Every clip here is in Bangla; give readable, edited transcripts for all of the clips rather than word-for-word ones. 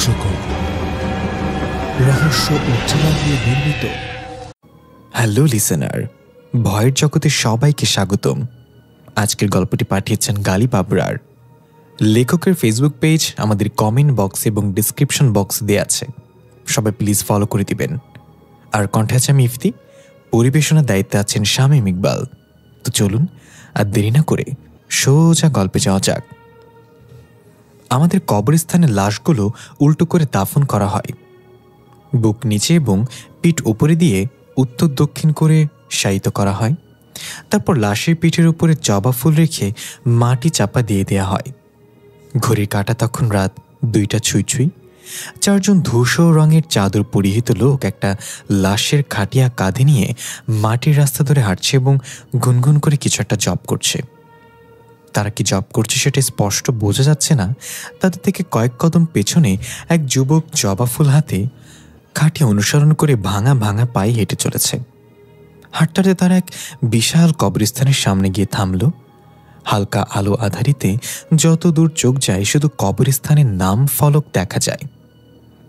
কার্যক্রম রহস্য ও চেনা দিয়ে নির্মিত। হ্যালো লিসেনার, ভয়ের জগতে সবাইকে স্বাগতম। আজকের গল্পটি পাঠিয়েছেন গালিব আবরার। লেখকের ফেসবুক পেজ আমাদের কমেন্ট বক্স এবং ডিসক্রিপশন বক্স দেওয়া আছে, সবাই প্লিজ ফলো করে দিবেন। আর কণ্ঠে আছে আমি ইফতি, পরিবেশনার দায়িত্বে আছেন শামীম ইকবাল। তো চলুন আর দেরি না করে সোজা গল্পে যাওয়া যাক। আমাদের কবরস্থানের লাশগুলো উল্টো করে দাফন করা হয়, বুক নিচে এবং পিঠ উপরে দিয়ে উত্তর দক্ষিণ করে শায়িত করা হয়। তারপর লাশের পিঠের উপরে জবা ফুল রেখে মাটি চাপা দিয়ে দেয়া হয়। ঘড়ির কাঁটা তখন রাত 2টা ছুঁই ছুঁই। 4 জন ধূসর রঙের চাদর পরিহিত লোক একটা লাশের খাটিয়া কাঁধে নিয়ে মাটির রাস্তা ধরে হাঁটছে এবং গুনগুন করে কিছু একটা জপ করছে। তারা কি জপ করছে সেটা স্পষ্ট বোঝা যাচ্ছে না। তাদের থেকে কয়েক কদম পেছনে এক যুবক জবা ফুল হাতে খাটিয়া অনুসরণ করে ভাঙা ভাঙা পায়ে হেঁটে চলেছে। হাঁটতে হাঁটতে তারা এক বিশাল কবরস্থানের সামনে গিয়ে থামল। হালকা আলো আধারিতে যত দূর চোখ যায় শুধু কবরস্থানের নাম ফলক দেখা যায়।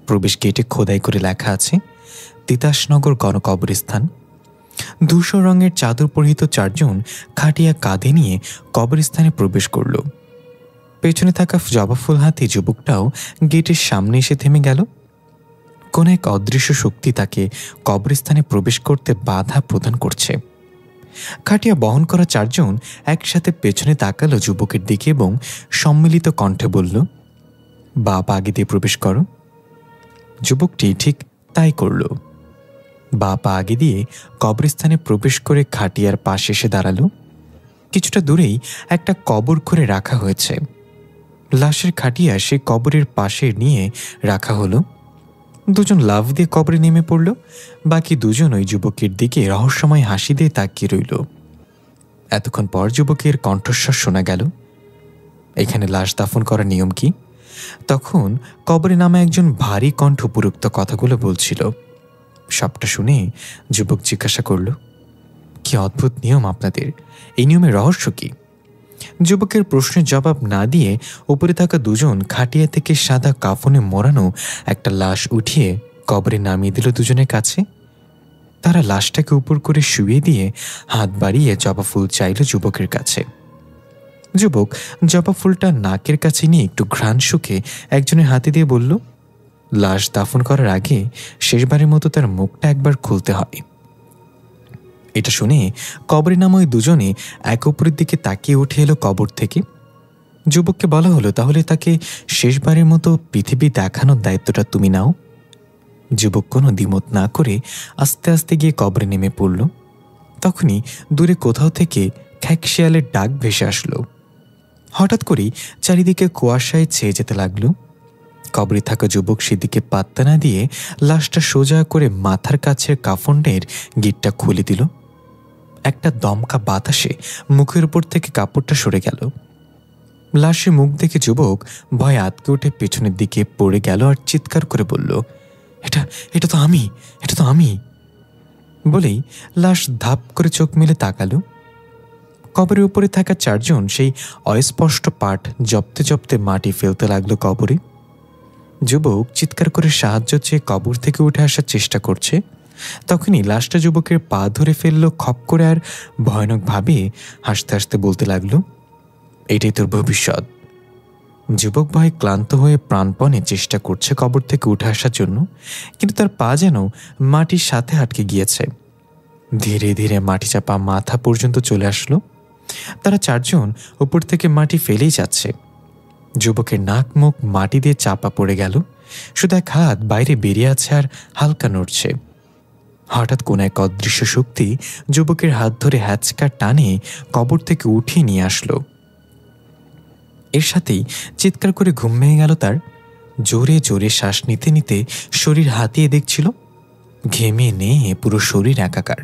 প্রবেশ গেটে খোদাই করে লেখা আছে তিতাসনগর গণকবরস্থান। ধূসর রঙের চাদর পরিহিত 4 জন খাটিয়া কাঁধে নিয়ে কবরস্থানে প্রবেশ করল। পেছনে থাকা জবা ফুল হাতে যুবকটাও গেটের সামনে এসে থেমে গেল। কোন এক অদৃশ্য শক্তি তাকে কবরস্থানে প্রবেশ করতে বাধা প্রদান করছে। খাটিয়া বহন করা 4 জন একসাথে পেছনে তাকালো যুবকের দিকে এবং সম্মিলিত কণ্ঠে বলল, বাপ আগে দিয়ে প্রবেশ করো। যুবকটি ঠিক তাই করল। বাপ আগে দিয়ে কবরস্থানে প্রবেশ করে খাটিয়ার পাশে এসে দাঁড়ালো। কিছুটা দূরেই একটা কবর করে রাখা হয়েছে। লাশের খাটিয়া সে কবরের পাশে নিয়ে রাখা হলো। 2 জন লাফ দিয়ে কবরে নেমে পড়ল। বাকি 2 জন ওই যুবকের দিকে রহস্যময় হাসি দিয়ে তাকিয়ে রইল। এতক্ষণ পর যুবকের কণ্ঠস্বর শোনা গেল, এখানে লাশ দাফন করার নিয়ম কি? তখন কবরে নামা একজন ভারী কণ্ঠ উপরোক্ত কথাগুলো বলছিল। সবটা শুনে যুবক জিজ্ঞাসা করল, কি অদ্ভুত নিয়ম আপনাদের, এই নিয়মের রহস্য কি? যুবকের প্রশ্নের জবাব না দিয়ে উপরে থাকা 2 জন খাটিয়া থেকে সাদা কাফনে মোড়ানো একটা লাশ উঠিয়ে কবরে নামিয়ে দিল 2 জনের কাছে। তারা লাশটাকে উপর করে শুয়ে দিয়ে হাত বাড়িয়ে জবা ফুল চাইল যুবকের কাছে। যুবক জবা ফুলটা নাকের কাছে নিয়ে একটু ঘ্রাণ শুকে একজনের হাতে দিয়ে বলল, লাশ দাফন করার আগে শেষবারের মতো তার মুখটা একবার খুলতে হয়। এটা শুনে কবরে নামা ওই 2 জনে এক অপরের দিকে তাকিয়ে উঠে এলো কবর থেকে। যুবককে বলা হলো, তাহলে তাকে শেষবারের মতো পৃথিবী দেখানোর দায়িত্বটা তুমি নাও। যুবক কোনো দ্বিমত না করে আস্তে আস্তে গিয়ে কবরে নেমে পড়ল। তখনই দূরে কোথাও থেকে খ্যাঁকশিয়ালের ডাক ভেসে আসলো। হঠাৎ করেই চারিদিকে কুয়াশায় ছেয়ে যেতে লাগলো। কবরে থাকা যুবক সেদিকে পাত্তা না দিয়ে লাশটা সোজা করে মাথার কাছের কাফনের গিটটা খুলে দিল। একটা দমকা বাতাসে মুখের উপর থেকে কাপড়টা সরে গেল। লাশে মুখ দেখে যুবক ভয়ে আতকে উঠে পেছনের দিকে পড়ে গেল আর চিৎকার করে বলল, এটা তো আমি বলেই লাশ ধাপ করে চোখ মেলে তাকালো। কবরের উপরে থাকা 4 জন সেই অস্পষ্ট পাঠ জপতে জপতে মাটি ফেলতে লাগলো কবরে। যুবক চিৎকার করে সাহায্য চেয়ে কবর থেকে উঠে আসার চেষ্টা করছে। তখনই লাশটা যুবকের পা ধরে ফেললো খপ করে আর ভয়ানকভাবে হাসতে হাসতে বলতে লাগলো, এটাই তোর ভবিষ্যৎ। যুবক ভয়ে ক্লান্ত হয়ে প্রাণপণে চেষ্টা করছে কবর থেকে উঠে আসার জন্য, কিন্তু তার পা যেন মাটির সাথে আটকে গিয়েছে। ধীরে ধীরে মাটি চাপা মাথা পর্যন্ত চলে আসলো। তারা 4 জন উপর থেকে মাটি ফেলেই যাচ্ছে। যুবকের নাক মুখ মাটি দিয়ে চাপা পড়ে গেল, শুধু এক হাত বাইরে বেরিয়ে আছে আর হালকা নড়ছে। হঠাৎ কোন এক অদৃশ্য শক্তি যুবকের হাত ধরে হ্যাচকা টানে কবর থেকে উঠিয়ে নিয়ে আসলো। এর সাথেই চিৎকার করে ঘুম ভেঙে গেল তার। জোরে জোরে শ্বাস নিতে নিতে শরীর হাতিয়ে দেখছিল, ঘেমে নেয়ে পুরো শরীর একাকার।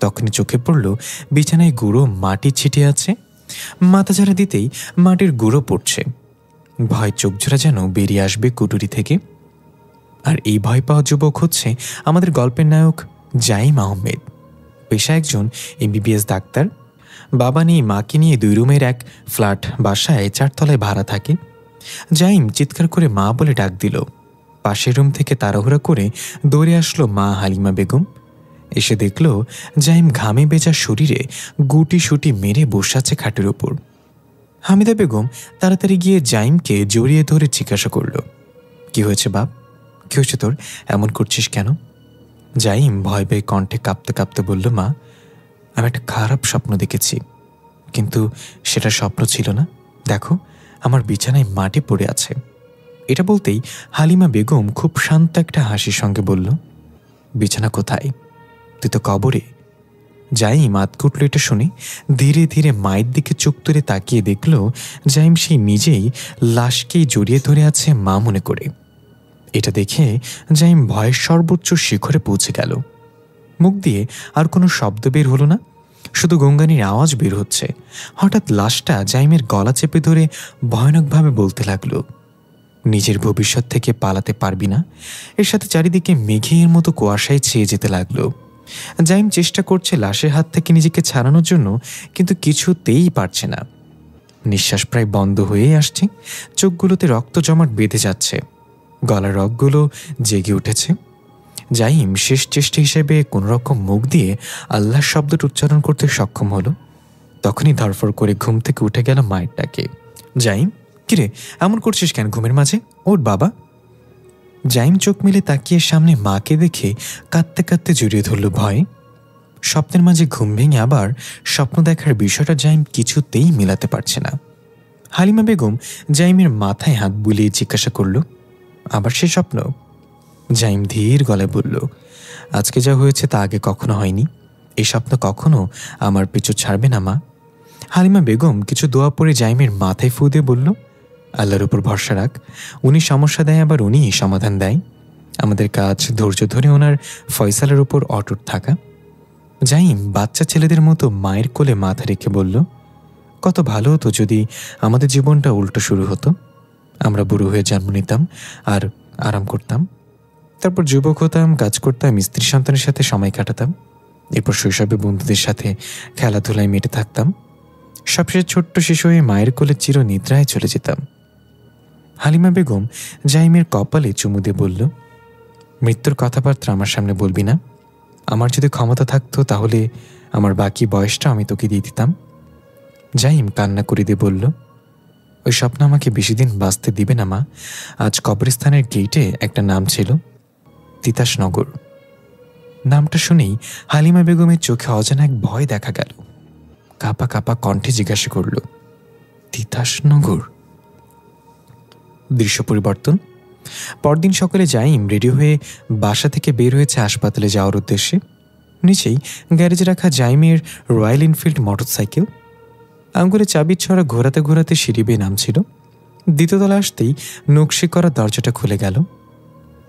তখনই চোখে পড়ল বিছানায় গুঁড়ো মাটি ছিটিয়ে আছে। মাথা ঝাড়া দিতেই মাটির গুঁড়ো পড়ছে। ভয় চোখজোড়া যেন বেরিয়ে আসবে কুটুরি থেকে। আর এই ভয় পাওয়া যুবক হচ্ছে আমাদের গল্পের নায়ক জাইম আহমেদ। পেশা একজন MBBS ডাক্তার। বাবা নেই, মাকে নিয়ে 2 রুমের এক ফ্ল্যাট বাসায় 4 তলায় ভাড়া থাকে। জাইম চিৎকার করে মা বলে ডাক দিল, পাশের রুম থেকে তাড়াহুড়া করে দৌড়ে আসলো মা হালিমা বেগম। এসে দেখল জাইম ঘামে ভেজা শরীরে গুটি সুটি মেরে বসে আছে খাটের ওপর। হামিদা বেগম তাড়াতাড়ি গিয়ে জাইমকে জড়িয়ে ধরে জিজ্ঞাসা করল, কি হয়েছে বাপ? কি হয়েছে তোর? এমন করছিস কেন? জাইম ভয় পেয়ে কণ্ঠে কাঁপতে কাঁপতে বলল, মা, আমি একটা খারাপ স্বপ্ন দেখেছি, কিন্তু সেটা স্বপ্ন ছিল না। দেখো, আমার বিছানায় মাটি পড়ে আছে। এটা বলতেই হালিমা বেগম খুব শান্ত একটা হাসির সঙ্গে বলল, বিছানা কোথায়? তুই তো কবরে। জাইম আতকুটল এটা শুনে ধীরে ধীরে মায়ের দিকে চোখ তুলে তাকিয়ে দেখল জাইম সেই নিজেই লাশকেই জড়িয়ে ধরে আছে মা মনে করে। এটা দেখে জাইম ভয়ের সর্বোচ্চ শিখরে পৌঁছে গেল। মুখ দিয়ে আর কোনো শব্দ বের হলো না, শুধু গঙ্গানির আওয়াজ বের হচ্ছে। হঠাৎ লাশটা জাইমের গলা চেপে ধরে ভয়ানকভাবে বলতে লাগলো, নিজের ভবিষ্যৎ থেকে পালাতে পারবি না। এর সাথে চারিদিকে মেঘের মতো কুয়াশায় ছেয়ে যেতে লাগলো। জাইম চেষ্টা করছে লাশের হাত থেকে নিজেকে ছাড়ানোর জন্য, কিন্তু কিছুতেই পারছে না। নিঃশ্বাস প্রায় বন্ধ হয়েই আসছে, চোখগুলোতে রক্ত জমাট বেঁধে যাচ্ছে, গলার রগগুলো জেগে উঠেছে। জাইম শেষ চেষ্টা হিসেবে কোনোরকম মুখ দিয়ে আল্লাহর শব্দটা উচ্চারণ করতে সক্ষম হলো। তখনই ধরফর করে ঘুম থেকে উঠে গেল মায়ের ডাকে। জাইম, কিরে এমন করছিস কেন ঘুমের মাঝে? ওর বাবা। জাইম চোখ মেলে তাকিয়ে সামনে মাকে দেখে কাঁদতে কাঁদতে জড়িয়ে ধরল ভয়ে। স্বপ্নের মাঝে ঘুম ভেঙে আবার স্বপ্ন দেখার বিষয়টা জাইম কিছুতেই মেলাতে পারছে না। হালিমা বেগম জাইমের মাথায় হাত বুলিয়ে জিজ্ঞাসা করল, আবার সে স্বপ্ন? জাইম ধীর গলায় বলল, আজকে যা হয়েছে তা আগে কখনো হয়নি। এই স্বপ্ন কখনো আমার পিছু ছাড়বে না মা। হালিমা বেগম কিছু দোয়া পড়ে জাইমের মাথায় ফু দিয়ে বলল, আল্লাহর উপর ভরসা রাখ, উনি সমস্যা দেয় আবার উনিই সমাধান দেয়। আমাদের কাজ ধৈর্য ধরে ওনার ফয়সালার উপর অটুট থাকা। জাইম বাচ্চা ছেলেদের মতো মায়ের কোলে মাথা রেখে বলল, কত ভালো হতো যদি আমাদের জীবনটা উল্টো শুরু হতো। আমরা বুড়ো হয়ে জন্ম নিতাম আর আরাম করতাম, তারপর যুবক হতাম, কাজ করতাম, স্ত্রী সন্তানের সাথে সময় কাটাতাম, এরপর শৈশবে বন্ধুদের সাথে খেলাধুলায় মেতে থাকতাম, সবশেষে ছোট্ট শিশু হয়ে মায়ের কোলে চির নিদ্রায় চলে যেতাম। হালিমা বেগম জাইমের কপালে চুমু দিয়ে বলল, মৃত্যুর কথাবার্তা আমার সামনে বলবি না। আমার যদি ক্ষমতা থাকতো তাহলে আমার বাকি বয়সটা আমি তোকে দিয়ে দিতাম। জাইম কান্না করে দিয়ে বলল, ওই স্বপ্ন আমাকে বেশি দিন বাঁচতে দিবে না মা। আজ কবরস্থানের গেটে একটা নাম ছিল, তিতাসনগর। নামটা শুনেই হালিমা বেগমের চোখে অজানা এক ভয় দেখা গেল। কাঁপা কাঁপা কণ্ঠে জিজ্ঞাসা করল, তিতাসনগর? দৃশ্য পরিবর্তন। পরদিন সকালে জাইম রেডি হয়ে বাসা থেকে বের হয়েছে হাসপাতালে যাওয়ার উদ্দেশ্যে। নিচেই গ্যারেজে রাখা জাইমের রয়্যাল এনফিল্ড মোটরসাইকেল। আঙ্গুলে চাবির ছড়া ঘোরাতে ঘোরাতে সিঁড়ি বেয়ে নামছিল। দ্বিতীয়তলা আসতেই নকশি করা দরজাটা খুলে গেল।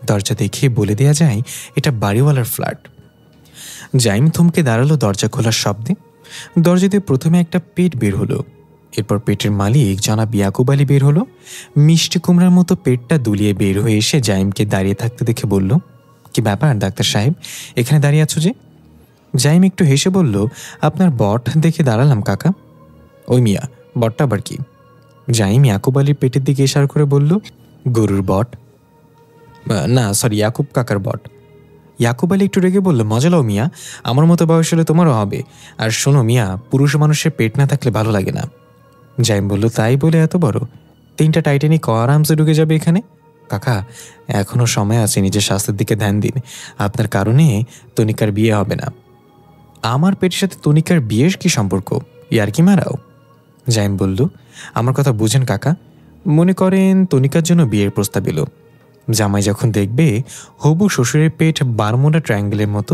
দরজা দেখে বলে দেয়া যায় এটা বাড়িওয়ালার ফ্ল্যাট। জাইম থমকে দাঁড়ালো দরজা খোলার শব্দে। দরজা দিয়ে প্রথমে একটা পেট বের হলো, এরপর পেটের মালিক জনাব ইয়াকুব আলী বের হলো। মিষ্টি কুমড়ার মতো পেটটা দুলিয়ে বের হয়ে এসে জাইমকে দাঁড়িয়ে থাকতে দেখে বলল, কি ব্যাপার ডাক্তার সাহেব, এখানে দাঁড়িয়ে আছো যে? জাইম একটু হেসে বলল, আপনার বট দেখে দাঁড়ালাম কাকা। ওই মিয়া, বটটা আবার কি? জাইম ইয়াকুব আলীর পেটের দিকে ইশারা করে বলল, গরুর বট। না সরি, ইয়াকুব কাকার বট। ইয়াকুব আলী একটু রেগে বলল, মজা লও মিয়া, আমার মতো বয়স হলে তোমারও হবে। আর শোনো মিয়া, পুরুষ মানুষের পেট না থাকলে ভালো লাগে না। জাইম বলল, তাই বলে এত বড়? 3টা টাইটানিক আরামসে ঢুকে যাবে এখানে। কাকা, এখনো সময় আছে, নিজের স্বাস্থ্যের দিকে ধ্যান দিন। আপনার কারণে তনিকার বিয়ে হবে না। আমার পেটের সাথে তনিকার বিয়ের কি সম্পর্ক? ইয়ার কি মারাও? জাইম বলল, আমার কথা বুঝেন কাকা। মনে করেন তনিকার জন্য বিয়ের প্রস্তাব এলো। জামাই যখন দেখবে হবু শ্বশুরের পেট বারমুডা ট্রায়াঙ্গেলের মতো,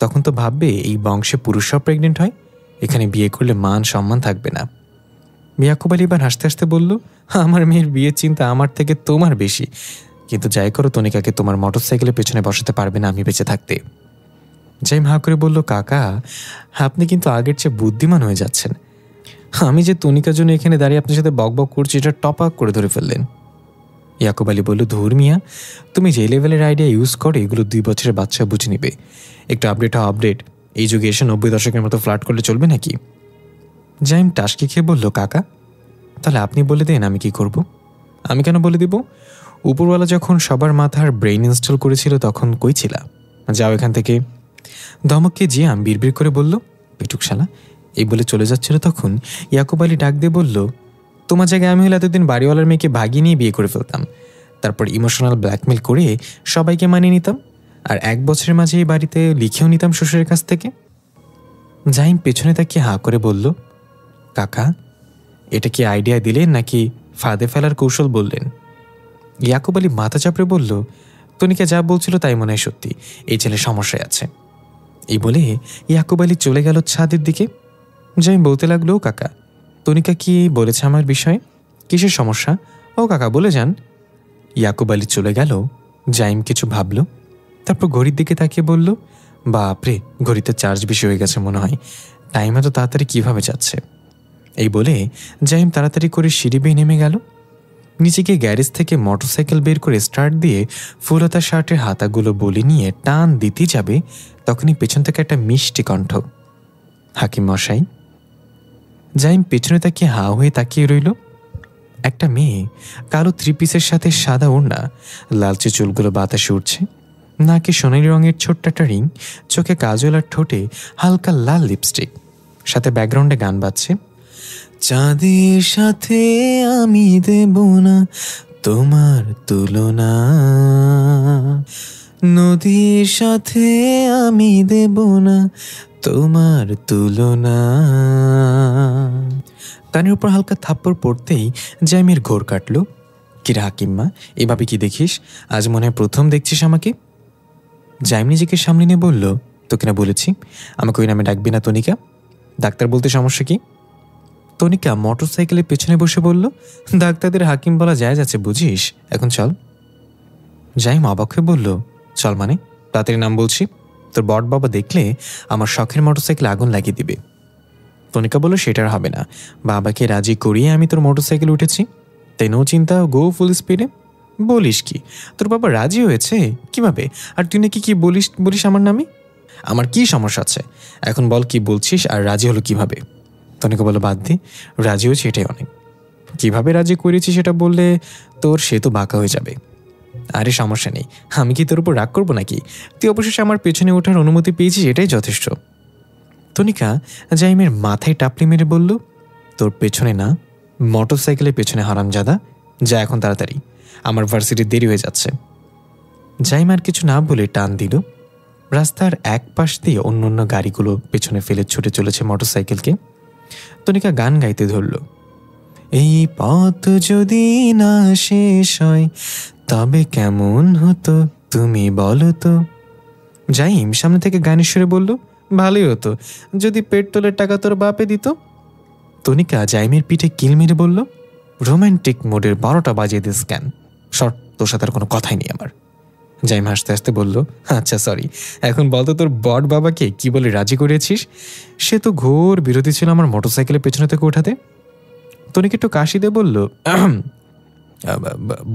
তখন তো ভাববে এই বংশে পুরুষরাও প্রেগনেন্ট হয়, এখানে বিয়ে করলে মান সম্মান থাকবে না। ইয়াকুব আলী এবার হাসতে হাসতে বলল, আমার মেয়ের বিয়ের চিন্তা আমার থেকে তোমার বেশি, কিন্তু যাই করো তনিকাকে তোমার মোটরসাইকেলের পেছনে বসাতে পারবে না আমি বেঁচে থাকতে। জাইম হা করে বলল, কাকা আপনি কিন্তু আগের চেয়ে বুদ্ধিমান হয়ে যাচ্ছেন। আমি যে তনিকার জন্য এখানে দাঁড়িয়ে আপনার সাথে বক বক করছি এটা টপাক করে ধরে ফেললেন। ইয়াকুব আলী বলল, ধুর মিয়া, তুমি যে লেভেলের আইডিয়া ইউজ করো এগুলো 2 বছরের বাচ্চা বুঝে নিবে। একটু আপডেট হওয়া আপডেট। এই যুগে এসে 90 দশকের মতো ফ্লার্ট করলে চলবে নাকি? জাইম টাসকি খেয়ে বলল, কাকা তাহলে আপনি বলে দেন আমি কি করব? আমি কেন বলে দিব? উপরওয়ালা যখন সবার মাথার ব্রেইন ইনস্টল করেছিল তখন কই ছিলা? যাও এখান থেকে। ধমককে জিয়াম বিড়বিড় করে বলল, পেটুক শালা। এই বলে চলে যাচ্ছিল তখন ইয়াকুব আলী ডাক দিয়ে বলল, তোমার জায়গায় আমি হলে এতদিন বাড়িওয়ালার মেয়েকে ভাগিয়ে নিয়ে বিয়ে করে ফেলতাম, তারপর ইমোশনাল ব্ল্যাকমেল করে সবাইকে মানিয়ে নিতাম, আর 1 বছরের মাঝে এই বাড়িতে লিখেও নিতাম শ্বশুরের কাছ থেকে। জাহিম পেছনে তাকিয়ে হাঁ করে বলল, কাকা এটা কি আইডিয়া দিলেন নাকি ফাঁদে ফেলার কৌশল বললেন? ইয়াকুব আলী মাথা চাপড়ে বলল, তনিকা যা বলছিল তাই মনে হয় সত্যি, এই ছেলে সমস্যায় আছে। এই বলে ইয়াকুব আলী চলে গেল ছাদের দিকে। জাহিম বলতে লাগলো, কাকা তনিকা কি বলেছে আমার বিষয়ে? কিসের সমস্যা? ও কাকা বলে যান। ইয়াকুব আলী চলে গেল। জাহিম কিছু ভাবল, তারপর ঘড়ির দিকে তাকিয়ে বলল, বাপরে ঘড়িতে চার্জ বেশি হয়ে গেছে মনে হয়, টাইম এত তাড়াতাড়ি কিভাবে যাচ্ছে। এই বলে জাহিম তাড়াতাড়ি করে সিঁড়ি বেয়ে নেমে গেল। নিচে গিয়ে গ্যারেজ থেকে মোটরসাইকেল বের করে স্টার্ট দিয়ে ফুলতা শার্টের হাতাগুলো বলে নিয়ে টান দিতে যাবে, তখনই পেছন থেকে একটা মিষ্টি কণ্ঠ, হাকিম মশাই। জাহিম পেছনে তাকিয়ে হা হয়ে তাকিয়ে রইল। একটা মেয়ে কালো 3 পিসের সাথে সাদা ওড়না, লালচে চুলগুলো বাতাসে উঠছে, নাকে সোনালি রঙের ছোট্ট একটা রিং, চোখে কাজল আর ঠোঁটে হালকা লাল লিপস্টিক, সাথে ব্যাকগ্রাউন্ডে গান বাজছে, চাঁদের সাথে আমি দেব না তোমার তুলনা, নদীর সাথে আমি দেব না তোমার তুলনা। কানের উপর হালকা থাপ্পড় পড়তেই জাইমের ঘোর কাটল। কিরে হাকিম্মা, এভাবে কি দেখিস? আজ মনে হয় প্রথম দেখছিস আমাকে। জাইম নিজেকে সামনে নিয়ে বলল, তোকে না বলেছি আমাকে ওই নামে ডাকবি না তনিকা। ডাক্তার বলতে সমস্যা কি? তনিকা মোটরসাইকেলের পেছনে বসে বলল, ডাক্তারদের হাকিম বলা যায় যাচ্ছে বুঝিস, এখন চল। জাইম অবাক হয়ে বলল, চল মানে? তাড়াতাড়ি নাম বলছি, তোর বট বাবা দেখলে আমার শখের মোটরসাইকেল আগুন লাগিয়ে দিবে। তনিকা বলল, সেটার হবে না, বাবাকে রাজি করিয়ে আমি তোর মোটরসাইকেল উঠেছি, তাই নো চিন্তা, গো ফুল স্পিডে। বলিস কি, তোর বাবা রাজি হয়েছে? কিভাবে? আর তুই নাকি কি বলিস আমার নামে? আমার কি সমস্যা আছে এখন বল, কি বলছিস? আর রাজি হলো কিভাবে? তনিকা বলল, বাদ দি, রাজি হয়েছে এটাই অনেক। কিভাবে রাজি করেছি সেটা বললে তোর সে তো বাঁকা হয়ে যাবে। আরে সমস্যা নেই, আমি কি তোর উপর রাগ করবো নাকি? তুই অবশেষে আমার পেছনে ওঠার অনুমতি পেয়েছিস, এটাই যথেষ্ট। তনিকা জাইমের মাথায় টাপলি মেরে বলল, তোর পেছনে না, মোটরসাইকেলের পেছনে হারামজাদা, যা এখন তাড়াতাড়ি, আমার ভার্সিটির দেরি হয়ে যাচ্ছে। জাইম আর কিছু না বলে টান দিল। রাস্তার এক পাশ দিয়ে অন্য গাড়িগুলো পেছনে ফেলে ছুটে চলেছে মোটরসাইকেলকে। তনিকা গান গাইতে ধরল, এই পথ যদি না শেষ হয় তবে কেমন হতো তুমি বলো তো। জাইম সামনে থেকে গানের সুরে বলল, ভালোই হতো যদি পেট্রোলের টাকা তোর বাপে দিত। তনিকা জাইমের পিঠে কিল মেরে বলল, রোম্যান্টিক মোডের 12টা বাজিয়ে দিস কেন? শর্ট, তোর সাথে আর কোনো কথাই নেই আমার। জাইম হাসতে হাসতে বলল, আচ্ছা সরি, এখন বলতো তোর বট বাবাকে কি বলে রাজি করিয়েছিস? সে তো ঘোর বিরোধী ছিল আমার মোটরসাইকেলের পেছনে থেকে ওঠাতে। তনিকে একটু কাশি দিয়ে বলল,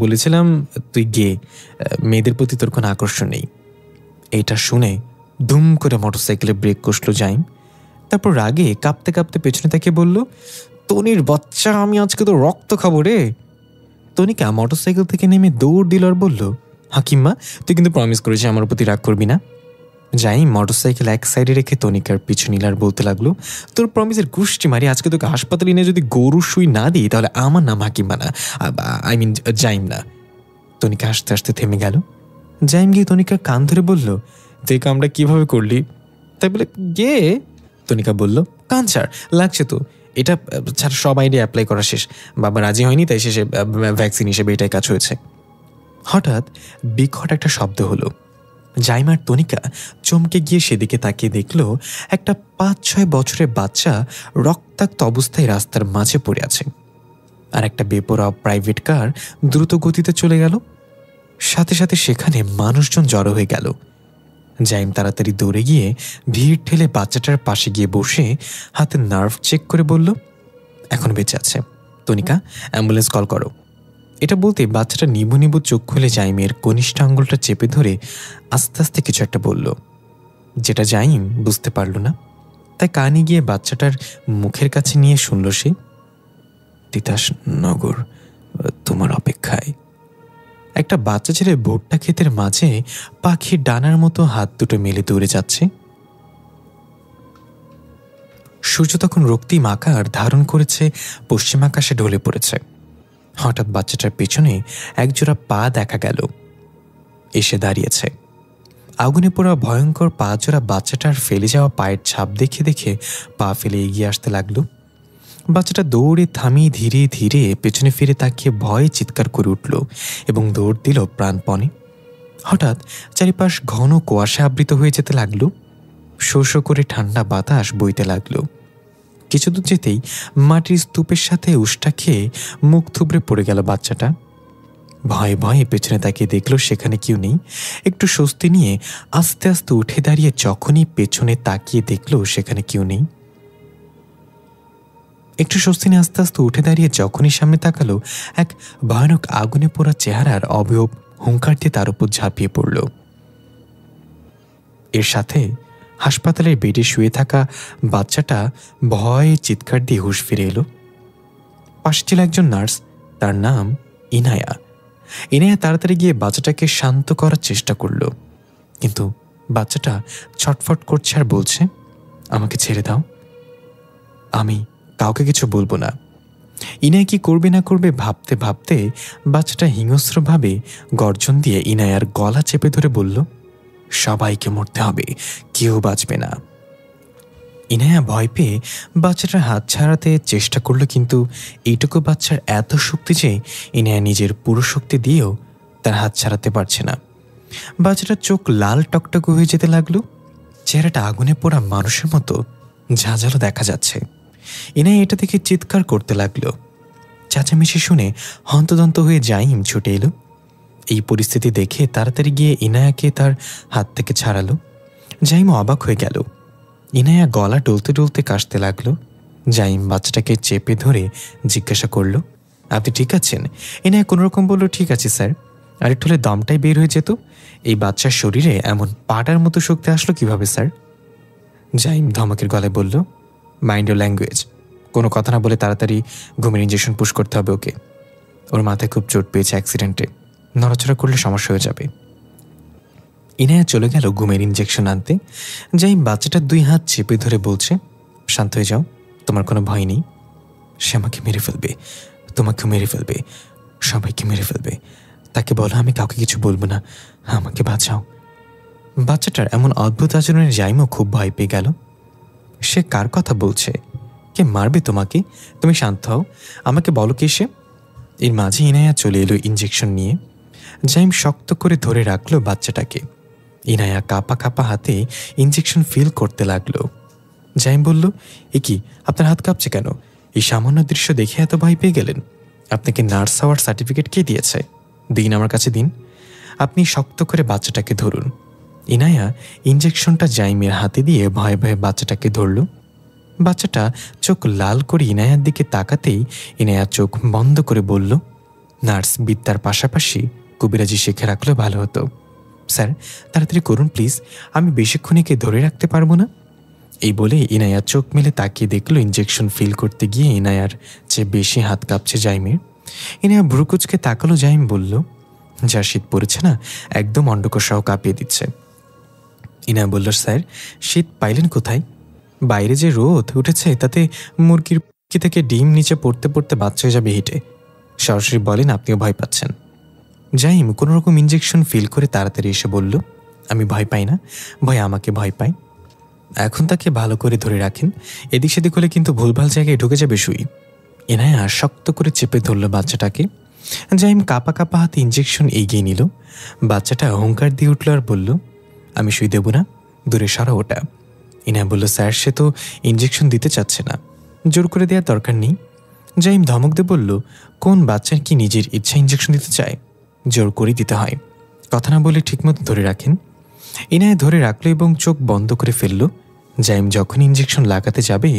বলেছিলাম তুই গে, মেয়েদের প্রতি তোর কোনো আকর্ষণ নেই। এটা শুনে দুম করে মোটরসাইকেলে ব্রেক কষল জাইম। তারপর রাগে কাঁপতে কাঁপতে পেছনে তাকিয়ে বলল, তনির বাচ্চা, আমি আজকে তো রক্ত খাবো রে। তনিকা মোটরসাইকেল থেকে নেমে দৌড় দিল আর বলল, হাকিম্মা তুই কিন্তু প্রমিস করেছিস আমার প্রতি রাগ করবি না। জাইম মোটরসাইকেল এক সাইডে রেখে তনিকার পিছু নিল আর বলতে লাগলো, তোর প্রমিসের গুষ্টি মারি, আজকে তোকে হাসপাতালে নিয়ে যদি গরু সুই না দিই তাহলে আমার নাম হাকিম্মা না, আই মিন জাইম না। তনিকা হাসতে হাসতে থেমে গেল। জাইম গিয়ে তনিকার কান ধরে বলল, তুই কামটা কিভাবে করলি? তাই বলে গে? তনিকা বলল, কান ছাড়, লাগছে তো, এটা ছাড়, সব আইডিয়া অ্যাপ্লাই করা শেষ, বাবা রাজি হয়নি তাই শেষে ভ্যাকসিন হিসেবে এটাই কাজ হয়েছে। হঠাৎ বিকট একটা শব্দ হলো। জাইম আর তনিকা চমকে গিয়ে সেদিকে তাকিয়ে দেখল একটা 5-6 বছরের বাচ্চা রক্তাক্ত অবস্থায় রাস্তার মাঝে পড়ে আছে, আর একটা বেপরোয়া প্রাইভেট কার দ্রুত গতিতে চলে গেল। সাথে সাথে সেখানে মানুষজন জড়ো হয়ে গেল। জাইম তাড়াতাড়ি দৌড়ে গিয়ে ভিড় ঠেলে বাচ্চাটার পাশে গিয়ে বসে হাতে নার্ভ চেক করে বলল, এখন বেঁচে আছে, তনিকা অ্যাম্বুলেন্স কল করো। এটা বলতে বাচ্চাটা নিবু নিবু চোখ খুলে জাইমের কনিষ্ঠ আঙ্গুলটা চেপে ধরে আস্তে আস্তে কিছু একটা বলল, যেটা জাইম বুঝতে পারল না। তাই কানে গিয়ে বাচ্চাটার মুখের কাছে নিয়ে শুনল সে, তিতাস নগর তোমার অপেক্ষায়। এক একটা বাচ্চা ছেলে ভুট্টা ক্ষেতের মাঝে পাখির ডানার মতো হাত দুটো মেলে দৌড়ে যাচ্ছে। সূর্য তখন রক্তিম আকার ধারণ করেছে, পশ্চিম আকাশে ঢলে পড়েছে। হঠাৎ বাচ্চাটার পেছনে একজোড়া পা দেখা গেল, এসে দাঁড়িয়েছে। আগুনে পোড়া ভয়ঙ্কর পা জোড়া বাচ্চাটার ফেলে যাওয়া পায়ের ছাপ দেখে দেখে পা ফেলে এগিয়ে আসতে লাগলো। বাচ্চাটা দৌড়ে থামিয়ে ধীরে ধীরে পেছনে ফিরে তাকিয়ে ভয়ে চিৎকার করে উঠল এবং দৌড় দিল প্রাণপণে। হঠাৎ চারিপাশ ঘন কুয়াশা আবৃত হয়ে যেতে লাগলো। শো শো করে ঠান্ডা বাতাস বইতে লাগলো। কিছু দূর যেতেই মাটির স্তূপের সাথে উষ্টা খেয়ে মুখ থুবড়ে পড়ে গেল বাচ্চাটা। ভয়ে ভয়ে পেছনে তাকিয়ে দেখল সেখানে কেউ নেই। একটু স্বস্তি নিয়ে আস্তে আস্তে উঠে দাঁড়িয়ে যখনই পেছনে তাকিয়ে দেখল সেখানে কেউ নেই। একটু স্বস্তি নিয়ে আস্তে আস্তে উঠে দাঁড়িয়ে যখনই সামনে তাকালো, এক ভয়ানক আগুনে পোড়া চেহারার অবয়ব হুঙ্কার দিয়ে তার উপর ঝাঁপিয়ে পড়ল। এর সাথে হাসপাতালের বেডে শুয়ে থাকা বাচ্চাটা ভয়ে চিৎকার দিয়ে হুঁশ ফিরে এলো। পাশে ছিল একজন নার্স, তার নাম ইনায়া। ইনায়া তাড়াতাড়ি গিয়ে বাচ্চাটাকে শান্ত করার চেষ্টা করল, কিন্তু বাচ্চাটা ছটফট করছে আর বলছে, আমাকে ছেড়ে দাও, আমি কাউকে কিছু বলবো না। ইনায়া কি করবে না করবে ভাবতে ভাবতে বাচ্চাটা হিংস্রভাবে গর্জন দিয়ে ইনায়ার গলা চেপে ধরে বলল, সবাইকে মরতে হবে, কেউ বাঁচবে না। ইনায়া ভয় পেয়ে বাচ্চাটার হাত ছাড়াতে চেষ্টা করল, কিন্তু এইটুকু বাচ্চার এত শক্তি যে ইনায়া নিজের পুরো শক্তি দিয়েও তার হাত ছাড়াতে পারছে না। বাচ্চাটার চোখ লাল টকটকে হয়ে যেতে লাগলো, চেহারাটা আগুনে পোড়া মানুষের মতো ঝাঁঝালো দেখা যাচ্ছে। ইনায়া এটা দেখে চিৎকার করতে লাগলো। চেঁচামেচি শুনে হন্তদন্ত হয়ে জাইম ছুটে এলো। এই পরিস্থিতি দেখে তাড়াতাড়ি গিয়ে ইনায়াকে তার হাত থেকে ছাড়ালো। জাইম অবাক হয়ে গেল। ইনায়া গলা ডলতে ডলতে কাশতে লাগলো। জাইম বাচ্চাটাকে চেপে ধরে জিজ্ঞাসা করল, আপনি ঠিক আছেন? ইনায়া কোনোরকম বলল, ঠিক আছে স্যার। আর একটু হলে দমটাই বের হয়ে যেত। এই বাচ্চার শরীরে এমন পাটার মতো শক্তি আসলো কিভাবে স্যার? জাইম ধমকের গলায় বলল, মাইন্ড ইউর ল্যাঙ্গুয়েজ। কোনো কথা না বলে তাড়াতাড়ি ঘুমের ইঞ্জেকশন পুশ করতে হবে ওকে। ওর মাথায় খুব চোট পেয়েছে অ্যাক্সিডেন্টে, নড়াচড়া করলে সমস্যা হয়ে যাবে। ইনায়া চলে গেল ঘুমের ইঞ্জেকশন আনতে। জাইম বাচ্চাটার 2 হাত চেপে ধরে বলছে, শান্ত হয়ে যাও, তোমার কোনো ভয় নেই। সে আমাকে মেরে ফেলবে, তোমাকেও মেরে ফেলবে, সবাইকে মেরে ফেলবে। তাকে বলো আমি কাউকে কিছু বলবো না, আমাকে বাঁচাও। বাচ্চাটার এমন অদ্ভুত আচরণে জাইমও খুব ভয় পেয়ে গেল। সে কার কথা বলছে? কে মারবে তোমাকে? তুমি শান্ত হও, আমাকে বলো কে সে। এর মাঝে ইনায়া চলে এলো ইঞ্জেকশন নিয়ে। জাইম শক্ত করে ধরে রাখলো বাচ্চাটাকে। ইনায়া কাঁপা কাঁপা হাতে ইঞ্জেকশন ফিল করতে লাগলো। জাইম বলল, এ কি, আপনার হাত কাঁপছে কেন? এই সামান্য দৃশ্য দেখে এত ভয় পেয়ে গেলেন? আপনাকে নার্স হওয়ার সার্টিফিকেট কে দিয়েছে? দিন, আমার কাছে দিন। আপনি শক্ত করে বাচ্চাটাকে ধরুন। ইনায়া ইঞ্জেকশনটা জাইমের হাতে দিয়ে ভয়ে ভয়ে বাচ্চাটাকে ধরল। বাচ্চাটা চোখ লাল করে ইনায়ার দিকে তাকাতেই ইনায়া চোখ বন্ধ করে বলল, নার্স বিদ্যার পাশাপাশি কবিরাজি শিখে রাখলে ভালো হতো। স্যার তাড়াতাড়ি করুন প্লিজ, আমি বেশিক্ষণ একে ধরে রাখতে পারবো না। এই বলে ইনায়া চোখ মেলে তাকিয়ে দেখলো ইঞ্জেকশন ফিল করতে গিয়ে ইনায়ার চেয়ে বেশি হাত কাঁপছে জাইমের। ইনায়া ভ্রুকুচকে তাকালো। জাইম বলল, যা শীত পড়েছে না, একদম অন্ডকোষাও কাঁপিয়ে দিচ্ছে। ইনায়া বলল, স্যার শীত পাইলেন কোথায়? বাইরে যে রোদ উঠেছে তাতে মুরগির কি থেকে ডিম নিচে পড়তে পড়তে বাচ্চা হয়ে যাবে হিটে। সরাসরি বলেন আপনিও ভয় পাচ্ছেন। জাইম কোনোরকম ইঞ্জেকশন ফিল করে তাড়াতাড়ি এসে বলল, আমি ভয় পাই না, ভয় আমাকে ভয় পাই। এখন তাকে ভালো করে ধরে রাখেন, এদিক সেদিক হলে কিন্তু ভুলভাল জায়গায় ঢুকে যাবে সুই। ইনায়া শক্ত করে চেপে ধরল বাচ্চাটাকে। জাইম কাঁপা কাঁপা হাতে ইঞ্জেকশন এগিয়ে নিল। বাচ্চাটা হুঙ্কার দিয়ে উঠল আর বলল, আমি সুই দেব না, দূরে সরা ওটা। ইনায়া বলল, স্যার সে তো ইঞ্জেকশন দিতে চাচ্ছে না, জোর করে দেওয়ার দরকার নেই। জাইম ধমক দিয়ে বলল, কোন বাচ্চার কি নিজের ইচ্ছা ইঞ্জেকশন দিতে চায়? জোর করে দিতে হয়, কথা না বলে ঠিকমতো ধরে রাখেন। ইনায়া ধরে রাখলো এবং চোখ বন্ধ করে ফেলল। জাইম যখন ইঞ্জেকশন লাগাতে যাবে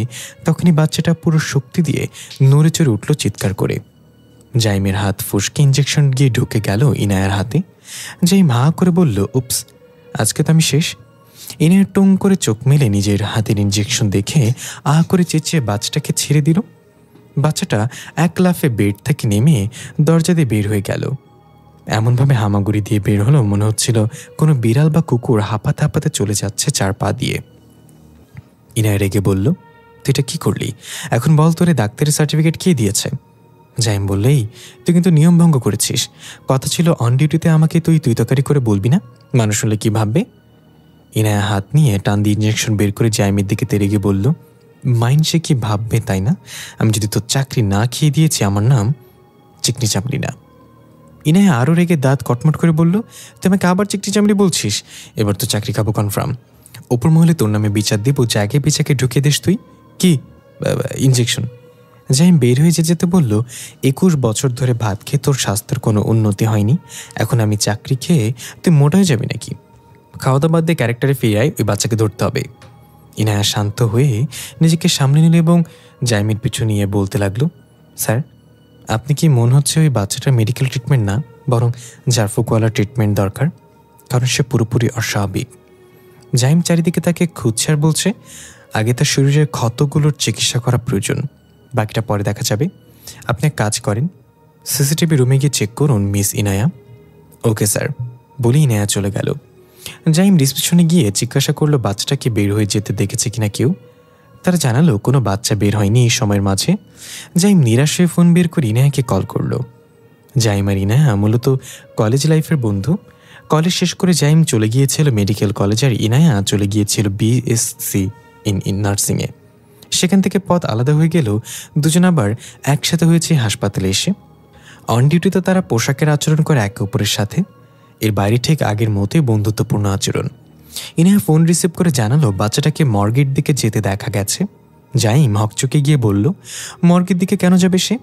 তখনই বাচ্চাটা পুরো শক্তি দিয়ে নড়ে চড়ে উঠল চিৎকার করে। জাইমের হাত ফুসকে ইঞ্জেকশন গিয়ে ঢুকে গেল ইনায়ার হাতে। জাইম হা করে বলল, উপস, আজকে তো আমি শেষ। ইনায়া টুং করে চোখ মেলে নিজের হাতের ইঞ্জেকশন দেখে করে চেঁচিয়ে বাচ্চাটাকে ছেড়ে দিল। বাচ্চাটা এক লাফে বেড থেকে নেমে দরজা দিয়ে বের হয়ে গেল। এমনভাবে হামাগুড়ি দিয়ে বের হলো মনে হচ্ছিল কোনো বিড়াল বা কুকুর হাঁপাতে হাঁপাতে চলে যাচ্ছে 4 পা দিয়ে। ইনায়া রেগে বলল, তুই এটা কি করলি? এখন বল, তোরে ডাক্তারের সার্টিফিকেট কে দিয়েছে? জাইম বললেই, তুই কিন্তু নিয়ম ভঙ্গ করেছিস। কথা ছিল অন ডিউটিতে আমাকে তুই তকারি করে বলবি না, মানুষ হলে কি ভাববে? ইনায়া হাত নিয়ে টান দিয়ে ইঞ্জেকশন বের করে জাইমের দিকে তেরে গিয়ে বলল, মাইন্ড সে কি ভাববে তাই না? আমি যদি তোর চাকরি না খেয়ে দিয়েছি, আমার নাম চিকনি চামড়ি না। ইনায়া আরও রেগে দাঁত কটমট করে বলল, তুই আমাকে আবার চিকনি চামড়ি বলছিস? এবার তো চাকরি খাবো কনফার্ম। ওপর মহলে তোর নামে বিচার দিব, জায়গায় বিচাকে ঢুকিয়ে দিস তুই। কি ইঞ্জেকশন? জাইম বের হয়ে যেতে বলল, 21 বছর ধরে ভাত খেয়ে তোর স্বাস্থ্যের কোনো উন্নতি হয়নি, এখন আমি চাকরি খেয়ে তুই মোটা হয়ে যাবি নাকি? খাওয়া দাওয়া বাদ দিয়ে ক্যারেক্টারে ফিরে আয়, ওই বাচ্চাকে ধরতে হবে। ইনায়া শান্ত হয়ে নিজেকে সামনে নিল এবং জাইমের পিছু নিয়ে বলতে লাগলো, স্যার, আপনি কি মনে হচ্ছে ওই বাচ্চাটার মেডিকেল ট্রিটমেন্ট না, বরং জারফুকওয়ালা ট্রিটমেন্ট দরকার, কারণ সে পুরোপুরি অস্বাভাবিক। জাইম চারিদিকে তাকে খুঁজছে আর বলছে, আগে তার শরীরের ক্ষতগুলোর চিকিৎসা করা প্রয়োজন, বাকিটা পরে দেখা যাবে। আপনি এক কাজ করেন, সিসিটিভি রুমে গিয়ে চেক করুন মিস ইনায়া। ওকে স্যার, বলে ইনায়া চলে গেল। জাইম রিসেপশনে গিয়ে জিজ্ঞাসা করলো বাচ্চাটাকে বের হয়ে যেতে দেখেছে কিনা কেউ। তারা জানালো কোনো বাচ্চা বের হয়নি এই সময়ের মাঝে। জাইম নিরাশ হয়ে ফোন বের করে ইনায়াকে কল করলো। জাইম আর ইনায়া মূলত কলেজ লাইফের বন্ধু। কলেজ শেষ করে জাইম চলে গিয়েছিল মেডিকেল কলেজ আর ইনায়া চলে গিয়েছিল বিএসসি ইন নার্সিংয়ে। সেখান থেকে পথ আলাদা হয়ে গেলেও দুজন আবার একসাথে হয়েছে হাসপাতালে এসে। অন ডিউটিতে তারা পোশাকের আচরণ করে একে অপরের সাথে, এর বাইরে ঠিক আগের মতোই বন্ধুত্বপূর্ণ আচরণ। ইনায়া ফোন রিসিভ করে জানালো বাচ্চাটাকে মর্গের দিকে যেতে দেখা গেছে। জাইম হকচকে গিয়ে বলল, মর্গের দিকে কেন যাবে সে?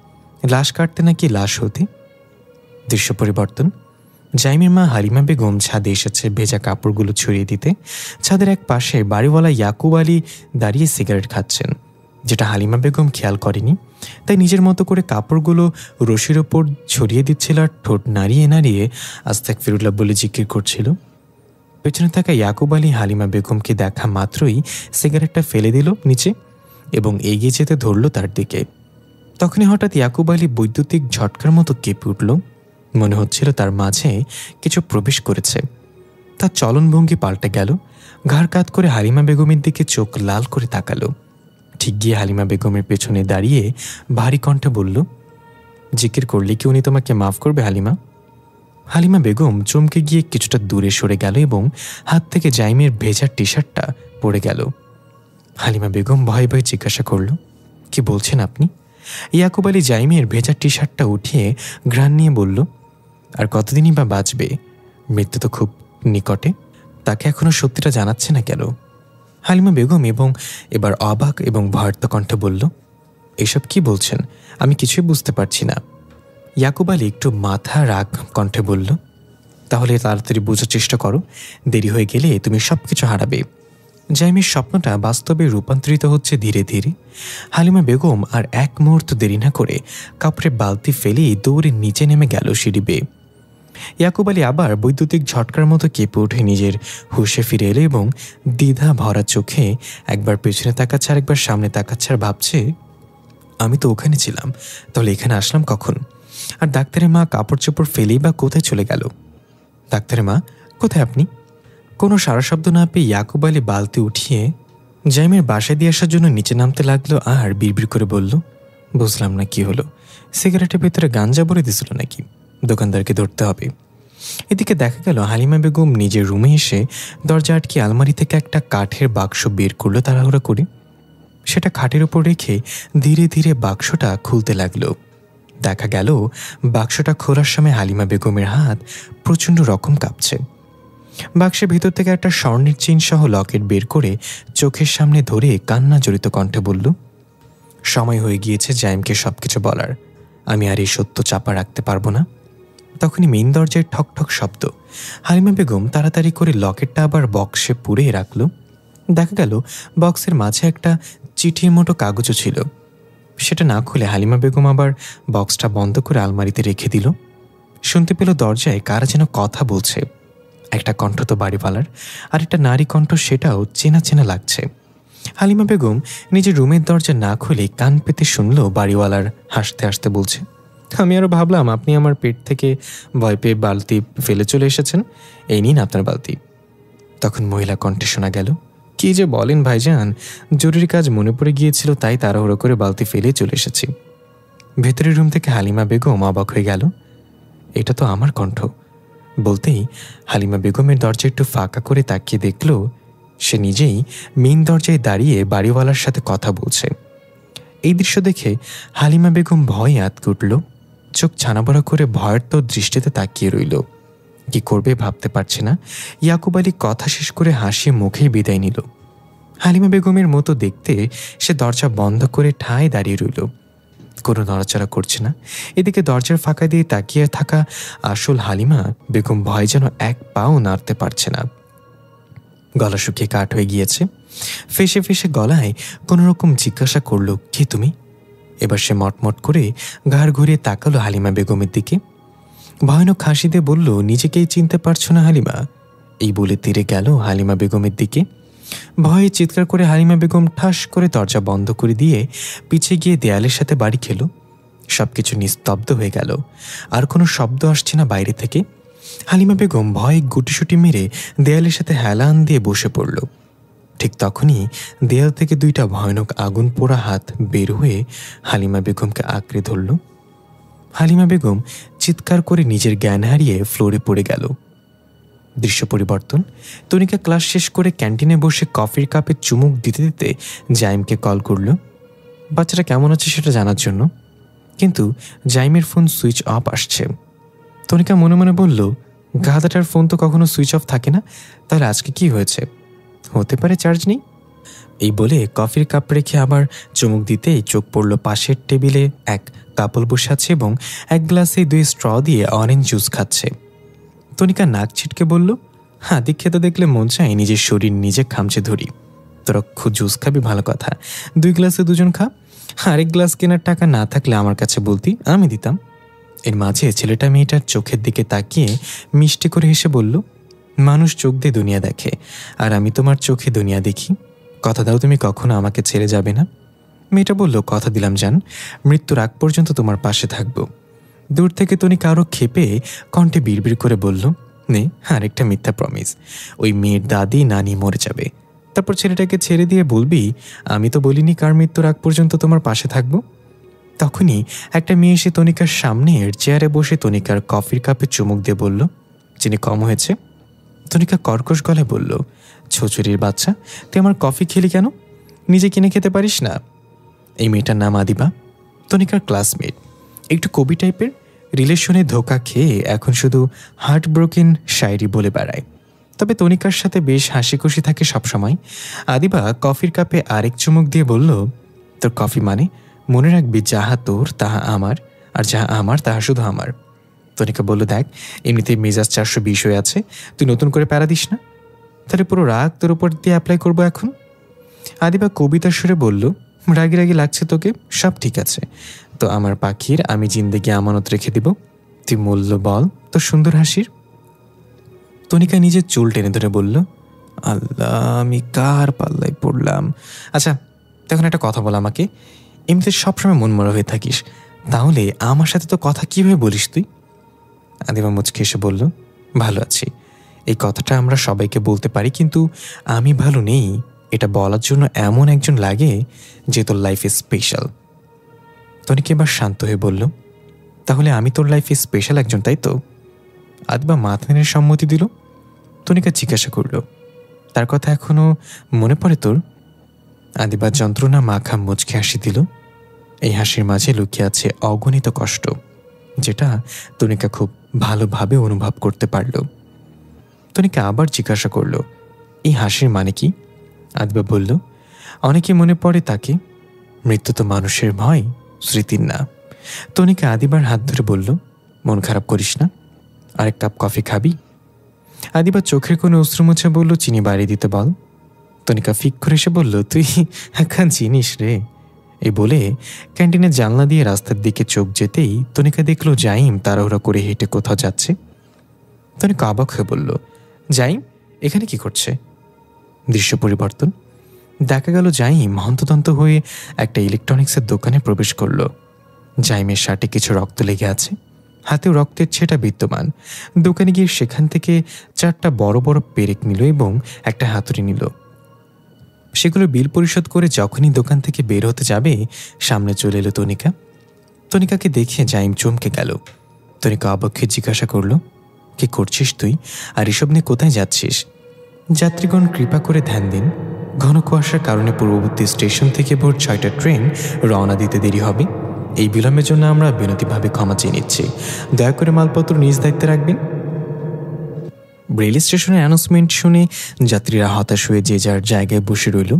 লাশ কাটতে নাকি লাশ হতে? দৃশ্য পরিবর্তন। জাইমের মা হালিমা বেগম ছাদে এসেছে ভেজা কাপড়গুলো ছড়িয়ে দিতে। ছাদের এক পাশে বাড়িওয়ালা ইয়াকুব আলী দাঁড়িয়ে সিগারেট খাচ্ছেন, যেটা হালিমা বেগম খেয়াল করেনি, তাই নিজের মতো করে কাপড়গুলো রশির ওপর ছড়িয়ে দিচ্ছিল আর ঠোঁট নাড়িয়ে নাড়িয়ে আস্তাগফিরুল্লাহ বলে জিকির করছিল। পেছনে থাকা ইয়াকুব আলী হালিমা বেগমকে দেখা মাত্রই সিগারেটটা ফেলে দিল নিচে এবং এগিয়ে যেতে ধরল তার দিকে। তখনই হঠাৎ ইয়াকুব আলী বৈদ্যুতিক ঝটকার মতো কেঁপে উঠল। মনে হচ্ছিল তার মাঝে কিছু প্রবেশ করেছে। তার চলনভঙ্গি পাল্টে গেল। ঘাড় কাত করে হালিমা বেগমের দিকে চোখ লাল করে তাকালো। ঠিক গিয়ে হালিমা বেগমের পেছনে দাঁড়িয়ে ভারী কণ্ঠে বলল, জিকির করলে কি উনি তোমাকে মাফ করবে হালিমা? হালিমা বেগম চমকে গিয়ে কিছুটা দূরে সরে গেল এবং হাত থেকে জাইমের ভেজা টি শার্টটা পড়ে গেল। হালিমা বেগম ভয়ে ভয়ে জিজ্ঞাসা করল, কি বলছেন আপনি? ইয়াকুব আলী জাইমের ভেজা টি শার্টটা উঠিয়ে ঘ্রাণ নিয়ে বলল, আর কতদিনই বা বাঁচবে? মৃত্যু তো খুব নিকটে, তাকে এখনো সত্যিটা জানাচ্ছে না কেন? হালিমা বেগম এবং এবার অবাক এবং ভয়ার্ত কণ্ঠে বলল, এসব কি বলছেন? আমি কিছুই বুঝতে পারছি না। ইয়াকুব আলী একটু মাথা রাগ কণ্ঠে বলল, তাহলে তাড়াতাড়ি বোঝার চেষ্টা করো, দেরি হয়ে গেলে তুমি সব কিছু হারাবে। জাইমের স্বপ্নটা বাস্তবে রূপান্তরিত হচ্ছে ধীরে ধীরে। হালিমা বেগম আর এক মুহূর্ত দেরি না করে কাপড়ে বালতি ফেলেই দৌড়ে নিচে নেমে গেল সিঁড়ি বেয়ে। ইয়াকুব আলী আবার বৈদ্যুতিক ঝটকার মতো কেঁপে উঠে নিজের হুঁশে ফিরে এলো এবং দ্বিধা ভরা চোখে একবার পেছনে তাকাচ্ছে আর একবার সামনে তাকাচ্ছে আর ভাবছে, আমি তো ওখানে ছিলাম, তাহলে এখানে আসলাম কখন? আর ডাক্তারের মা কাপড় চোপড় ফেলেই বা কোথায় চলে গেল? ডাক্তারের মা, কোথায় আপনি? কোনো সারা শব্দ না পেয়ে ইয়াকুব আলী বালতি উঠিয়ে জাইমের বাসায় দিয়ে আসার জন্য নিচে নামতে লাগলো আর বিড়বিড় করে বলল, বুঝলাম না কি হলো, সিগারেটের ভেতরে গাঞ্জা ভরে দিছিল নাকি? দোকানদারকে ধরতে হবে। এদিকে দেখা গেল হালিমা বেগম নিজের রুমে এসে দরজা আটকে আলমারি থেকে একটা কাঠের বাক্স বের করলো তাড়াহুড়া করে। সেটা খাটের উপর রেখে ধীরে ধীরে বাক্সটা খুলতে লাগলো। দেখা গেল বাক্সটা খোলার সময় হালিমা বেগমের হাত প্রচণ্ড রকম কাঁপছে। বাক্সের ভেতর থেকে একটা স্বর্ণের চেইন সহ লকেট বের করে চোখের সামনে ধরে কান্না জড়িত কণ্ঠে বলল, সময় হয়ে গিয়েছে জাইমকে সবকিছু বলার, আমি আর এই সত্য চাপা রাখতে পারবো না। তখনই মেইন দরজায় ঠক ঠক শব্দ। হালিমা বেগম তাড়াতাড়ি করে লকেটটা আবার বক্সে পুরে রাখল। দেখা গেল বক্সের মাঝে একটা চিঠির মতো কাগজও ছিল। সেটা না খুলে হালিমা বেগম আবার বক্সটা বন্ধ করে আলমারিতে রেখে দিল। শুনতে পেল দরজায় কারা যেন কথা বলছে। একটা কণ্ঠ তো বাড়িওয়ালার, আর একটা নারী কণ্ঠ, সেটাও চেনা চেনা লাগছে। হালিমা বেগম নিজের রুমের দরজা না খুলে কান পেতে শুনল বাড়িওয়ালার হাসতে হাসতে বলছে, আমি আরও ভাবলাম আপনি আমার পেট থেকে ভয় পেয়ে বালতি ফেলে চলে এসেছেন, এই নিন আপনার বালতি। তখন মহিলা কণ্ঠে শোনা গেল, কি যে বলেন ভাইজান, জরুরি কাজ মনে পড়ে গিয়েছিল, তাই তাড়াহুড়ো করে বালতি ফেলে চলে এসেছি। ভেতরের রুম থেকে হালিমা বেগম অবাক হয়ে গেল, এটা তো আমার কণ্ঠ। বলতেই হালিমা বেগমের দরজা একটু ফাঁকা করে তাকিয়ে দেখল সে নিজেই মেইন দরজায় দাঁড়িয়ে বাড়িওয়ালার সাথে কথা বলছে। এই দৃশ্য দেখে হালিমা বেগম ভয়ে আঁতকে উঠল, চোখ ছানাবড়া করে ভয়ের তো দৃষ্টিতে তাকিয়ে রইল। কি করবে ভাবতে পারছে না। ইয়াকুব আলী কথা শেষ করে হাসি মুখেই বিদায় নিল। হালিমা বেগমের মতো দেখতে সে দরজা বন্ধ করে ঠায় দাঁড়িয়ে রইল, কোনো নড়াচড়া করছে না। এদিকে দরজার ফাঁকা দিয়ে তাকিয়ে থাকা আসল হালিমা বেগম ভয় যেন এক পাও নাড়তে পারছে না। গলা শুকিয়ে কাঠ হয়ে গিয়েছে। ফেসে ফেসে গলায় কোনো রকম জিজ্ঞাসা করল, কে তুমি? এবার সে মটমট করে ঘাড় ঘুরিয়ে তাকালো হালিমা বেগমের দিকে। ভয়ানক হাসি দিয়ে বলল, নিজেকেই চিনতে পারছো না হালিমা? এই বলে তীরে গেল হালিমা বেগমের দিকে। ভয়ে চিৎকার করে হালিমা বেগম ঠাস করে দরজা বন্ধ করে দিয়ে পিছিয়ে গিয়ে দেয়ালের সাথে বাড়ি খেল। সবকিছু নিস্তব্ধ হয়ে গেল, আর কোনো শব্দ আসছে না বাইরে থেকে। হালিমা বেগম ভয়ে গুটিসুটি মেরে দেয়ালের সাথে হেলান দিয়ে বসে পড়ল। ঠিক তখনই দেয়াল থেকে দুইটা ভয়ানক আগুন পোড়া হাত বের হয়ে হালিমা বেগমকে আঁকড়ে ধরল। হালিমা বেগম চিৎকার করে নিজের জ্ঞান হারিয়ে ফ্লোরে পড়ে গেল। দৃশ্য পরিবর্তন। তনিকা ক্লাস শেষ করে ক্যান্টিনে বসে কফির কাপে চুমুক দিতে দিতে জাইমকে কল করল বাচ্চাটা কেমন আছে সেটা জানার জন্য, কিন্তু জাইমের ফোন সুইচ অফ আসছে। তনিকা মনে মনে বলল, গাধাটার ফোন তো কখনো সুইচ অফ থাকে না, তাহলে আজকে কি হয়েছে? হতে পারে চার্জ নেই। এই বলে কফির কাপ রেখে আবার চুমুক দিতেই চোখ পড়ল পাশের টেবিলে এক কাপল বসে আছে এবং এক গ্লাসে 2 স্ট্র দিয়ে অরেঞ্জ জুস খাচ্ছে। তনিকা নাক ছিটকে বলল, হাতি খেতে দেখলে মন চায় নিজের শরীর নিজে খামচে ধরি। তোরা জুস খাবি ভালো কথা, 2 গ্লাসে 2 জন খা। আরেক গ্লাস কেনার টাকা না থাকলে আমার কাছে বলতি, আমি দিতাম। এর মাঝে ছেলেটা মেয়েটার চোখের দিকে তাকিয়ে মিষ্টি করে হেসে বলল, মানুষ চোখ দিয়ে দুনিয়া দেখে, আর আমি তোমার চোখে দুনিয়া দেখি। কথা দাও তুমি কখনো আমাকে ছেড়ে যাবে না। মেয়েটা বলল, কথা দিলাম জান, মৃত্যুর আগ পর্যন্ত তোমার পাশে থাকবো। দূর থেকে তনিকা আরো ক্ষেপে কণ্ঠে বিড়বিড় করে বলল, নে আরেকটা মিথ্যা প্রমিস। ওই মেয়ের দাদি নানি মরে যাবে, তারপর ছেলেটাকে ছেড়ে দিয়ে বলবি, আমি তো বলিনি কার মৃত্যুর আগ পর্যন্ত তোমার পাশে থাকবো। তখনই একটা মেয়ে এসে তনিকার সামনের চেয়ারে বসে তনিকার কফির কাপে চুমুক দিয়ে বলল, চিনি কম হয়েছে। তনিকা কর্কশ গলায় বলল, ছোচুরির বাচ্চা, তুই আমার কফি খেলি কেন? নিজে কিনে খেতে পারিস না? এই মেয়েটার নাম আদিবা, তনিকার ক্লাসমেট। একটু কবি টাইপের, রিলেশনে ধোকা খেয়ে এখন শুধু হার্ট ব্রোকেন শায়রি বলে বেড়ায়। তবে তনিকার সাথে বেশ হাসি খুশি থাকে সবসময়। আদিবা কফির কাপে আরেক চুমুক দিয়ে বলল, তোর কফি মানে মনে রাখবি, যাহা তোর তাহা আমার, আর যাহা আমার তাহা শুধু আমার। তনিকা বলল, দেখ এমনিতেই মেজাজ 420 হয়ে আছে, তুই নতুন করে প্যারা দিস না। তাহলে পুরো রাগ তোর উপর দিয়ে অ্যাপ্লাই করবো এখন। আদিবা কবিতার সুরে বলল, রাগি রাগি লাগছে তোকে, সব ঠিক আছে তো আমার পাখির, আমি জিন্দেগি আমানত রেখে দিব, তুই মূল্য বল তোর সুন্দর হাসির। তনিকা নিজের চুল টেনে ধরে বলল, আল্লাহ আমি কার পাল্লায় পড়লাম। আচ্ছা তখন একটা কথা বল আমাকে, এমনিতে সবসময় মনমরা হয়ে থাকিস, তাহলে আমার সাথে তো কথা কিভাবে বলিস তুই? আদিবা মুচকে এসে বলল, ভালো আছি, এই কথাটা আমরা সবাইকে বলতে পারি, কিন্তু আমি ভালো নেই এটা বলার জন্য এমন একজন লাগে যে তোর লাইফে স্পেশাল। তনিকা এবার শান্ত হয়ে বলল, তাহলে আমি তোর লাইফে স্পেশাল একজন, তাই তো? আদিবা মাথা নেড়ে সম্মতি দিল। তনিকা জিজ্ঞাসা করল, তার কথা এখনো মনে পড়ে তোর? আদিবা যন্ত্রণা মাখা মুচকে হাসি দিল। এই হাসির মাঝে লুকিয়ে আছে অগণিত কষ্ট, যেটা তনিকা খুব ভালোভাবে অনুভব করতে পারল। তনিকা আবার জিজ্ঞাসা করল, এই হাসির মানে কি? আদিবা বলল, অনেকে মনে পড়ে তাকে, মৃত্যু তো মানুষের ভয়, স্মৃতির না। তনিকা আদিবার হাত ধরে বলল, মন খারাপ করিস না, আরেক কাপ কফি খাবি? আদিবা চোখের কোনো অশ্রু মুছে বলল, চিনি বাড়িয়ে দিতে বল। তনিকা ফিক করে এসে বলল, তুই এখন চিনিস রে। এই বলে ক্যান্টিনের জানলা দিয়ে রাস্তার দিকে চোখ যেতেই তনিকা দেখল জাইম তাড়াহুড়া করে হেঁটে কোথাও যাচ্ছে। তনিকা অবাক হয়ে বলল, জাইম এখানে কি করছে? দৃশ্য পরিবর্তন। দেখা গেল জাইম হন্তদন্ত হয়ে একটা ইলেকট্রনিক্সের দোকানে প্রবেশ করল। জাইমের শার্টে কিছু রক্ত লেগে আছে, হাতেও রক্তের ছেটা বিদ্যমান। দোকানে গিয়ে সেখান থেকে 4টা বড় বড় পেরেক নিল এবং একটা হাতুড়ি নিল। সেগুলো বিল পরিশোধ করে যখনই দোকান থেকে বের হতে যাবে, সামনে চলে এলো তনিকা। তনিকাকে দেখে জাইম চমকে গেল। তনিকা অবাক জিজ্ঞাসা করল, কি করছিস তুই, আর এসব নিয়ে কোথায় যাচ্ছিস? যাত্রীগণ কৃপা করে ধ্যান দিন, ঘন কুয়াশার কারণে পূর্ববর্তী স্টেশন থেকে ভোর 6টার ট্রেন রওনা দিতে দেরি হবে। এই বিলম্বের জন্য আমরা বিনতিভাবে ক্ষমা চেয়ে নিচ্ছি। দয়া করে মালপত্র নিজ দায়িত্বে রাখবেন। রেল স্টেশনের অ্যানাউন্সমেন্ট শুনে যাত্রীরা হতাশ হয়ে যে যার জায়গায় বসে রইল।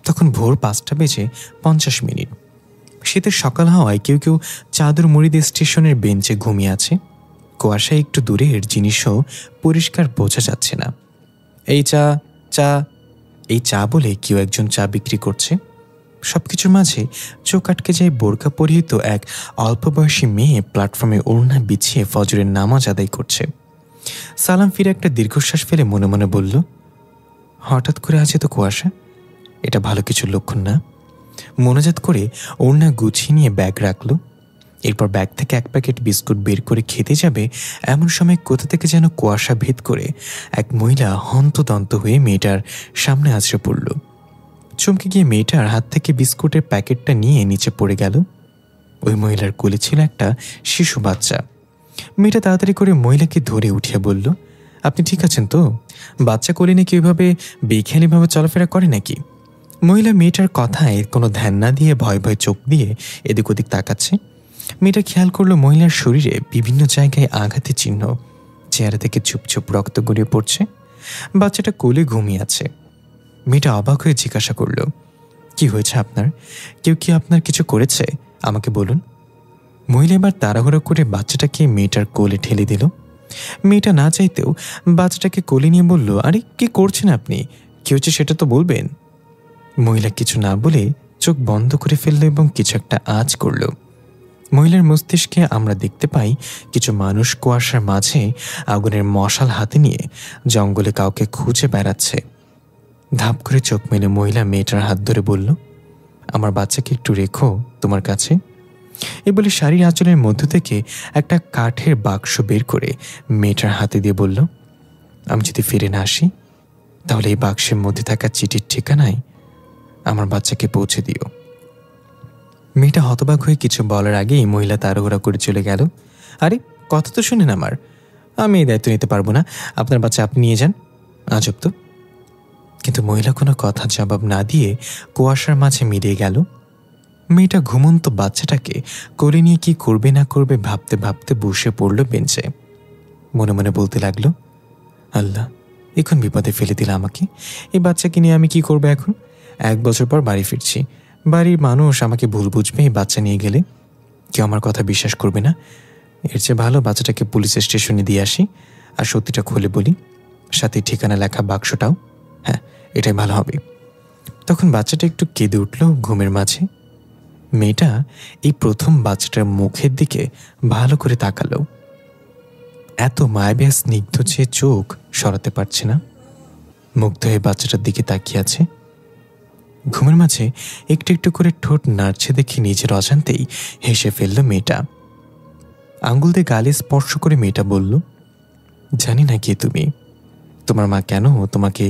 তখন ভোর 5:50। শীতের সকাল হওয়ায় কেউ কেউ চাদর মুড়ি দিয়ে স্টেশনের বেঞ্চে ঘুমিয়ে আছে। কুয়াশায় একটু দূরের জিনিসও পরিষ্কার বোঝা যাচ্ছে না। এই চা চা এই চা বলে কেউ একজন চা বিক্রি করছে। সবকিছুর মাঝে চোখ আটকে যায় বোরকা পরিহিত এক অল্প বয়সী মেয়ে প্ল্যাটফর্মে ওড়না বিছিয়ে ফজরের নামাজ আদায় করছে। সালাম ফিরে একটা দীর্ঘশ্বাস ফেলে মনে মনে বলল, হঠাৎ করে আছে তো কুয়াশা, এটা ভালো কিছুর লক্ষণ না। মোনাজাত করে ওড়না গুছিয়ে নিয়ে ব্যাগ রাখল। এরপর ব্যাগ থেকে এক প্যাকেট বিস্কুট বের করে খেতে যাবে, এমন সময় কোথা থেকে যেন কুয়াশা ভেদ করে এক মহিলা হন্তদন্ত হয়ে মেয়েটার সামনে আছড়ে পড়ল। চমকে গিয়ে মেয়েটার হাত থেকে বিস্কুটের প্যাকেটটা নিয়ে নিচে পড়ে গেল। ওই মহিলার কোলে ছিল একটা শিশু বাচ্চা। মেয়েটা তাড়াতাড়ি করে মহিলাকে ধরে উঠিয়ে বলল, আপনি ঠিক আছেন তো? বাচ্চা কোলে নিয়ে কীভাবে বেখেয়ালিভাবে চলাফেরা করে নাকি? মহিলা মেয়েটার কথায় কোনো ধ্যান না দিয়ে ভয় ভয় চোখ দিয়ে এদিক ওদিক তাকাচ্ছে। মেয়েটা খেয়াল করলো মহিলার শরীরে বিভিন্ন জায়গায় আঘাতের চিহ্ন, চেহারা থেকে চুপচুপ রক্ত গড়িয়ে পড়ছে। বাচ্চাটা কোলে ঘুমিয়ে আছে। মেয়েটা অবাক হয়ে জিজ্ঞাসা করল, কি হয়েছে আপনার? কেউ কি আপনার কিছু করেছে? আমাকে বলুন। মহিলা এবার তাড়াহুড়ো করে বাচ্চাটাকে মেয়েটার কোলে ঠেলে দিল। মেয়েটা না চাইতেও বাচ্চাটাকে কোলে নিয়ে বলল, আরে কি করছেন আপনি? কি হচ্ছে সেটা তো বলবেন। মহিলা কিছু না বলে চোখ বন্ধ করে ফেলল এবং কিছু একটা আঁচ করল। মহিলার মস্তিষ্কে আমরা দেখতে পাই কিছু মানুষ কুয়াশার মাঝে আগুনের মশাল হাতে নিয়ে জঙ্গলে কাউকে খুঁজে বেড়াচ্ছে। ধাপ করে চোখ মেলে মহিলা মেয়েটার হাত ধরে বলল, আমার বাচ্চাকে একটু রেখো তোমার কাছে। এ বলে শাড়ির আঁচলের মধ্য থেকে একটা কাঠের বাক্স বের করে মেয়েটার হাতে দিয়ে বলল, আমি যদি ফিরে না আসি তাহলে এই বাক্সের মধ্যে থাকা চিঠির ঠিকানায় আমার বাচ্চাকে পৌঁছে দিও। মেয়েটা হতবাক হয়ে কিছু বলার আগেই মহিলা তাড়াহুড়া করে চলে গেল। আরে কথা তো শুনেন আমার, আমি এই দায়িত্ব নিতে পারবো না, আপনার বাচ্চা আপনি নিয়ে যান। আজব তো। কিন্তু মহিলা কোনো কথা জবাব না দিয়ে কুয়াশার মাঝে মিলিয়ে গেল। মেয়েটা ঘুমন্ত বাচ্চাটাকে কোলে নিয়ে কি করবে না করবে ভাবতে ভাবতে বসে পড়ল বেঞ্চে। মনে মনে বলতে লাগলো, আল্লাহ, এখন বিপদে ফেলে দিল আমাকে। এই বাচ্চাকে নিয়ে আমি কি করবো এখন? 1 বছর পর বাড়ি ফিরছি, বাড়ির মানুষ আমাকে ভুল বুঝবে এই বাচ্চা নিয়ে গেলে। কেউ আমার কথা বিশ্বাস করবে না। এর চেয়ে ভালো বাচ্চাটাকে পুলিশ স্টেশনে দিয়ে আসি আর সত্যিটা খুলে বলি, সাথে ঠিকানা লেখা বাক্সটাও। হ্যাঁ, এটাই ভালো হবে। তখন বাচ্চাটা একটু কেঁদে উঠল ঘুমের মাঝে। মেয়েটা এই প্রথম বাচ্চাটার মুখের দিকে ভালো করে তাকালো। এত মায়াবী স্নিগ্ধ যে চোখ সরাতে পারছে না। মুগ্ধ হয়ে বাচ্চাটার দিকে তাকিয়ে আছে। ঘুমের মাঝে একটু একটু করে ঠোঁট নাড়ছে দেখে নিজের অজান্তেই হেসে ফেলল মেয়েটা। আঙ্গুল দিয়ে গালে স্পর্শ করে মেয়েটা বলল, জানি না কে তুমি, তোমার মা কেন তোমাকে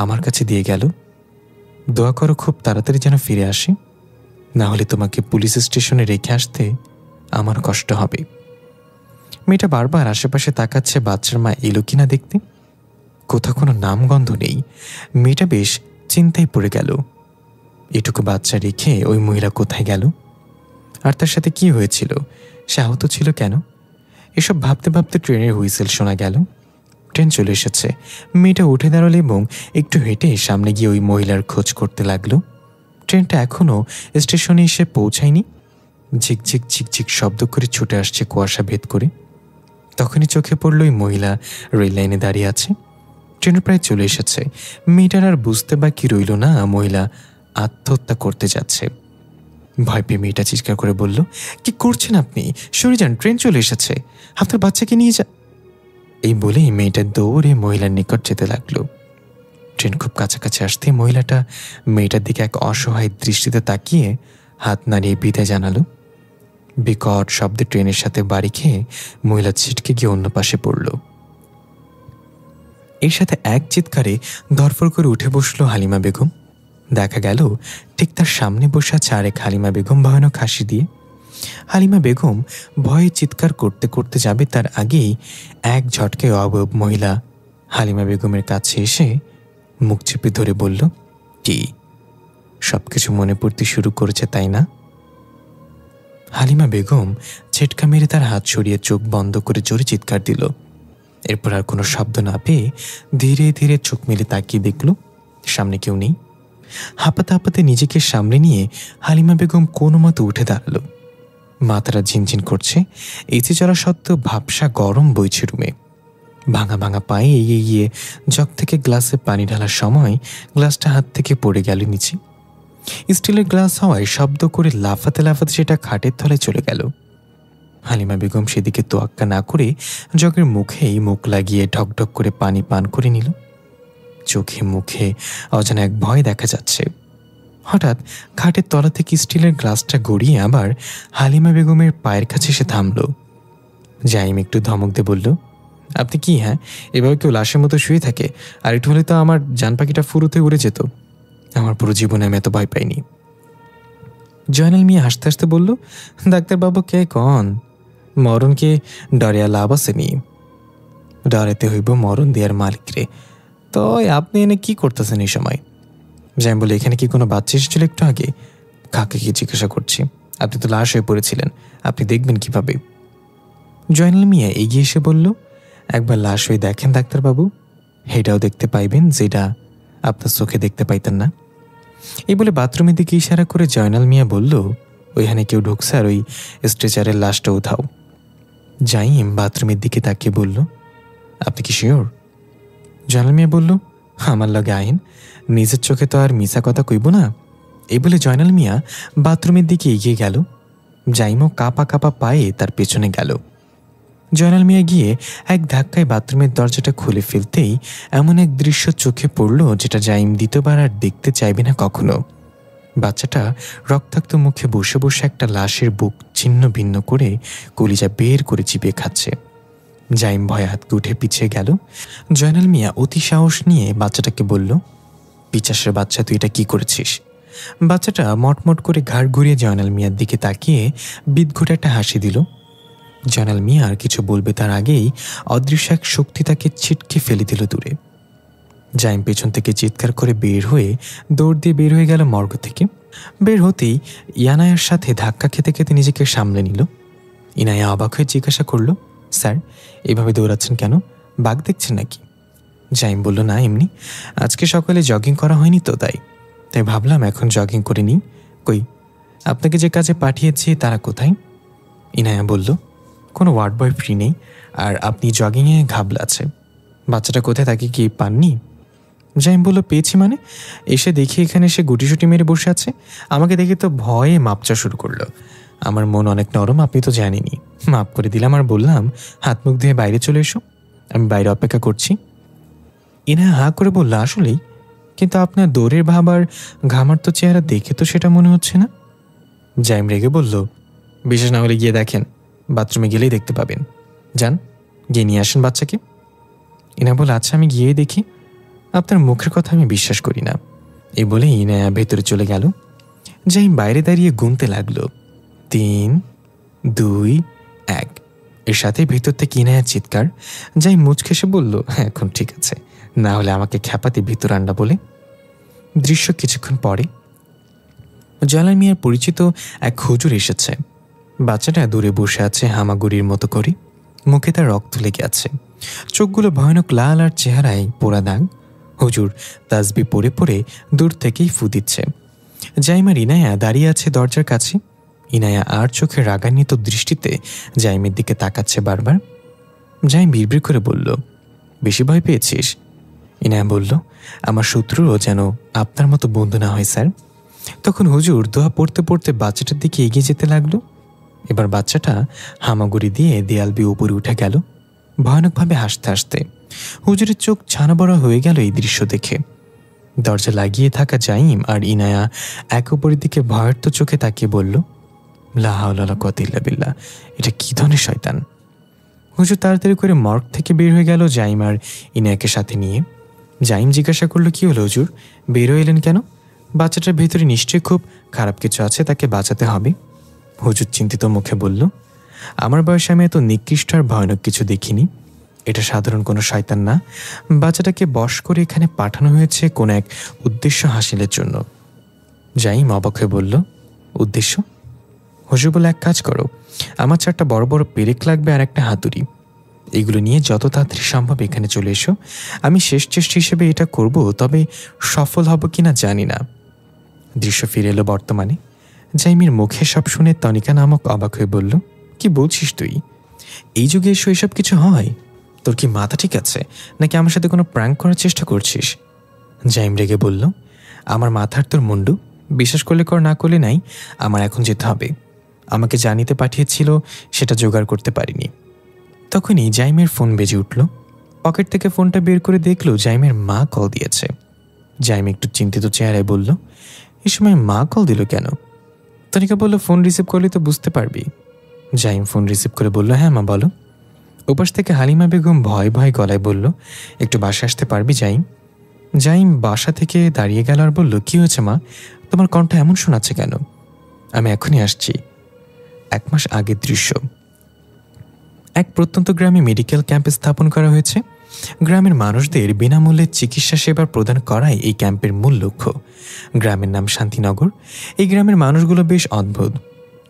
আমার কাছে দিয়ে গেল। দোয়া করো খুব তাড়াতাড়ি যেন ফিরে আসে, না হলে তোমাকে পুলিশ স্টেশনে রেখে আসতে আমার কষ্ট হবে। মেয়েটা বারবার আশেপাশে তাকাচ্ছে বাচ্চার মা এলো কিনা দেখতে। কোথাও কোনো নামগন্ধ নেই। মেয়েটা বেশ চিন্তায় পড়ে গেল। এটুকু বাচ্চা রেখে ওই মহিলা কোথায় গেল, আর তার সাথে কি হয়েছিল, সে আহত ছিল কেন? এসব ভাবতে ভাবতে ট্রেনের হুইসেল শোনা গেল। ট্রেন চলে এসেছে। মেয়েটা উঠে দাঁড়ালো এবং একটু হেঁটে সামনে গিয়ে ওই মহিলার খোঁজ করতে লাগলো। ট্রেনটা এখনও স্টেশনে এসে পৌঁছায়নি। ঝিকঝিক ঝিকঝিক শব্দ করে ছুটে আসছে কুয়াশা ভেদ করে। তখনই চোখে পড়ল ওই মহিলা রেল লাইনে দাঁড়িয়ে আছে। ট্রেন প্রায় চলে এসেছে। মেয়েটার আর বুঝতে বাকি রইল না মহিলা আত্মহত্যা করতে যাচ্ছে। ভয় পেয়ে মেয়েটা চিৎকার করে বলল, কি করছেন আপনি? সরে যান, ট্রেন চলে এসেছে, আপনার বাচ্চাকে নিয়ে যান। এই বলেই মেয়েটা দৌড়ে মহিলার নিকট যেতে লাগলো। ট্রেন খুব কাছাকাছি আসতে মহিলাটা মেয়েটার দিকে এক অসহায় দৃষ্টিতে তাকিয়ে হাত নাড়িয়ে বিদায় জানালো। বিকট শব্দে ট্রেনের সাথে বাড়ি খেয়ে মহিলা ছিটকে গিয়ে অন্য পাশে পড়ল। এর সাথে এক চিৎকারে ধরফর করে উঠে বসল হালিমা বেগম। দেখা গেল ঠিক তার সামনে বসে আছে আরেক হালিমা বেগম ভয়ানক হাসি দিয়ে। হালিমা বেগম ভয়ে চিৎকার করতে করতে যাবে তার আগেই এক ঝটকায় অবয়ব মহিলা হালিমা বেগমের কাছে এসে মুখ চেপে ধরে বলল, কি সবকিছু মনে পড়তে শুরু করেছে তাই না? হালিমা বেগম ঝেটকা মেরে তার হাত সরিয়ে চোখ বন্ধ করে জোরে চিৎকার দিল। এরপর আর কোনো শব্দ না পেয়ে ধীরে ধীরে চোখ মেলে তাকিয়ে দেখল সামনে কেউ নেই। হাঁপাতে হাঁপাতে নিজেকে সামনে নিয়ে হালিমা বেগম কোনো মতো উঠে দাঁড়ালো। মাথাটা ঝিনঝিন করছে, এসে চলা সত্ত্বেও ভাবসা গরম বইছে রুমে। ভাঙা ভাঙা পায়ে এগিয়ে গিয়ে জগ থেকে গ্লাসে পানি ঢালার সময় গ্লাসটা হাত থেকে পড়ে গেল নিচে। স্টিলের গ্লাস হওয়ায় শব্দ করে লাফাতে লাফাতে সেটা খাটের তলায় চলে গেল। হালিমা বেগম সেদিকে তোয়াক্কা না করে জগের মুখেই মুখ লাগিয়ে ঢকঢক করে পানি পান করে নিল। চোখে মুখে অজানা এক ভয় দেখা যাচ্ছে। হঠাৎ খাটের তলা থেকে স্টিলের গ্লাসটা গড়িয়ে আবার হালিমা বেগমের পায়ের কাছে এসে থামল। জাইম একটু ধমক দিয়ে বলল, আপনি কি এভাবে কেউ লাশের মতো শুয়ে থাকে? আর একটু হলে তো আমার জান পাখিটা ফুরুতে উড়ে যেত। আমার পুরো জীবনে আমি এত ভয় পাইনি। জয়নাল মিয়া হাসতে হাসতে বলল, ডাক্তারবাবু কে কন, মরণকে ডরিয়া লাভ আসেনি, ডরাতে হইব মরণ দেয়ার মালিকরে। তো আপনি এনে কি করতেছেন এই সময়? যাই বলে, এখানে কি কোনো বাচ্চা এসেছিল একটু আগে? কাকে কি জিজ্ঞাসা করছি? আপনি তো লাশ হয়ে পড়েছিলেন, আপনি দেখবেন কিভাবে? জয়নাল মিয়া এগিয়ে এসে বলল, একবার লাশ হয়ে দেখেন ডাক্তারবাবু, এটাও দেখতে পাইবেন যেটা আপনার চোখে দেখতে পাইতেন না। এই বলে বাথরুমের দিকে ইশারা করে জয়নাল মিয়া বলল, ওইখানে কেউ ঢুকছে আর ওই স্ট্রেচারের লাশটা উঠাও। জাইম বাথরুমের দিকে তাকিয়ে বলল, আপনি কি শিওর? জয়নাল মিয়া বলল, আমার লগে আইন, নিজের চোখে তো আর মিছা কথা কইব না। এই বলে জয়নাল মিয়া বাথরুমের দিকে এগিয়ে গেল। জাইমও কাপা কাপা পায়ে তার পেছনে গেল। জয়নাল মিয়া গিয়ে এক ধাক্কায় বাথরুমের দরজাটা খুলে ফেলতেই এমন এক দৃশ্য চোখে পড়ল যেটা জাইম দ্বিতীয়বার আর দেখতে চাইবে না কখনো। বাচ্চাটা রক্তাক্ত মুখে বসে বসে একটা লাশের বুক ছিন্ন ভিন্ন করে কলিজা বের করে চিবিয়ে খাচ্ছে। জাইম ভয়ে হাত উঠে পিছিয়ে গেল। জয়নাল মিয়া অতি সাহস নিয়ে বাচ্চাটাকে বলল, পিচাসের বাচ্চা, তুই এটা কি করেছিস? বাচ্চাটা মটমট করে ঘাড় ঘুরিয়ে জয়নাল মিয়ার দিকে তাকিয়ে বিদঘুটে একটা হাসি দিল। জয়নাল মিয়া আর কিছু বলবে তার আগেই অদৃশ্য এক শক্তি তাকে ছিটকে ফেলে দিল দূরে। জাইম পেছন থেকে চিৎকার করে দৌড় দিয়ে বের হয়ে গেল মর্গ থেকে। বের হতেই ইয়ানায়ার সাথে ধাক্কা খেতে খেতে নিজেকে সামলে নিল। ইনায়া অবাক হয়ে জিজ্ঞাসা করল, স্যার এভাবে দৌড়াচ্ছেন কেন? বাঘ দেখছেন নাকি? জাইম বলল, না এমনি, আজকে সকালে জগিং করা হয়নি তো তাই ভাবলাম এখন জগিং করে নিই। কই, আপনাকে যে কাজে পাঠিয়েছি তারা কোথায়? ইনায়া বলল, কোনো ওয়ার্ড বয় ফ্রি নেই, আর আপনি জগিংয়ে ঘাবলাচ্ছে। বাচ্চাটা কোথায়, তাকে কি পাননি? জাইম বলল, পেয়েছি মানে? এসে দেখি এখানে সে গুটিসুটি মেরে বসে আছে। আমাকে দেখে তো ভয়ে মাপচা শুরু করলো। আমার মন অনেক নরম, আপনি তো জানেনই। মাপ করে দিলাম আর বললাম, হাত মুখ ধুয়ে বাইরে চলে এসো, আমি বাইরে অপেক্ষা করছি। ইনায়া হাঁ করে বলল, আসলেই? কিন্তু আপনার দৌড়ের ভাব আর ঘামার তো চেহারা দেখে তো সেটা মনে হচ্ছে না। জাইম রেগে বলল, বিশেষ না হলে গিয়ে দেখেন, বাথরুমে গেলেই দেখতে পাবেন। যান, গিয়ে নিয়ে আসেন বাচ্চাকে। ইনা বলে, আচ্ছা আমি গিয়ে দেখি, আপনার মুখের কথা আমি বিশ্বাস করি না। এই বলে ইনায়া ভেতরে চলে গেল। জাইম বাইরে দাঁড়িয়ে গুনতে লাগলো, 3, 2, 1। এর সাথে ভেতর থেকে ইনায়ার চিৎকার। জাইম মুচকে এসে বলল, এখন ঠিক আছে, না হলে আমাকে খ্যাপাতে ভিতর আন্ডা বলে। দৃশ্য কিছুক্ষণ পরে জয়নাল মিয়ার পরিচিত এক হুজুর এসেছে। বাচ্চাটা দূরে বসে আছে হামাগুড়ির মতো করে, মুখে তার রক্ত লেগে আছে, চোখগুলো ভয়ানক লাল আর চেহারায় পোড়া দাগ। হুজুর তাসবি পড়ে পড়ে দূর থেকেই ফু দিচ্ছে। জাইম আর ইনায়া দাঁড়িয়ে আছে দরজার কাছে। ইনায়া আর চোখে রাগান্বিত দৃষ্টিতে জাইমের দিকে তাকাচ্ছে বারবার। জাইম বিড়বিড় করে বলল, বেশি ভয় পেয়েছিস? ইনায়া বলল, আমার শত্রুরও যেন আপনার মতো বন্ধু না হয় স্যার। তখন হুজুর দোয়া পড়তে পড়তে বাচ্চাটার দিকে এগিয়ে যেতে লাগলো। এবার বাচ্চাটা হামাগুড়ি দিয়ে দেয়াল বেয়ে উপরে উঠে গেল, ভয়ানকভাবে হাসতে হাসতে। হুজুরের চোখ ছানা বড়া হয়ে গেল এই দৃশ্য দেখে। দরজা লাগিয়ে থাকা জাইম আর ইনায়া এক অপরের দিকে ভয়ার্ত চোখে তাকিয়ে বলল, লা হাওলা ওয়ালা কুওয়াতা ইল্লা বিল্লাহ, এটা কি ধরনের শয়তান! হুজুর তাড়াতাড়ি করে মর্গ থেকে বের হয়ে গেল জাইম আর ইনায়াকে সাথে নিয়ে। জাইম জিজ্ঞাসা করলো, কি হলো হুজুর, বের হয়ে এলেন কেন? বাচ্চাটার ভেতরে নিশ্চয়ই খুব খারাপ কিছু আছে, তাকে বাঁচাতে হবে। হুজুর চিন্তিত মুখে বলল, আমার বয়সে আমি এত নিকৃষ্ট আর ভয়ানক কিছু দেখিনি। এটা সাধারণ কোনো শয়তান না। বাচ্চাটাকে বশ করে এখানে পাঠানো হয়েছে কোনো এক উদ্দেশ্য হাসিলের জন্য। জাইম অবাক হয়ে বলল, উদ্দেশ্য? হুজুর বলে, এক কাজ করো, আমার 4টা বড় বড় পেরেক লাগবে আর একটা হাতুড়ি। এগুলো নিয়ে যত তাড়াতাড়ি সম্ভব এখানে চলে এসো। আমি শেষ চেষ্টা হিসেবে এটা করব, তবে সফল হব কিনা জানি না। দৃশ্য ফিরে এলো বর্তমানে। জাইমের মুখে সব শুনে তনিকা নামক অবাক হয়ে বলল, কি বলছিস তুই? এই যুগে এসো এসব কিছু হয়? তোর কি মাথা ঠিক আছে, নাকি আমার সাথে কোনো প্র্যাঙ্ক করার চেষ্টা করছিস? জাইম রেগে বলল, আমার মাথার তোর মুন্ডু, বিশ্বাস করলে কর, না করলে নাই। আমার এখন যেতে হবে। আমাকে জানিতে পাঠিয়েছিল, সেটা জোগাড় করতে পারিনি। তখনই জাইমের ফোন বেজে উঠল। পকেট থেকে ফোনটা বের করে দেখল জাইমের মা কল দিয়েছে। জাইম একটু চিন্তিত চেহারায় বলল, এই সময় মা কল দিল কেন? তনিকা বলল, ফোন রিসিভ করলে তো বুঝতে পারবি। জাইম ফোন রিসিভ করে বলল, হ্যাঁ মা বলো। ওপাশ থেকে হালিমা বেগম ভয় ভয় গলায় বলল, একটু বাসা আসতে পারবি জাইম? জাইম বাসা থেকে দাঁড়িয়ে গেল আর বলল, কি হয়েছে মা, তোমার কণ্ঠ এমন শোনাচ্ছে কেন? আমি এখনই আসছি। 1 মাস আগের দৃশ্য। এক প্রত্যন্ত গ্রামে মেডিকেল ক্যাম্প স্থাপন করা হয়েছে। গ্রামের মানুষদের বিনামূল্যে চিকিৎসা সেবা প্রদান করাই এই ক্যাম্পের মূল লক্ষ্য। গ্রামের নাম শান্তিনগর। এই গ্রামের মানুষগুলো বেশ অদ্ভুত।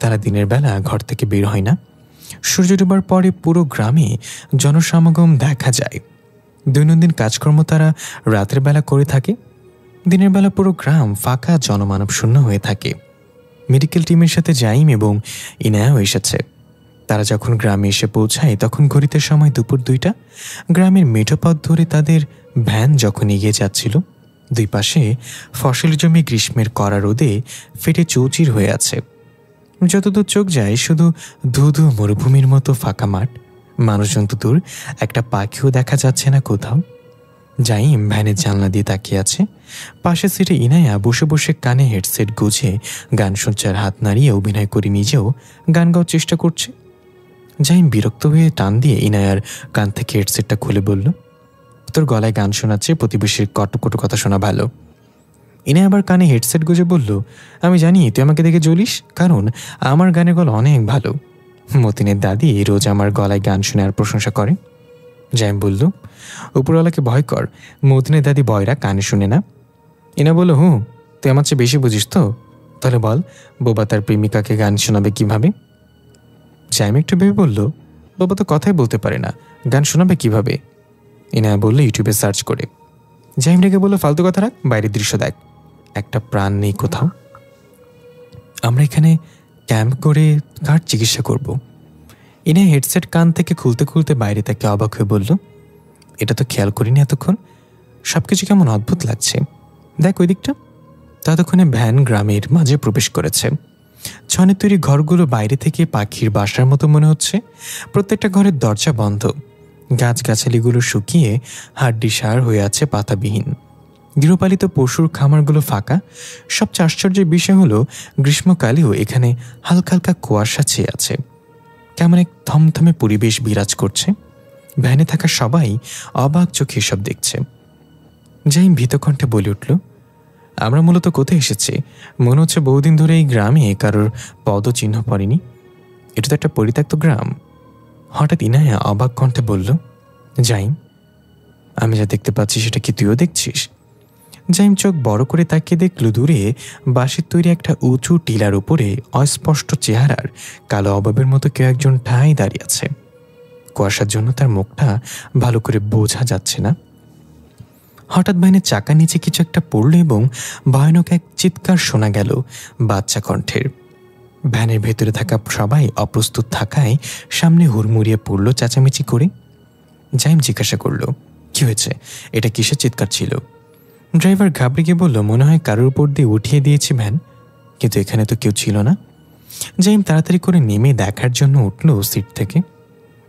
তারা দিনের বেলা ঘর থেকে বের হয় না। সূর্য ডোবার পরে পুরো গ্রামে জনসমাগম দেখা যায়। দৈনন্দিন কাজকর্ম তারা রাতের বেলা করে থাকে। দিনের বেলা পুরো গ্রাম ফাঁকা, জনমানব শূন্য হয়ে থাকে। মেডিকেল টিমের সাথে জাইম এবং ইনায়াও এসেছে। তারা যখন গ্রামে এসে পৌঁছায় তখন ঘড়িতে সময় দুপুর 2টা। গ্রামের মেঠো পথ ধরে তাদের ভ্যান যখন এগিয়ে যাচ্ছিল, দুই পাশে ফসল জমি গ্রীষ্মের কড়া রোদে ফেটে চৌচির হয়ে আছে। যতদূর চোখ যায় শুধু ধুধু মরুভূমির মতো ফাঁকা মাঠ। মানুষজন তো দূর, একটা পাখিও দেখা যাচ্ছে না কোথাও। জাইম ভ্যানের জানলা দিয়ে তাকিয়ে আছে। পাশের সিটে ইনায়া বসে বসে কানে হেডসেট গুজে গান শুনছে, হাত নাড়িয়ে অভিনয় করে নিজেও গান গাওয়ার চেষ্টা করছে। জাইম বিরক্ত হয়ে টান দিয়ে ইনায়ার কান থেকে হেডসেটটা খুলে বলল, তোর গলায় গান শোনাচ্ছে, প্রতিবেশীর কটকটু কথা শোনা ভালো। ইনায়া আবার কানে হেডসেট গুজে বলল, আমি জানি তুই আমাকে দেখে জ্বলিস, কারণ আমার গানের গলা অনেক ভালো। মতিনের দাদি রোজ আমার গলায় গান শুনে আর প্রশংসা করে। জাইম বলল, উপরওয়ালাকে ভয় কর, মতিনের দাদি বয়রা কানে শুনে না। ইনা বলল, তুই আমার চেয়ে বেশি বুঝিস তো, তাহলে বল বোবা তার প্রেমিকাকে গান শোনাবে কিভাবে? জাইম একটু ভেবে বলল, বাবা তো কথাই বলতে পারে না, গান শোনাবে কিভাবে? ইনায়া বলল, ইউটিউবে সার্চ করে। জাইম রেগে বলল, ফালতু কথা রাখ, বাইরের দৃশ্য দেখ, একটা প্রাণ নেই কোথাও। আমরা এখানে ক্যাম্প করে কার চিকিৎসা করব? ইনায়া হেডসেট কান থেকে খুলতে খুলতে বাইরে তাকে অবাক হয়ে বলল, এটা তো খেয়াল করিনি এতক্ষণ, সবকিছু কেমন অদ্ভুত লাগছে, দেখ ওই দিকটা। ততক্ষণে ভ্যান গ্রামের মাঝে প্রবেশ করেছে। ছনের তৈরি ঘরগুলো বাইরে থেকে পাখির বাসার মতো মনে হচ্ছে। প্রত্যেকটা ঘরের দরজা বন্ধ। গাছগাছালিগুলো শুকিয়ে হাড্ডিসার হয়ে আছে, পাতাবিহীন। গৃহপালিত পশুর খামারগুলো ফাঁকা। সবচেয়ে আশ্চর্যের বিষয় হলো গ্রীষ্মকালেও এখানে হালকা হালকা কুয়াশা ছেয়ে আছে। কেমন এক থমথমে পরিবেশ বিরাজ করছে। ভ্যানে থাকা সবাই অবাক চোখে এসব দেখছে। জাইম ভীতকণ্ঠে বলে উঠল, আমরা মূলত কোথায় এসেছি? মনে হচ্ছে বহুদিন ধরে এই গ্রামে কারোর পদচিহ্ন পড়েনি। এটা তো একটা পরিত্যক্ত গ্রাম। হঠাৎ ইনায়া অবাক কণ্ঠে বলল, জাইম, আমি যা দেখতে পাচ্ছি সেটা কি তুইও দেখছিস? জাইম চোখ বড় করে তাকিয়ে দেখল দূরে বাঁশের তৈরি একটা উঁচু টিলার উপরে অস্পষ্ট চেহারার কালো অভাবের মতো কেউ একজন ঠাঁই দাঁড়িয়ে আছে। কুয়াশার জন্য তার মুখটা ভালো করে বোঝা যাচ্ছে না। হঠাৎ ভ্যানের চাকা নিচে কিছু একটা পড়ল এবং ভয়ানক এক চিৎকার শোনা গেল বাচ্চা কণ্ঠের। ভ্যানের ভেতরে থাকা সবাই অপ্রস্তুত থাকায় সামনে হুড়মুড়িয়ে পড়ল চেঁচামেচি করে। জাইম জিজ্ঞাসা করল, কি হয়েছে? এটা কিসের চিৎকার ছিল? ড্রাইভার ঘাবড়ে গিয়ে বলল, মনে হয় কারোর উপর দিয়ে উঠিয়ে দিয়েছি ভ্যান, কিন্তু এখানে তো কেউ ছিল না। জাইম তাড়াতাড়ি করে নেমে দেখার জন্য উঠল সিট থেকে।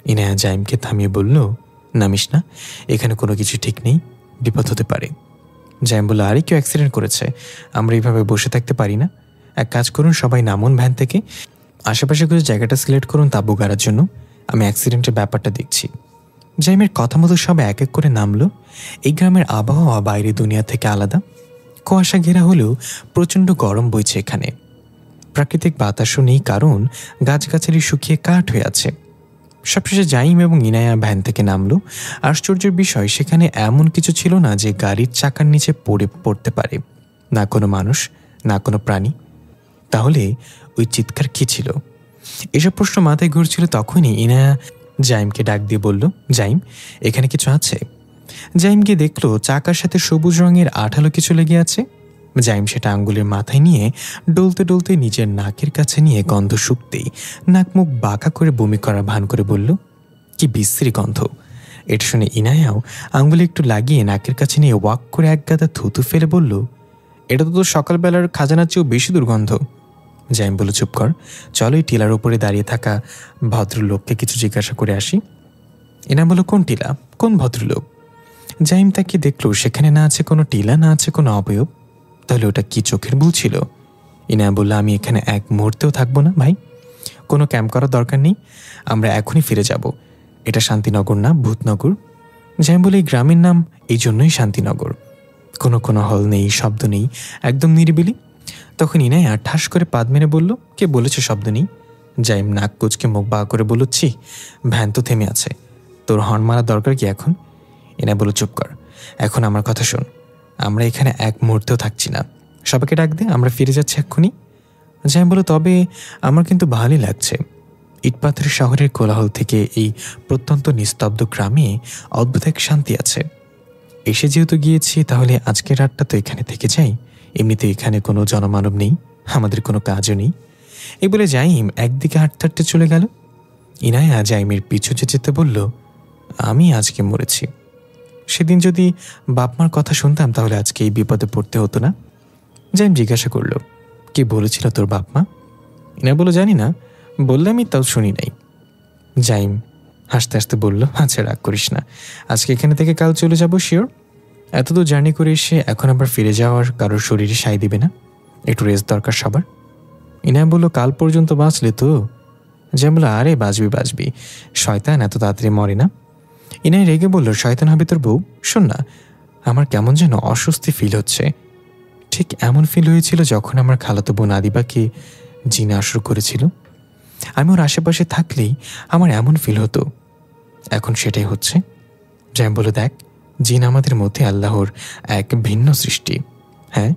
ইনায়া জাইমকে থামিয়ে বলল, নামিস না, এখানে কোনো কিছু ঠিক নেই, বিপদ হতে পারে। জাইম বলল, আরে কেউ অ্যাক্সিডেন্ট করেছে, আমরা এইভাবে বসে থাকতে পারি না। এক কাজ করুন, সবাই নামুন ভ্যান থেকে, আশেপাশে কিছু জায়গাটা সিলেক্ট করুন তাঁবু গাড়ার জন্য, আমি অ্যাক্সিডেন্টের ব্যাপারটা দেখছি। জাইমের কথা মতো সব এক এক করে নামলো। এই গ্রামের আবহাওয়া বাইরে দুনিয়া থেকে আলাদা। কুয়াশা ঘেরা হলেও প্রচণ্ড গরম বইছে এখানে। প্রাকৃতিক বাতাসও নেই, কারণ গাছগাছালি শুকিয়ে কাঠ হয়ে আছে। সবশেষে জাইম এবং ইনায়া ভ্যান থেকে নামলো। আশ্চর্যের বিষয়, সেখানে এমন কিছু ছিল না যে গাড়ির চাকার নিচে পড়তে পারে। না কোনো মানুষ, না কোনো প্রাণী। তাহলে ওই চিৎকার কি ছিল? এসব প্রশ্ন মাথায় ঘুরছিল তখনই ইনায়া জাইমকে ডাক দিয়ে বলল, জাইম, এখানে কিছু আছে? জাইম গিয়ে দেখল চাকার সাথে সবুজ রঙের আঠালো কিছু লেগে আছে। জাইম সেটা আঙ্গুলের মাথায় নিয়ে ডলতে ডলতে নিজের নাকের কাছে নিয়ে গন্ধ শুকতেই নাক মুখ বাঁকা করে বমি করার ভান করে বলল, কি বিশ্রী গন্ধ। এটা শুনে ইনায়াও আঙ্গুলে একটু লাগিয়ে নাকের কাছে নিয়ে ওয়াক করে এক গাদা থুতু ফেলে বলল, এটা তো সকালবেলার খাজানার চেয়েও বেশি দুর্গন্ধ। জাইম বলল, চুপ কর, চলো এই টিলার উপরে দাঁড়িয়ে থাকা ভদ্রলোককে কিছু জিজ্ঞাসা করে আসি। ইনা বলল, কোন টিলা, কোন ভদ্রলোক? জাইম তাকে দেখল সেখানে না আছে কোনো টিলা, না আছে কোনো অবয়ব। তাহলে ওটা কি চোখের ভুল ছিল? ইনা বলল, আমি এখানে এক মুহূর্তেও থাকবো না ভাই, কোনো ক্যাম্প করার দরকার নেই, আমরা এখনই ফিরে যাব। এটা শান্তিনগর না, ভূতনগর। জাইম বলে, এই গ্রামের নাম এই জন্যই শান্তিনগর। কোনো কোনো হল নেই, শব্দ নেই, একদম নিরিবিলি। তখন ইনায়া ঠাস করে পাদ মেরে বলল, কে বলেছে শব্দ নেই? জাইম নাক কুচকে মুখ বাঁ করে বলল, ছি, ভ্যান তো থেমে আছে, তোর হর্ন মারা দরকার কি এখন? ইনা বলল, চুপ কর, এখন আমার কথা শোন, আমরা এখানে এক মুহূর্তেও থাকছি না, সবাইকে ডাক দে, আমরা ফিরে যাচ্ছি এক্ষুনি। জাইম বলল, তবে আমার কিন্তু ভালোই লাগছে। ইটপাথরের শহরের কোলাহল থেকে এই প্রত্যন্ত নিস্তব্ধ গ্রামে অদ্ভুত এক শান্তি আছে। এসে যেহেতু গিয়েছি, তাহলে আজকের রাতটা তো এখানে থেকে যাই। এমনিতে এখানে কোনো জনমানব নেই, আমাদের কোনো কাজও নেই। এই বলে জাইম একদিকে হাঁটতে হাঁটতে চলে গেল। ইনায়া জাইমের পিছু যেতে বলল, আমি আজকে মরেছি। সেদিন যদি বাপমার কথা শুনতাম তাহলে আজকে এই বিপদে পড়তে হতো না। জাইম জিজ্ঞাসা করল, কি বলেছিল তোর বাপমা? ইনা বলল, জানি না, বললে আমি তাও শুনি নাই। জাইম হাসতে হাসতে বলল, আচ্ছা রাগ করিস না, আজকে এখানে থেকে কাল চলে যাব শিওর। এতদূর জার্নি করে এসে এখন আবার ফিরে যাওয়ার কারোর শরীরে সাই দিবে না, একটু রেস্ট দরকার সবার। ইনা বলল, কাল পর্যন্ত বাঁচলে তো? জাইম বলল, আরে বাঁচবি, শয়তান এত তাড়াতাড়ি মরে না। ইনাই রেগে বলল, শয়তান হবে তোর বউ? শোন না, আমার কেমন যেন অস্বস্তি ফিল হচ্ছে। ঠিক এমন ফিল হয়েছিল যখন আমার খালাতো বোন আদিবাকে জিনে আসর করেছিল। আমি ওর আশেপাশে থাকলেই আমার এমন ফিল হতো, এখন সেটাই হচ্ছে। জাইম বলল, দেখ, জিন আমাদের মধ্যে আল্লাহর এক ভিন্ন সৃষ্টি। হ্যাঁ,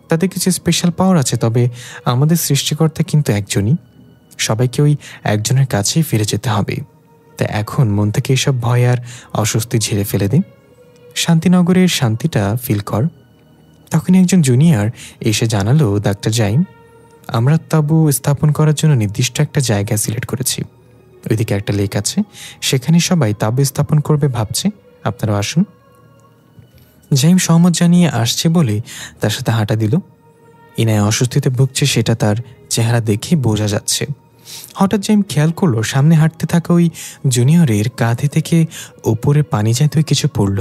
তাদের কিছু স্পেশাল পাওয়ার আছে, তবে আমাদের সৃষ্টিকর্তা কিন্তু একজনই। সবাইকে ওই একজনের কাছেই ফিরে যেতে হবে। তাই এখন মন থেকে এসব ভয় আর অস্বস্তি ঝেড়ে ফেলে দে, শান্তিনগরের শান্তিটা ফিল কর। তখনই একজন জুনিয়র এসে জানালো, ডাক্তার জাইম, আমরা তাঁবু স্থাপন করার জন্য নির্দিষ্ট একটা জায়গা সিলেক্ট করেছি। ওইদিকে একটা লেক আছে, সেখানে সবাই তাঁবু স্থাপন করবে ভাবছে, আপনারা আসুন। জাইম সহমত জানিয়ে আসছে বলে তার সাথে হাঁটা দিল। ইনায় অস্বস্তিতে ভুগছে সেটা তার চেহারা দেখে বোঝা যাচ্ছে। হঠাৎ জাইম খেয়াল করলো সামনে হাঁটতে থাকা ওই জুনিয়রের কাঁধে থেকে ওপরে পানি জাতীয় কিছু পড়ল।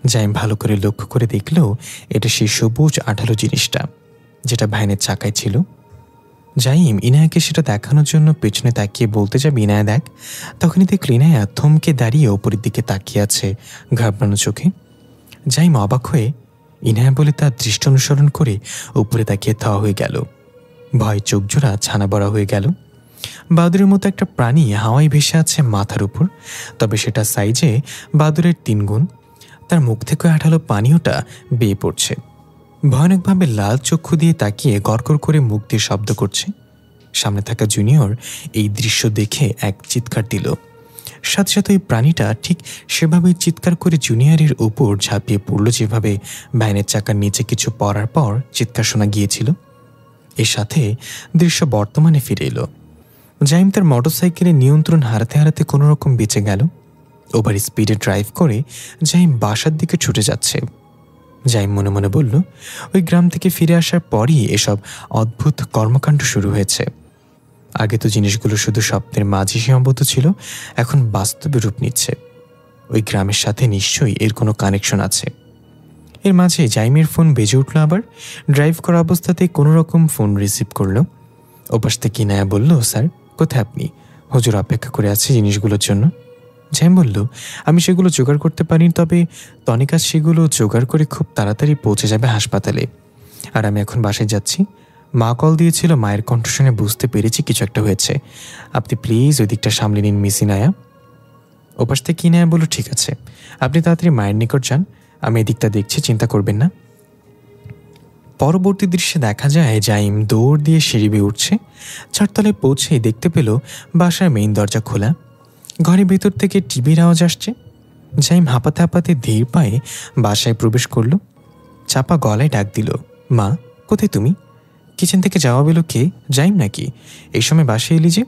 জাইম ভালো করে লক্ষ্য করে দেখল এটা সেই সবুজ আঠালো জিনিসটা যেটা ভ্যানের চাকায় ছিল। জাইম ইনায়াকে সেটা দেখানোর জন্য পেছনে তাকিয়ে বলতে যাবে, ইনায়া দেখ, তখনই দেখল ইনায়া থমকে দাঁড়িয়ে ওপরের দিকে তাকিয়ে আছে ঘাবড়ানো চোখে। জাইম অবাক হয়ে ইনায়া বলে তার দৃষ্টি অনুসরণ করে উপরে তাকিয়ে থাওয়া হয়ে গেল। ভয় চোখ জোড়া ছানা বড়া হয়ে গেল। বাদুরের মতো একটা প্রাণী হাওয়ায় ভেসে আছে মাথার উপর, তবে সেটা সাইজে বাদুরের 3 গুণ। তার মুখ থেকে আঠালো পানীয়টা বেয়ে পড়ছে। ভয়ানকভাবে লাল চক্ষু দিয়ে তাকিয়ে গড়গড় করে মুখ দিয়ে শব্দ করছে। সামনে থাকা জুনিয়র এই দৃশ্য দেখে এক চিৎকার দিল। সাথে সাথে ওই প্রাণীটা ঠিক সেভাবেই চিৎকার করে জুনিয়রের উপর ঝাঁপিয়ে পড়ল, যেভাবে ভ্যানের চাকার নিচে কিছু পড়ার পর চিৎকার শোনা গিয়েছিল। এর সাথে দৃশ্য বর্তমানে ফিরে এলো। জাইম তার মোটরসাইকেলের নিয়ন্ত্রণ হারাতে হারাতে কোনো রকম বেঁচে গেল। ওভার স্পিডে ড্রাইভ করে জাইম বাসার দিকে ছুটে যাচ্ছে। জাইম মনে মনে বলল, ওই গ্রাম থেকে ফিরে আসার পরই এসব অদ্ভুত কর্মকাণ্ড শুরু হয়েছে। আগে তো জিনিসগুলো শুধু স্বপ্নের মাঝে সীমাবদ্ধ ছিল, এখন বাস্তবে রূপ নিচ্ছে। ওই গ্রামের সাথে নিশ্চয়ই এর কোনো কানেকশন আছে। এর মাঝে জাইমের ফোন বেজে উঠল আবার। ড্রাইভ করা অবস্থাতেই কোনো রকম ফোন রিসিভ করল। ওপাশ থেকে ইনায়া বলল, স্যার কোথায় আপনি? হুজুর অপেক্ষা করে আছে জিনিসগুলোর জন্য। জাইম বলল, আমি সেগুলো জোগাড় করতে পারি, তবে তনিকা সেগুলো জোগাড় করে খুব তাড়াতাড়ি পৌঁছে যাবে হাসপাতালে, আর আমি এখন বাসায় যাচ্ছি। মা কল দিয়েছিল, মায়ের কণ্ঠ শুনে বুঝতে পেরেছি কিছু একটা হয়েছে। আপনি প্লিজ ওই দিকটা সামলে নিন মিস ইনায়া। ওপাশ থেকে ইনায়া বলল, ঠিক আছে, আপনি তাড়াতাড়ি মায়ের নিকট যান, আমি এদিকটা দেখছি, চিন্তা করবেন না। পরবর্তী দৃশ্যে দেখা যায় জাইম দৌড় দিয়ে সিঁড়ি বেয়ে উঠছে। 4 তলায় পৌঁছে দেখতে পেল বাসার মেইন দরজা খোলা। ঘরের ভেতর থেকে টিভির আওয়াজ আসছে। জাইম হাঁপাতে হাঁপাতে ধীর পায়ে বাসায় প্রবেশ করল। চাপা গলায় ডাক দিল, মা কোথায় তুমি? কিচেন থেকে জবাব এলো, কে? জাইম নাকি? এই সময় বাসায় এলি যে?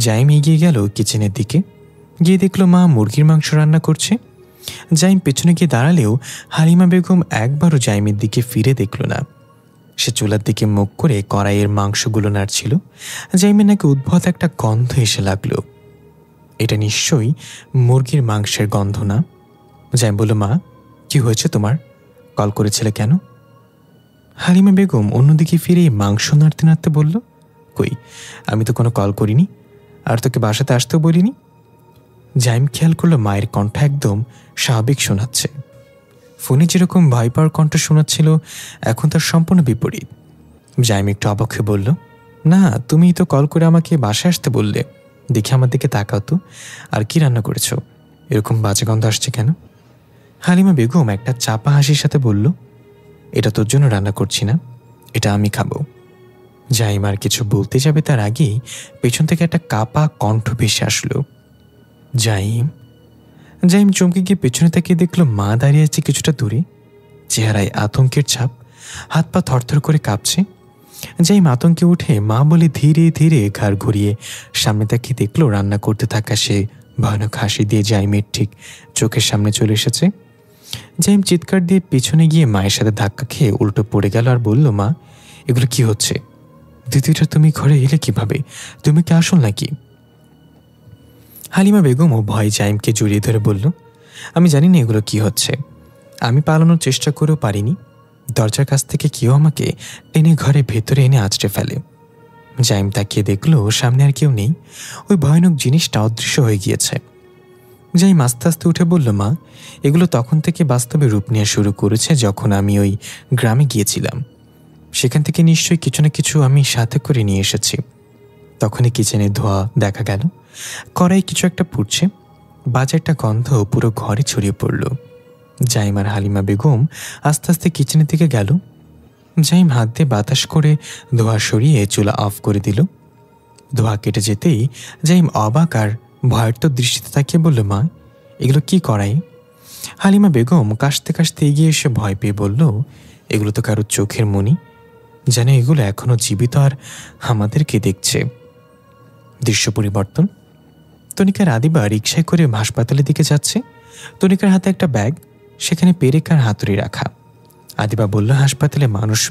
জাইম এগিয়ে গেল কিচেনের দিকে। গিয়ে দেখলো মা মুরগির মাংস রান্না করছে। জাইম পেছনে গিয়ে দাঁড়ালেও হালিমা বেগম একবারও জাইমের দিকে ফিরে দেখল না। সে চুলার দিকে মুখ করে কড়াইয়ের মাংসগুলো নাড়ছিল। জাইমের নাকি উদ্ভট একটা গন্ধ এসে লাগলো। এটা নিশ্চয়ই মুরগির মাংসের গন্ধ না? জাইম বলল, মা কি হয়েছে তোমার? কল করেছিলে কেন? হালিমা বেগম অন্যদিকে ফিরে মাংস নাড়তে নাড়তে বলল, কই, আমি তো কোনো কল করিনি, আর তোকে বাসাতে আসতেও বলিনি। জাইম খেয়াল করলো মায়ের কণ্ঠ একদম স্বাভাবিক শোনাচ্ছে। ফোনে যেরকম ভয় পাওয়ার কণ্ঠ শোনাচ্ছিল, এখন তার সম্পূর্ণ বিপরীত। জাইম একটু অবাক হয়ে বলল, না তুমিই তো কল করে আমাকে বাসায় আসতে বললে। দেখে আমার দিকে তাকাও তো, আর কি রান্না করেছো? এরকম বাজে গন্ধ আসছে কেন? হালিমা বেগম একটা চাপা হাসির সাথে বলল, এটা তোর জন্য রান্না করছি না, এটা আমি খাবো। জাইম আর কিছু বলতে যাবে তার আগেই পেছন থেকে একটা কাপা কণ্ঠ ভেসে আসলো, জাইম। জাইম চমকে গিয়ে পেছনে তাকিয়ে দেখলো মা দাঁড়িয়ে আছে কিছুটা দূরে, চেহারায় আতঙ্কের ছাপ, হাত পা থরথর করে কাঁপছে। জাইম আতঙ্কে উঠে মা বলে ধীরে ধীরে ঘাড় ঘুরিয়ে সামনে তাকিয়ে দেখলো রান্না করতে থাকা সে ভয়ানক হাসি দিয়ে জাইমের ঠিক চোখের সামনে চলে এসেছে। জাইম চিৎকার দিয়ে পেছনে গিয়ে মায়ের সাথে ধাক্কা খেয়ে উল্টো পড়ে গেল আর বলল, মা এগুলো কি হচ্ছে? দ্বিতীয়টা তুমি ঘরে এলে কিভাবে? তুমি কি আসল নাকি? হালিমা বেগমও ভয় জাইমকে জড়িয়ে ধরে বলল, আমি জানি না এগুলো কি হচ্ছে, আমি পালানোর চেষ্টা করেও পারিনি। দরজার কাছ থেকে কেউ আমাকে টেনে ঘরে ভেতরে এনে আঁচড়ে ফেলে। জাইম তাকিয়ে দেখলো সামনে আর কেউ নেই, ওই ভয়ানক জিনিসটা অদৃশ্য হয়ে গিয়েছে। জাইম আস্তে আস্তে উঠে বলল, মা এগুলো তখন থেকে বাস্তবে রূপ নেওয়া শুরু করেছে যখন আমি ওই গ্রামে গিয়েছিলাম। সেখান থেকে নিশ্চয়ই কিছু না কিছু আমি সাথে করে নিয়ে এসেছি। তখনই কিচেনে ধোয়া দেখা গেল, কড়াই কিছু একটা পুড়ছে, বাজে একটা গন্ধ পুরো ঘরে ছড়িয়ে পড়ল। জাইম আর হালিমা বেগম আস্তে আস্তে কিচেনের দিকে গেল। জাইম হাত দিয়ে বাতাস করে ধোঁয়া সরিয়ে চুলা অফ করে দিল। ধোঁয়া কেটে যেতেই জাইম অবাক আর ভয়ার্ত দৃষ্টিতে তাকিয়ে বলল, মা এগুলো কি কড়াই? হালিমা বেগম কাশতে কাশতে এগিয়ে এসে ভয় পেয়ে বলল, এগুলো তো কারোর চোখের মণি, যেন এগুলো এখনো জীবিত আর আমাদেরকে দেখছে। দৃশ্য পরিবর্তন। তনিকার আদিবা রিকশায় করে হাসপাতালের দিকে যাচ্ছে। তনিকার হাতে একটা ব্যাগ, সেখানে পেরেক আর হাতুড়ি রাখা। আদিবা বলল, হাসপাতালে মানুষ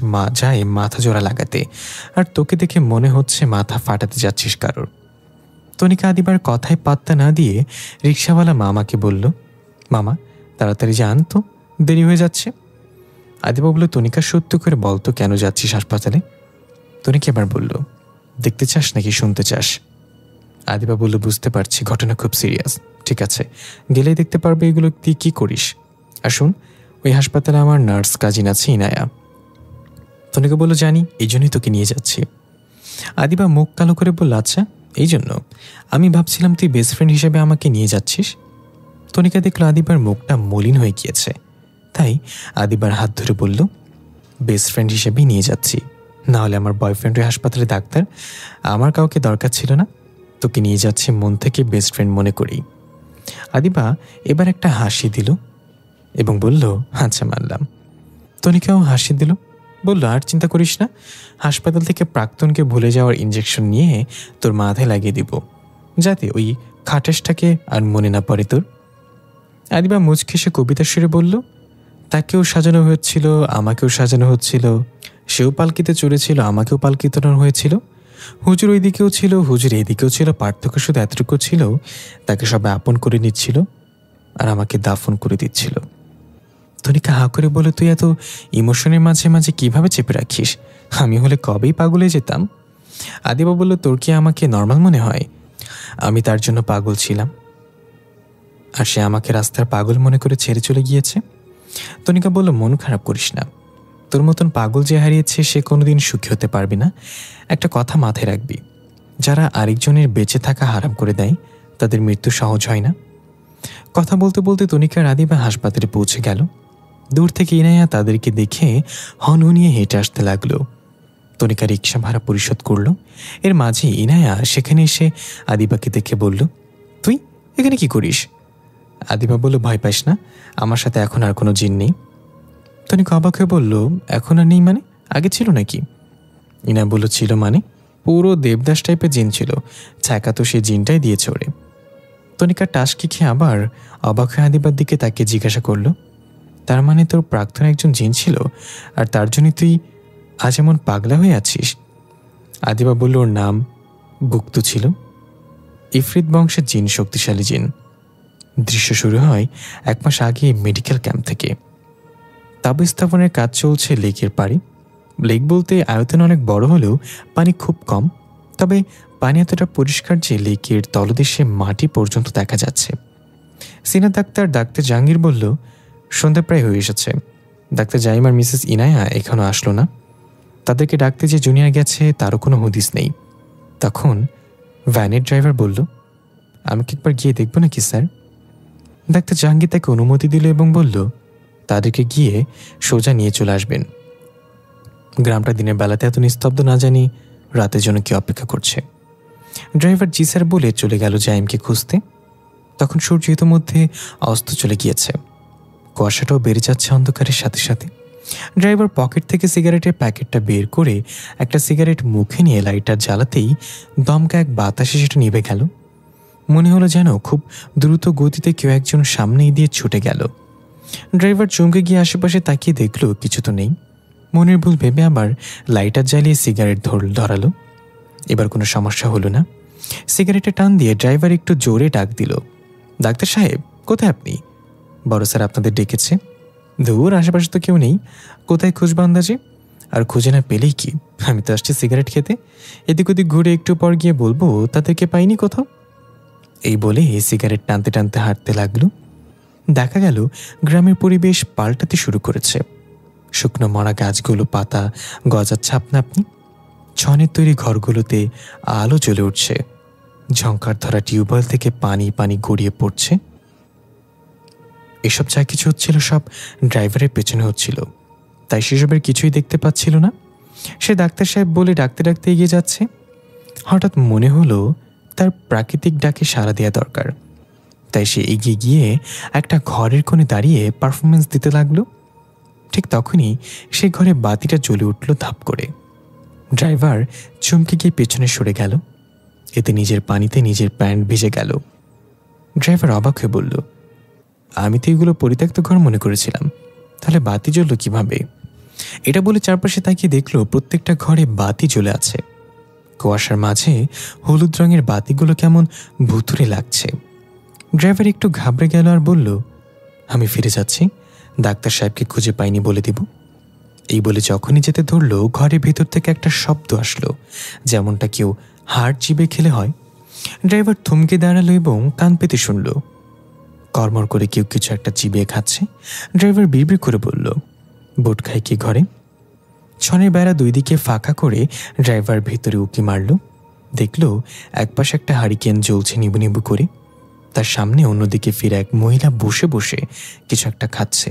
যায় মাথা জোড়া লাগাতে, আর তোকে দেখে মনে হচ্ছে মাথা ফাটাতে যাচ্ছিস কারোর। তনিকা আদিবার কথায় পাত্তা না দিয়ে রিকশাওয়ালা মামাকে বলল, মামা তাড়াতাড়ি যান তো, দেরি হয়ে যাচ্ছে। আদিবা বলল, তনিকা সত্য করে বলতো কেন যাচ্ছিস হাসপাতালে? তনিকা এবার বলল, দেখতে চাস নাকি শুনতে চাস? আদিবা বলল, বুঝতে পারছি ঘটনা খুব সিরিয়াস, ঠিক আছে গেলেই দেখতে পারবে এগুলো তুই কী করিস। আর শোন, ওই হাসপাতালে আমার নার্স কাজিন আছে ইনায়া। তনিকা বলল, জানি, এই জন্যই তোকে নিয়ে যাচ্ছি। আদিবা মুখ কালো করে বলল, আচ্ছা এই জন্য? আমি ভাবছিলাম তুই বেস্ট ফ্রেন্ড হিসেবে আমাকে নিয়ে যাচ্ছিস। তনিকা দেখলো আদিবার মুখটা মলিন হয়ে গিয়েছে, তাই আদিবার হাত ধরে বলল, বেস্ট ফ্রেন্ড হিসেবেই নিয়ে যাচ্ছি, না হলে আমার বয়ফ্রেন্ডের হাসপাতালে ডাক্তার, আমার কাউকে দরকার ছিল না, তোকে নিয়ে যাচ্ছি মন থেকে বেস্ট ফ্রেন্ড মনে করি। আদিবা এবার একটা হাসি দিল এবং বলল, আচ্ছা মানলাম। তনিকাও হাসি দিল, বলল, আর চিন্তা করিস না, হাসপাতাল থেকে প্রাক্তনকে ভুলে যাওয়ার ইঞ্জেকশন নিয়ে তোর মাথায় লাগিয়ে দিব, যাতে ওই খাটাসটাকে আর মনে না পড়ে তোর। আদিবা মুচকে সে কবিতা সুরে বলল, তাকেও সাজানো হচ্ছিল, আমাকেও সাজানো হচ্ছিল, সেও পালকিতে চড়েছিল, আমাকেও পালকিতন হয়েছিল, হুজুর ওই দিকেও ছিল, হুজুর এই দিকেও ছিল, পার্থক্য শুধু এতটুকু ছিল, তাকে সবাই আপন করে নিচ্ছিল আর আমাকে দাফন করে দিচ্ছিল। তনিকা হা করে বলে, তুই এত ইমোশনের মাঝে মাঝে কিভাবে চেপে রাখিস? আমি হলে কবেই পাগলে যেতাম। আদিবা বলল, তোর কি আমাকে নর্মাল মনে হয়? আমি তার জন্য পাগল ছিলাম, আর সে আমাকে রাস্তার পাগল মনে করে ছেড়ে চলে গিয়েছে। তনিকা বলল, মন খারাপ করিস না, তোর মতন পাগল যে হারিয়েছে সে কোনোদিন সুখী হতে পারবি না। একটা কথা মাথায় রাখবি, যারা আরেকজনের বেঁচে থাকা হারাম করে দেয় তাদের মৃত্যু সহজ হয় না। কথা বলতে বলতে তনিকার আদিবা হাসপাতালে পৌঁছে গেল। দূর থেকে ইনায়া তাদেরকে দেখে হনহনিয়ে হেঁটে আসতে লাগলো। তনিকা রিক্সা ভাড়া পরিশোধ করলো। এর মাঝে ইনায়া সেখানে এসে আদিবাকে দেখে বলল, তুই এখানে কি করিস? আদিবা বলল, ভয় পাইস না, আমার সাথে এখন আর কোনো জিন নেই। তনিকা অবাক হয়ে বলল, এখন আর নেই মানে? আগে ছিল নাকি? ইনা বলল, ছিল মানে? পুরো দেবদাস টাইপের জিন ছিল, ছাকা তো সে জিনটাই দিয়েছে ওরে। তনিকা টাসকি খেয়ে আবার অবাক হয়ে আদিবার দিকে তাকে জিজ্ঞাসা করলো, তার মানে তোর প্রাক্তন একজন জিন ছিল, আর তার জন্য তুই আজ এমন পাগলা হয়ে আছিস? আদিবা বলল, ওর নাম গুপ্তু ছিল, ইফরিত বংশের জিন, শক্তিশালী জিন। দৃশ্য শুরু হয় 1 মাস আগে মেডিকেল ক্যাম্প থেকে। তাবু স্থাপনের কাজ চলছে লেকের পাড়ে। লেক বলতে আয়তন অনেক বড় হলেও পানি খুব কম, তবে পানি এতটা পরিষ্কার যে লেকের তলদেশে মাটি পর্যন্ত দেখা যাচ্ছে। সিনা ডাক্তার জাহাঙ্গীর বলল, সন্ধ্যা প্রায় হয়ে এসেছে, ডাক্তার জাইম আর মিসেস ইনায়া এখনও আসলো না। তাদেরকে ডাকতে যে জুনিয়র গেছে তারও কোনো হদিস নেই। তখন ভ্যানের ড্রাইভার বলল, আমি কি একবার গিয়ে দেখব নাকি স্যার? ডাক্তার জাহাঙ্গীর তাকে অনুমতি দিল এবং বলল, তাদেরকে গিয়ে সোজা নিয়ে চলে আসবেন। গ্রামটা দিনের বেলাতে এত নিস্তব্ধ না জানি রাতের জন্য কি অপেক্ষা করছে। ড্রাইভার জি স্যার বলে চলে গেল জাইমকে খুঁজতে। তখন সূর্য ইতোমধ্যে অস্ত চলে গিয়েছে, কুয়াশাটাও বেড়ে যাচ্ছে অন্ধকারের সাথে সাথে। ড্রাইভার পকেট থেকে সিগারেটের প্যাকেটটা বের করে একটা সিগারেট মুখে নিয়ে লাইটার জ্বালাতেই দমকা এক বাতাসে সেটা নিভে গেল। মনে হলো যেন খুব দ্রুত গতিতে কেউ একজন সামনে দিয়ে ছুটে গেল। ড্রাইভার চমকে গিয়ে আশেপাশে তাকিয়ে দেখল কিছু তো নেই। মনের ভুল ভেবে আবার লাইটার জ্বালিয়ে সিগারেট ধরালো। এবার কোনো সমস্যা হলো না। সিগারেটে টান দিয়ে ড্রাইভার একটু জোরে ডাক দিল, ডাক্তার সাহেব, কোথায় আপনি? বড় স্যার আপনাদের ডেকেছে। দূর, আশেপাশে তো কেউ নেই, কোথায় খুঁজবো আন্দাজে? আর খুঁজে না পেলেই কি, আমি তো আসছি সিগারেট খেতে। এদিক ওদিক ঘুরে একটু পর গিয়ে বলবো তাদেরকে পাইনি কোথাও। এই বলে সিগারেট টানতে টানতে হাঁটতে লাগলো। দেখা গেল গ্রামের পরিবেশ পাল্টাতে শুরু করেছে। শুকনো মরা গাছগুলো পাতা গজাচ্ছে আপনা আপনি। ছনের তৈরি ঘরগুলোতে আলো জ্বলে উঠছে। ঝংকার ধরা টিউবওয়েল থেকে পানি পানি গড়িয়ে পড়ছে। এসব যা কিছু হচ্ছিল সব ড্রাইভারের পেছনে হচ্ছিল, তাই সেসবের কিছুই দেখতে পাচ্ছিল না। সে ডাক্তার সাহেব বলে ডাকতে ডাকতে এগিয়ে যাচ্ছে। হঠাৎ মনে হলো তার প্রাকৃতিক ডাকে সাড়া দেওয়া দরকার, তাই সে এগিয়ে গিয়ে একটা ঘরের কোণে দাঁড়িয়ে পারফরমেন্স দিতে লাগলো। ঠিক তখনই সে ঘরে বাতিটা জ্বলে উঠল ধাপ করে। ড্রাইভার চমকে গিয়ে পেছনে সরে গেল। এতে নিজের পানিতে নিজের প্যান্ট ভিজে গেল। ড্রাইভার অবাক হয়ে বলল, আমি তো এগুলো পরিত্যক্ত ঘর মনে করেছিলাম, তাহলে বাতি জ্বলল কিভাবে? এটা বলে চারপাশে তাকিয়ে দেখলো প্রত্যেকটা ঘরে বাতি জ্বলে আছে। কুয়াশার মাঝে হলুদ রঙের বাতিগুলো কেমন ভুতুরে লাগছে। ড্রাইভার একটু ঘাবড়ে গেল আর বলল, আমি ফিরে যাচ্ছি, ডাক্তার সাহেবকে খুঁজে পাইনি বলে দিব। এই বলে যখনই যেতে ধরল, ঘরের ভেতর থেকে একটা শব্দ আসলো, যেমনটা কেউ হাড় চিবে খেলে হয়। ড্রাইভার থমকে দাঁড়ালো এবং কান পেতে শুনল, কর্মর করে কেউ কিছু একটা চিবিয়ে খাচ্ছে। ড্রাইভার বিড়বিড় করে বলল, বোট খাই কি ঘরে? ছনের বেড়া দুই দিকে ফাঁকা করে ড্রাইভার ভেতরে উকি মারল। দেখল একপাশে একটা হারিকেন জ্বলছে নিবু নিবু করে। তার সামনে অন্যদিকে ফিরে এক মহিলা বসে বসে কিছু একটা খাচ্ছে।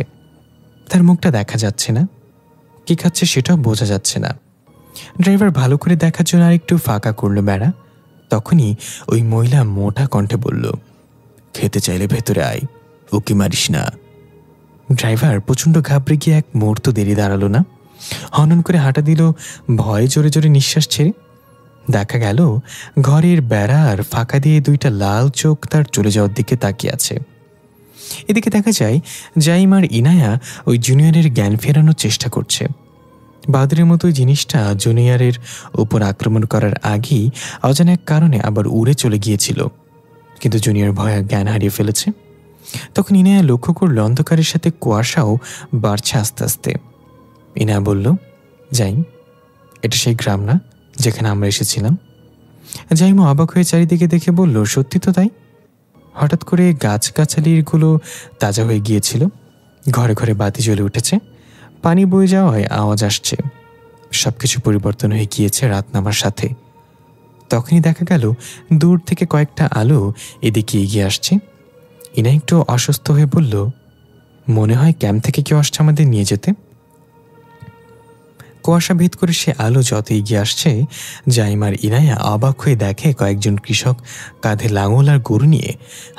তার মুখটা দেখা যাচ্ছে না, কি খাচ্ছে সেটাও বোঝা যাচ্ছে না। ড্রাইভার ভালো করে দেখার জন্য আরেকটু ফাঁকা করলো বেড়া। তখনই ওই মহিলা মোটা কণ্ঠে বলল, খেতে চাইলে ভেতরে আয়, উকি মারিস না। ড্রাইভার প্রচণ্ড ঘাবড়ে গিয়ে এক মুহূর্ত দেরি দাঁড়ালো না, হনন করে হাঁটা দিল, ভয়ে জোরে জোরে নিঃশ্বাস ছেড়ে। দেখা গেল ঘরের বেড়ার ফাঁকা দিয়ে দুইটা লাল চোখ তার চলে যাওয়ার দিকে তাকিয়ে আছে। এদিকে দেখা যায় জাইম আর ইনায়া ওই জুনিয়রের জ্ঞান ফেরানোর চেষ্টা করছে। বাদুরের মতো জিনিসটা জুনিয়রের উপর আক্রমণ করার আগেই অজানা এক কারণে আবার উড়ে চলে গিয়েছিল, কিন্তু জুনিয়র ভয়ে জ্ঞান হারিয়ে ফেলেছে। তখন ইনায়া লক্ষ্য করল অন্ধকারের সাথে কুয়াশাও বাড়ছে আস্তে আস্তে। ইনায়া বলল, জাইম, এটা সেই গ্রাম না যেখানে আমরা এসেছিলাম। জাইমও অবাক হয়ে চারিদিকে দেখে বলল, সত্যি তো তাই। হঠাৎ করে গাছগাছালিগুলো তাজা হয়ে গিয়েছিল, ঘরে ঘরে বাতি জ্বলে উঠেছে, পানি বয়ে যাওয়ায় আওয়াজ আসছে। সবকিছু পরিবর্তন হয়ে গিয়েছে রাত নামার সাথে। তখনই দেখা গেল দূর থেকে কয়েকটা আলো এদিকে এগিয়ে আসছে। ইনা একটু অসুস্থ হয়ে বলল, মনে হয় ক্যাম্প থেকে কেউ আসছে আমাদের নিয়ে যেতে। কুয়াশা ভেদ করে সে আলো যত এগিয়ে আসছে, জাইম আর ইনায়া অবাক হয়ে দেখে কয়েকজন কৃষক কাঁধে লাঙল আর গরু নিয়ে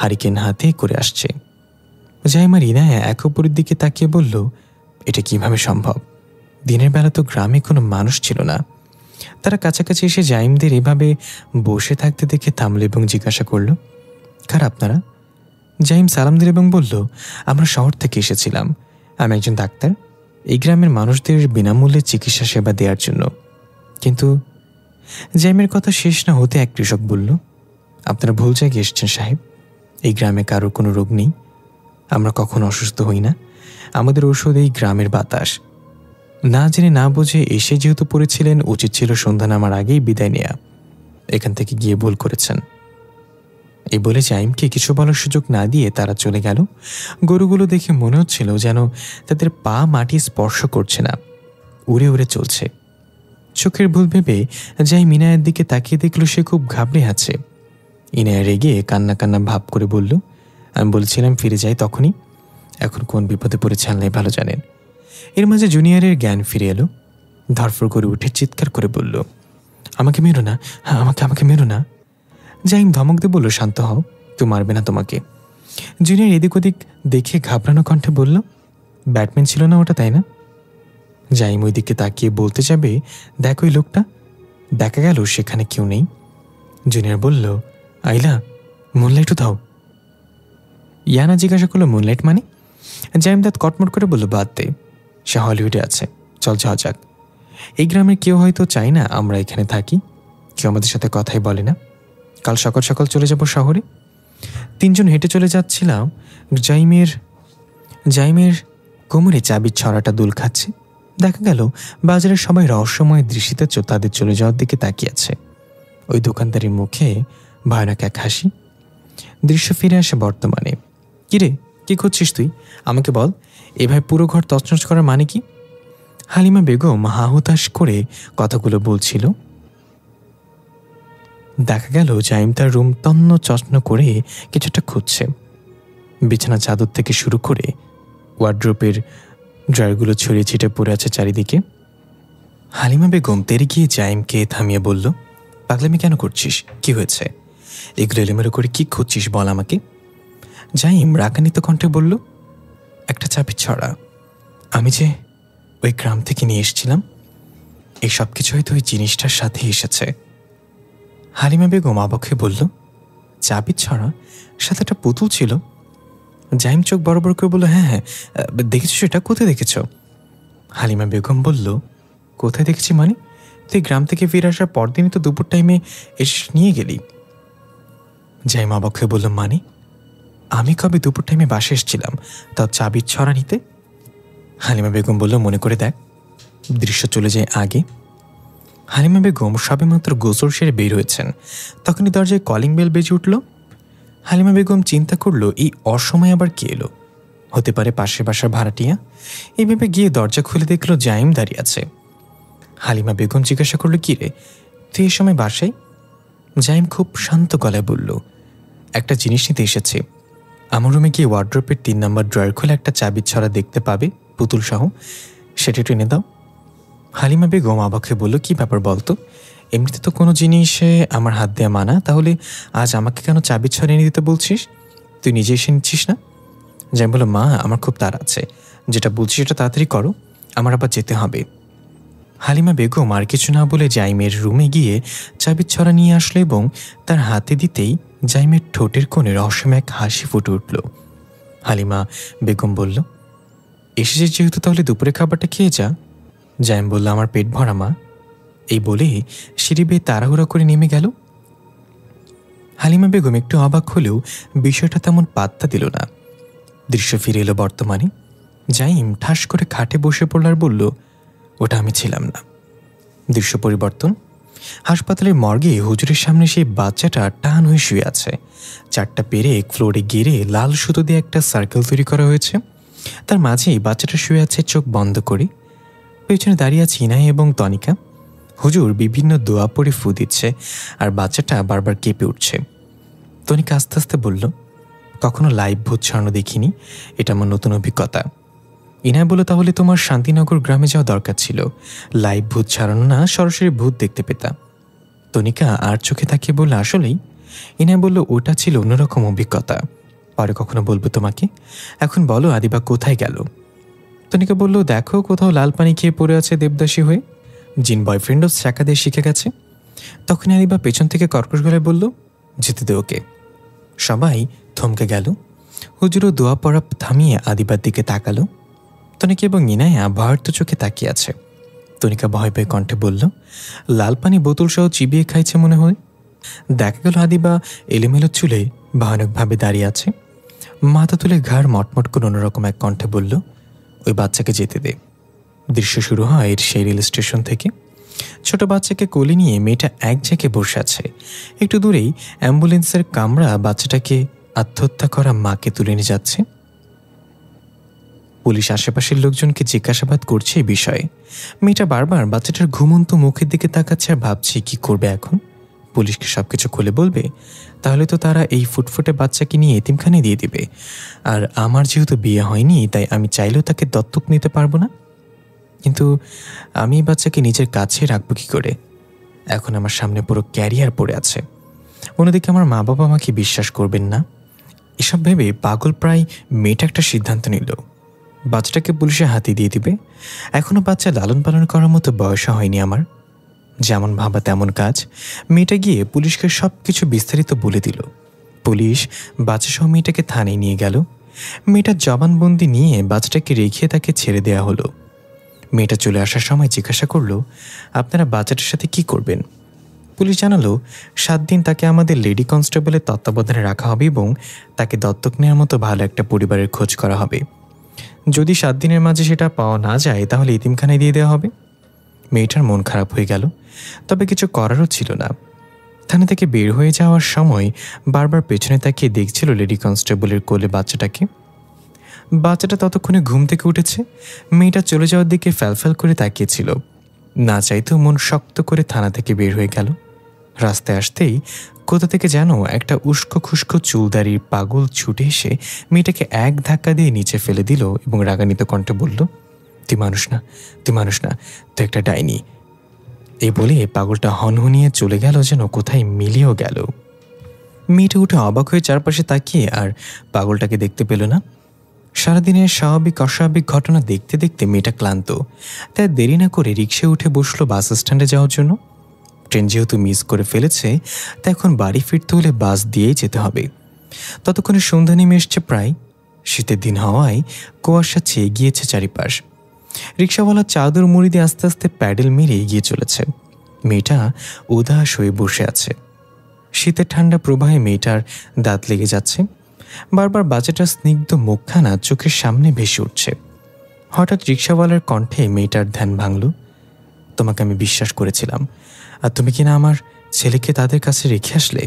হারিকেন হাতে করে আসছে। জাইম আর ইনায়া এক অপরের দিকে তাকিয়ে বলল, এটা কিভাবে সম্ভব? দিনের বেলা তো গ্রামে কোনো মানুষ ছিল না। তারা কাছাকাছি এসে জাইমদের এভাবে বসে থাকতে দেখে থামল এবং জিজ্ঞাসা করল, কার আপনারা? জাইম সালাম দিল এবং বলল, আমরা শহর থেকে এসেছিলাম। আমি একজন ডাক্তার, এই গ্রামের মানুষদের বিনামূল্যে চিকিৎসা সেবা দেওয়ার জন্য। কিন্তু জাইমের কথা শেষ না হতে এক কৃষক বলল, আপনারা ভুল জায়গায় এসেছেন সাহেব। এই গ্রামে কারোর কোনো রোগ নেই, আমরা কখনো অসুস্থ হই না। আমাদের ঔষধ এই গ্রামের বাতাস। না জেনে না বুঝে এসে যেহেতু পড়েছিলেন, উচিত ছিল সন্ধ্যা নামার আগেই বিদায় নেয়া। এখান থেকে গিয়ে ভুল করেছেন। এই বলে জাইমকে কিছু বলার সুযোগ না দিয়ে তারা চলে গেল। গরুগুলো দেখে মনে হচ্ছিল যেন তাদের পা মাটি স্পর্শ করছে না, উড়ে উড়ে চলছে। চোখের ভুল ভেবে জাইম ইনায়ের দিকে তাকিয়ে দেখল সে খুব ঘাবড়ে আছে। ইনায়া রেগে কান্না কান্না ভাব করে বলল, আমি বলছিলাম ফিরে যাই তখনই। এখন কোন বিপদে পড়েছে আল্লাহ ভালো জানেন। এর মাঝে জুনিয়রের জ্ঞান ফিরে এলো। ধরফর করে উঠে চিৎকার করে বলল, আমাকে মেরো না, আমাকে আমাকে মেরো না। জাইম ধমক দিয়ে বলল, শান্ত হও, কেউ মারবে না তোমাকে। জুনিয়র এদিক ওদিক দেখে ঘাবড়ানো কণ্ঠে বলল, ব্যাটম্যান ছিল না ওটা, তাই না? জাইম ওই দিকে তাকিয়ে বলতে যাবে, দেখ ওই লোকটা। দেখা গেল সেখানে কেউ নেই। জুনিয়র বলল, আইলা, মুনলাইটও দাও। ইয়ানা জিজ্ঞাসা করলো, মুনলাইট মানে? জাইম দাঁত কটমট করে বলল, বাদ দে, সে হলিউডে আছে, চল যাওয়া যাক। এই গ্রামের কেউ হয়তো চাই না আমরা এখানে থাকি, কেউ আমাদের সাথে কথাই বলে না। কাল সকাল সকাল চলে যাব শহরে। তিনজন হেঁটে চলে যাচ্ছিলাম। জাইমের কোমরে চাবির ছড়াটা দুল খাচ্ছে। দেখা গেল বাজারের সবাই রহস্যময় দৃষ্টিতে তাদের চলে যাওয়ার দিকে তাকিয়ে আছে। ওই দোকানদারির মুখে ভয়ানক এক হাসি। দৃশ্য ফিরে আসে বর্তমানে। কিরে, কি করছিস তুই? আমাকে বল, এভাবে পুরো ঘর তছনছ করার মানে কি? হালিমা বেগম হাহুতাশ করে কথাগুলো বলছিল। দেখা গেল জাইম তার রুম তন্ন চন্ন করে কিছুটা খুঁজছে। বিছানা চাদর থেকে শুরু করে ওয়ার্ড্রোপের ড্রয়ারগুলো ছড়িয়ে ছিটে পড়ে আছে চারিদিকে। হালিমা বেগম তেরে গিয়ে জাইমকে থামিয়ে বলল, পাগলামি কেন করছিস? কি হয়েছে? এগুলো এলোমেলো করে কি খুঁজছিস বল আমাকে। জাইম রাগান্বিত কণ্ঠে বলল, একটা চাবির ছড়া। আমি যে ওই গ্রাম থেকে নিয়ে এসেছিলাম, এই সব কিছু হয়তো ওই জিনিসটার সাথে এসেছে। হালিমা বেগম অবাক হয়ে বলল, চাবির ছড়া, সাথে একটা পুতুল ছিল। জাইম চোখ বড় বড় করে বলল, হ্যাঁ হ্যাঁ, দেখেছো সেটা? কোথায় দেখেছ? হালিমা বেগম বলল, কোথায় দেখেছি মানে? তুই গ্রাম থেকে ফিরে আসার পরদিনই তো দুপুর টাইমে এসে নিয়ে গেলি। জাইম অবাক হয়ে বলল, মানে? আমি কবে দুপুর টাইমে বাসে এসেছিলাম, তাও চাবির ছড়া নিতে? হালিমা বেগম বলল, মনে করে দেখ। দৃশ্য চলে যায় আগে। হালিমা বেগম সবেমাত্র গোসল সেরে বের হয়েছেন, তখনই দরজায় কলিং বেল বেজে উঠল। হালিমা বেগম চিন্তা করল, এই অসময়ে আবার কে এলো? হতে পারে পাশের বাসার ভাড়াটিয়া। এইভাবে গিয়ে দরজা খুলে দেখল জাইম দাঁড়িয়ে আছে। হালিমা বেগম জিজ্ঞাসা করল, কি রে, তুই এ সময় বাসায়? জাইম খুব শান্ত গলায় বলল, একটা জিনিস নিতে এসেছে। আমার রুমে গিয়ে ওয়ার্ড্রোপের 3 নম্বর ড্রয়ার খুলে একটা চাবির ছড়া দেখতে পাবে, পুতুল সহ, সেটা একটু এনে দাও। হালিমা বেগম অবাক হয়ে বলল, কি ব্যাপার বলতো? এমনিতে তো কোনো জিনিসে আমার হাত দেওয়া মানা, তাহলে আজ আমাকে কেন চাবির ছড়া এনে দিতে বলছিস? তুই নিজে এসে নিচ্ছিস না? জাইম বলল, মা, আমার খুব তাড়া আছে, যেটা বলছিস সেটা তাড়াতাড়ি করো, আমার আবার যেতে হবে। হালিমা বেগম আর কিছু না বলে জাইমের রুমে গিয়ে চাবির ছড়া নিয়ে আসলো এবং তার হাতে দিতেই জাইমের ঠোঁটের কোণে রহস্যময় এক হাসি ফুটে উঠল। হালিমা বেগম বলল, এসেছিস যেহেতু তাহলে দুপুরে খাবারটা খেয়ে যা। জাইম বলল, আমার পেট ভরা মা। এই বলে সিঁড়ি বেয়ে তাড়াহুড়া করে নেমে গেল। হালিমা বেগম একটু অবাক হলেও বিষয়টা তেমন পাত্তা দিল না। দৃশ্য ফিরে এলো বর্তমানে। জাইম ঠাস করে খাটে বসে পড়ল আর বলল, ওটা আমি ছিলাম না। দৃশ্য পরিবর্তন। হাসপাতালের মর্গে হুজুরের সামনে সেই বাচ্চাটা টান হয়ে শুয়ে আছে। 4টা পেরেক ফ্লোরে গেড়ে লাল সুতো দিয়ে একটা সার্কেল তৈরি করা হয়েছে। তার মাঝেই বাচ্চাটা শুয়ে আছে চোখ বন্ধ করে। পেছনে দাঁড়িয়ে আছে ইনাই এবং তনিকা। হুজুর বিভিন্ন দোয়া পড়ে ফু দিচ্ছে আর বাচ্চাটা বারবার কেঁপে উঠছে। তনিকা আস্তে আস্তে বলল, কখনো লাইভ ভূত ছাড়ানো দেখিনি, এটা আমার নতুন অভিজ্ঞতা। ইনায় বলল, তাহলে তোমার শান্তিনগর গ্রামে যাওয়া দরকার ছিল, লাইভ ভূত ছাড়ানো না, সরাসরি ভূত দেখতে পেতাম। তনিকা আর চোখে তাকিয়ে বলল, আসলেই? ইনায় বলল, ওটা ছিল অন্যরকম অভিজ্ঞতা, পরে কখনো বলবো তোমাকে। এখন বলো আদিবা কোথায় গেল? তনিকা বলল, দেখো কোথাও লাল পানি খেয়ে পড়ে আছে দেবদাসী হয়ে, জিন বয়ফ্রেন্ডও চাকা দিয়ে শিখে গেছে। তখন আদিবা পেছন থেকে কর্কশ গলায় বলল, যেতে দে ওকে। সবাই থমকে গেল। হুজুরও দোয়া পড়া থামিয়ে আদিবার দিকে তাকালো। তনিকা এবং ইনায়া ভয়ার্ত চোখে তাকিয়ে আছে। তনিকা ভয় পেয়ে কণ্ঠে বলল, লাল পানি বোতল সহ চিবিয়ে খাইছে মনে হয়। দেখা গেল আদিবা এলোমেলো চুলে ভয়ানকভাবে দাঁড়িয়ে আছে। মাথা তুলে ঘাড় মটমট করে অন্যরকম এক কণ্ঠে বলল, ওই বাচ্চাকে যেতে দে। দৃশ্য শুরু হয় সেই রেল স্টেশন থেকে। ছোট বাচ্চাকে কোলে নিয়ে মেয়েটা এক জায়গায় বসে আছে। একটু দূরেই অ্যাম্বুলেন্সের কামরা বাচ্চাটাকে আত্মহত্যা করা মাকে তুলে নিয়ে যাচ্ছে। পুলিশ আশেপাশের লোকজনকে জিজ্ঞাসাবাদ করছে এই বিষয়ে। মেয়েটা বারবার বাচ্চাটার ঘুমন্ত মুখের দিকে তাকাচ্ছে আর ভাবছে কি করবে এখন। পুলিশকে সবকিছু খুলে বলবে, তাহলে তো তারা এই ফুটফুটে বাচ্চাকে নিয়ে এতিমখানে দিয়ে দিবে। আর আমার যেহেতু বিয়ে হয়নি, তাই আমি চাইলেও তাকে দত্তক নিতে পারবো না। কিন্তু আমি এই বাচ্চাকে নিজের কাছে রাখবো কি করে? এখন আমার সামনে পুরো ক্যারিয়ার পড়ে আছে। অন্যদিকে আমার মা বাবা আমাকে বিশ্বাস করবেন না। এসব ভেবে পাগল প্রায় মেয়েটা একটা সিদ্ধান্ত নিল, বাচ্চাটাকে পুলিশের হাতে দিয়ে দিবে। এখনো বাচ্চা লালন পালন করার মতো বয়সও হয়নি আমার। যেমন ভাবা তেমন কাজ। মেয়েটা গিয়ে পুলিশকে সব কিছু বিস্তারিত বলে দিল। পুলিশ বাচ্চাসহ মেয়েটাকে থানায় নিয়ে গেল। মেয়েটার জবানবন্দি নিয়ে বাচ্চাটাকে রেখে তাকে ছেড়ে দেওয়া হলো। মেয়েটা চলে আসার সময় জিজ্ঞাসা করলো, আপনারা বাচ্চাটার সাথে কি করবেন? পুলিশ জানালো, 7 দিন তাকে আমাদের লেডি কনস্টেবলের তত্ত্বাবধানে রাখা হবে এবং তাকে দত্তক নেওয়ার মতো ভালো একটা পরিবারের খোঁজ করা হবে। যদি 7 দিনের মাঝে সেটা পাওয়া না যায় তাহলে এতিমখানায় দিয়ে দেওয়া হবে। মেয়েটার মন খারাপ হয়ে গেল, তবে কিছু করারও ছিল না। থানা থেকে বের হয়ে যাওয়ার সময় বারবার পেছনে তাকিয়ে দেখছিল লেডি কনস্টেবলের কোলে বাচ্চাটাকে। বাচ্চাটা ততক্ষণে ঘুম থেকে উঠেছে। মেয়েটা চলে যাওয়ার দিকে ফ্যালফ্যাল করে তাকিয়েছিল। না চাইতেও মন শক্ত করে থানা থেকে বের হয়ে গেল। রাস্তায় আসতেই কোথা থেকে যেন একটা উস্কো খুস্কো চুলদারির পাগল ছুটে এসে মেয়েটাকে এক ধাক্কা দিয়ে নিচে ফেলে দিল এবং রাগান্বিত কণ্ঠে বলল, তুই মানুষ না, তুই মানুষ না, তুই একটা ডাইনি। এই বলে পাগলটা হনহনিয়ে চলে গেল, যেন কোথায় মিলিয়েও গেল। মেয়েটা উঠে অবাক হয়ে চারপাশে তাকিয়ে আর পাগলটাকে দেখতে পেল না। সারাদিনের স্বাভাবিক অস্বাভাবিক ঘটনা দেখতে দেখতে মেয়েটা ক্লান্ত। তাই দেরি না করে রিক্সায় উঠে বসলো বাস স্ট্যান্ডে যাওয়ার জন্য। ট্রেন যেহেতু মিস করে ফেলেছে, তাই এখন বাড়ি ফিরতে হলে বাস দিয়েই যেতে হবে। ততক্ষণে সন্ধ্যা নেমে এসছে প্রায়। শীতের দিন হওয়ায় কুয়াশা ছেয়ে গিয়েছে চারিপাশ। রিক্সাওয়ালা চাদর মুড়ি দিয়ে আস্তে আস্তে প্যাডেল মেরে এগিয়ে চলেছে। মেয়েটা উদাস হয়ে বসে আছে। শীতের ঠান্ডা প্রবাহে মেয়েটার দাঁত লেগে যাচ্ছে। বারবার বাচ্চাটার স্নিগ্ধ মুখখানা চোখের সামনে ভেসে উঠছে। হঠাৎ রিক্সাওয়ালার কণ্ঠে মেয়েটার ধ্যান ভাঙল, তোমাকে আমি বিশ্বাস করেছিলাম, আর তুমি কিনা আমার ছেলেকে তাদের কাছে রেখে আসলে।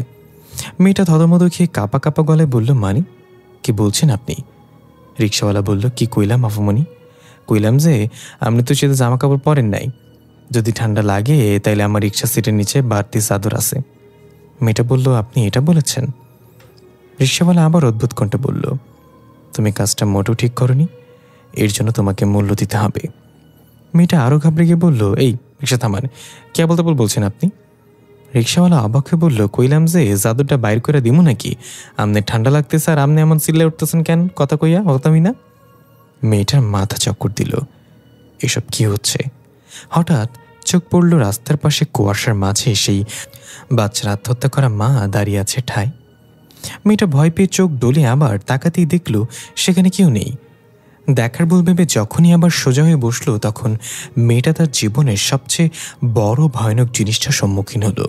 মেয়েটা থতমত খেয়ে কাঁপা কাঁপা গলায় বলল, মানে কি বলছেন আপনি? রিক্সাওয়ালা বলল, কি কইলাম আফুমনি? কইলাম যে আপনি তো সেটা জামা কাপড় পরেন নাই, যদি ঠান্ডা লাগে তাইলে আমার রিক্সা সিটের নিচে বাড়তি চাদর আছে। মেয়েটা বলল, আপনি এটা বলেছেন? রিক্সাওয়ালা আবার অদ্ভুত কণ্ঠে বলল, তুমি কাজটা মোটেও ঠিক করনি, এর জন্য তোমাকে মূল্য দিতে হবে। মেয়েটা আরও ঘাবড়ে গিয়ে বলল, এই রিক্সা থামান, কে বলতে বলছেন আপনি? রিক্সাওয়ালা অবাক হয়ে বলল, কইলাম যে চাদরটা বাইর করে দিব নাকি? আমনে ঠান্ডা লাগতেছে আর আমনে এমন চিল্লে উঠতেছেন কেন? কথা কইয়া হতামি না। মেয়েটার মাথা চক্কর দিল, এসব কি হচ্ছে? হঠাৎ চোখ পড়ল রাস্তার পাশে কুয়াশার মাঝে সেই বাচ্চার আত্মহত্যা করা মা দাঁড়িয়ে আছে ঠায়। মেয়েটা ভয় পেয়ে চোখ ডলে আবার তাকাতেই দেখল সেখানে কেউ নেই। দেখার ভুল ভেবে যখনই আবার সোজা হয়ে বসল, তখন মেয়েটা তার জীবনের সবচেয়ে বড় ভয়ানক জিনিসটার সম্মুখীন হলো।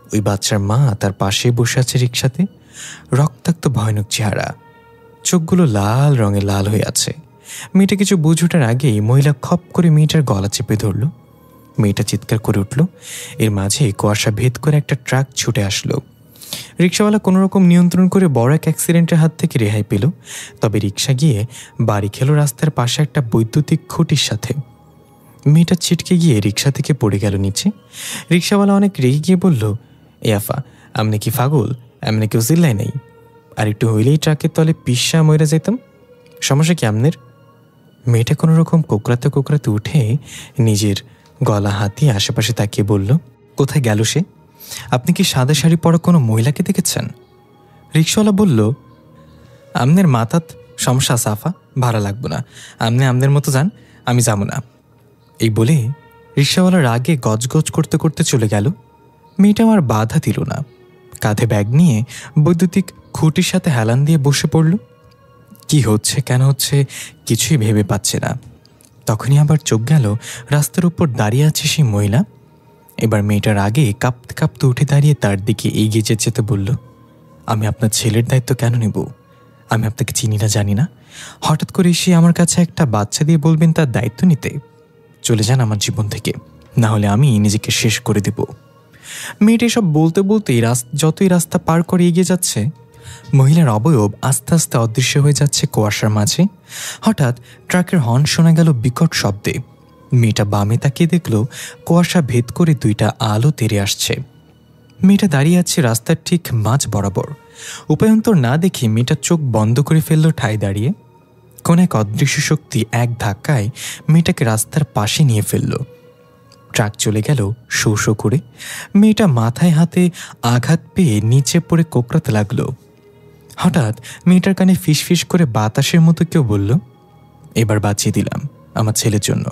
ওই বাচ্চার মা তার পাশে বসে আছে রিক্সাতে, রক্তাক্ত ভয়ানক চেহারা, চোখগুলো লাল রঙে লাল হয়ে আছে। মেয়েটা কিছু বুঝে ওঠার আগেই মহিলা খপ করে মেয়েটার গলা চেপে ধরল। মেয়েটা চিৎকার করে উঠল। এর মাঝে কুয়াশা ভেদ করে একটা ট্রাক ছুটে আসলো। রিক্সাওয়ালা কোনোরকম নিয়ন্ত্রণ করে বড় এক অ্যাক্সিডেন্টের হাত থেকে রেহাই পেল। তবে রিক্সা গিয়ে বাড়ি খেলো রাস্তার পাশে একটা বৈদ্যুতিক খুঁটির সাথে। মেয়েটা ছিটকে গিয়ে রিক্সা থেকে পড়ে গেল নিচে। রিক্সাওয়ালা অনেক রেগে গিয়ে বলল, এ আফা, আমনে কি পাগল? এমনি কেউ চিল্লায় নেই, আর একটু হইলেই ট্রাকের তলে পিসা মরে যেতাম। সমস্যা কি আমনের? মেয়েটা কোনো রকম কোকড়াতে কোকড়াতে উঠে নিজের গলা হাত দিয়ে আশেপাশে তাকিয়ে বলল, কোথায় গেল সে? আপনি কি সাদা শাড়ি পরা কোনো মহিলাকে দেখেছেন? রিক্সাওয়ালা বলল, আমনের মাথাত সমস্যা সাফা, ভাড়া লাগবো না, আমনে আমনের মতো যান, আমি যাবো না। এই বলে রিক্সাওয়ালা রাগে গজগজ করতে করতে চলে গেল। মেয়েটা আমার বাধা দিল না, কাঁধে ব্যাগ নিয়ে বৈদ্যুতিক খুঁটির সাথে হেলান দিয়ে বসে পড়ল। কি হচ্ছে কেন হচ্ছে কিছুই ভেবে পাচ্ছে না। তখনই আবার চোখ গেল রাস্তার উপর দাঁড়িয়ে আছে সেই মহিলা। এবার মেয়েটার আগে কাঁপতে কাঁপতে উঠে দাঁড়িয়ে তার দিকে এগিয়ে যেতে যেতে বলল, আমি আপনার ছেলের দায়িত্ব কেন নেব? আমি আপনাকে চিনি না, জানি না, হঠাৎ করে এসে আমার কাছে একটা বাচ্চা দিয়ে বলবেন তার দায়িত্ব নিতে? চলে যান আমার জীবন থেকে, না হলে আমি নিজেকে শেষ করে দেব। মেয়েটা সব বলতে বলতেই যতই রাস্তা পার করে এগিয়ে যাচ্ছে, মহিলার অবয়ব আস্তে আস্তে অদৃশ্য হয়ে যাচ্ছে কুয়াশার মাঝে। হঠাৎ ট্রাকের হর্ন শোনা গেল বিকট শব্দে। মেয়েটা বামে তাকিয়ে দেখল কুয়াশা ভেদ করে দুইটা আলো তেড়ে আসছে। মেয়েটা দাঁড়িয়ে আছে রাস্তার ঠিক মাঝ বরাবর। উপায়ন্তর না দেখে মেয়েটা চোখ বন্ধ করে ফেলল ঠায় দাঁড়িয়ে। কোন এক অদৃশ্য শক্তি এক ধাক্কায় মেয়েটাকে রাস্তার পাশে নিয়ে ফেলল। ট্রাক চলে গেল শো শো করে। মেয়েটা মাথায় হাতে আঘাত পেয়ে নিচে পড়ে কোকড়াতে লাগলো। হঠাৎ মেয়েটার কানে ফিসফিস করে বাতাসের মতো কেউ বলল, এবার বাঁচিয়ে দিলাম আমার ছেলের জন্য,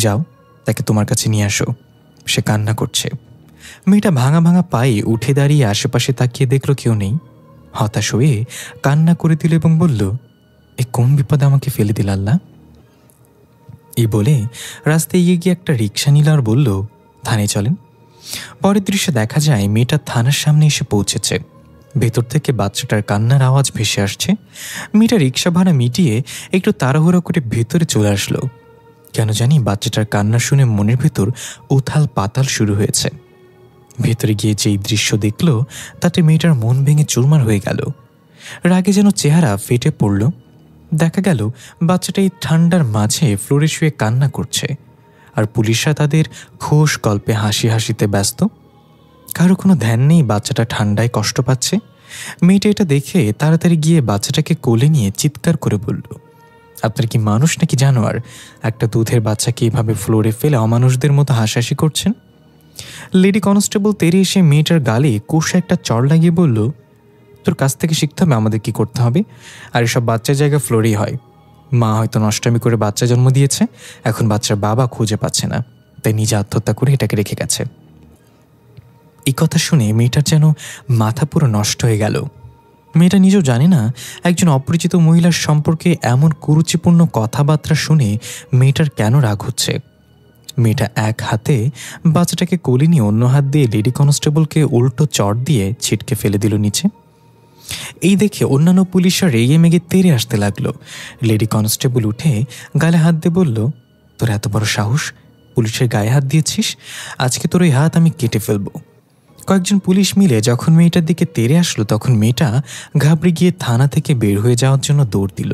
যাও তাকে তোমার কাছে নিয়ে আসো, সে কান্না করছে। মেয়েটা ভাঙা ভাঙা পায়ে উঠে দাঁড়িয়ে আশেপাশে তাকিয়ে দেখল কেউ নেই। হতাশ হয়ে কান্না করে দিল এবং বলল, এ কোন বিপদে আমাকে ফেলে দিল আল্লাহ। এই বলে রাস্তায় এগিয়ে গিয়ে একটা রিক্সা নিল আর বলল, থানায় চলেন। পরের দৃশ্যে দেখা যায় মেয়েটা থানার সামনে এসে পৌঁছেছে। ভেতর থেকে বাচ্চাটার কান্নার আওয়াজ ভেসে আসছে। মেয়েটা রিক্সা ভাড়া মিটিয়ে একটু তাড়াহুড়ো করে ভেতরে চলে আসলো। কেন জানি বাচ্চাটার কান্না শুনে মনের ভেতর উথাল পাতাল শুরু হয়েছে। ভেতরে গিয়ে যেই দৃশ্য দেখল তাতে মেয়েটার মন ভেঙে চুরমার হয়ে গেল। রাগে যেন চেহারা ফেটে পড়ল। দেখা গেল বাচ্চাটা এই ঠান্ডার মাঝে ফ্লোরে শুয়ে কান্না করছে, আর পুলিশরা তাদের খোশ গল্পে হাসি হাসিতে ব্যস্ত। কারো কোনো ধ্যান নেই বাচ্চাটা ঠান্ডায় কষ্ট পাচ্ছে। মেয়েটা এটা দেখে তাড়াতাড়ি গিয়ে বাচ্চাটাকে কোলে নিয়ে চিৎকার করে বলল, আপনার কি মানুষ নাকি জানোয়ার? একটা দুধের বাচ্চাকে এভাবে ফ্লোরে ফেলে অমানুষদের মতো হাসাহাসি করছেন। লেডি কনস্টেবল তেড়ে এসে মেয়েটার গালে কষে একটা চড় লাগিয়ে বলল, তোর কাছ থেকে শিখতে হবে আমাদের কি করতে হবে। আর এসব বাচ্চার জায়গা ফ্লোরেই হয়। মা হয়তো নষ্টামি করে বাচ্চা জন্ম দিয়েছে, এখন বাচ্চার বাবা খুঁজে পাচ্ছে না, তাই নিজে আত্মহত্যা করে এটাকে রেখে গেছে। এই কথা শুনে মেয়েটার যেন মাথা পুরো নষ্ট হয়ে গেল। মেয়েটা নিজেও জানে না একজন অপরিচিত মহিলার সম্পর্কে এমন কুরুচিপূর্ণ কথাবার্তা শুনে মেয়েটার কেন রাগ হচ্ছে। মেয়েটা এক হাতে বাচ্চাটাকে কোলে নিয়ে অন্য হাত দিয়ে লেডি কনস্টেবলকে উল্টো চড় দিয়ে ছিটকে ফেলে দিল নিচে। এই দেখে অন্যান্য পুলিশরা রেগে মেগে তেড়ে আসতে লাগলো। লেডি কনস্টেবল উঠে গালে হাত দিয়ে বলল, তোর এত বড় সাহস, পুলিশের গায়ে হাত দিয়েছিস, আজকে তোর ওই হাত আমি কেটে ফেলবো। কয়েকজন পুলিশ মিলে যখন মেয়েটার দিকে তেড়ে আসলো তখন মেয়েটা ঘাবড়ে গিয়ে থানা থেকে বের হয়ে যাওয়ার জন্য দৌড় দিল।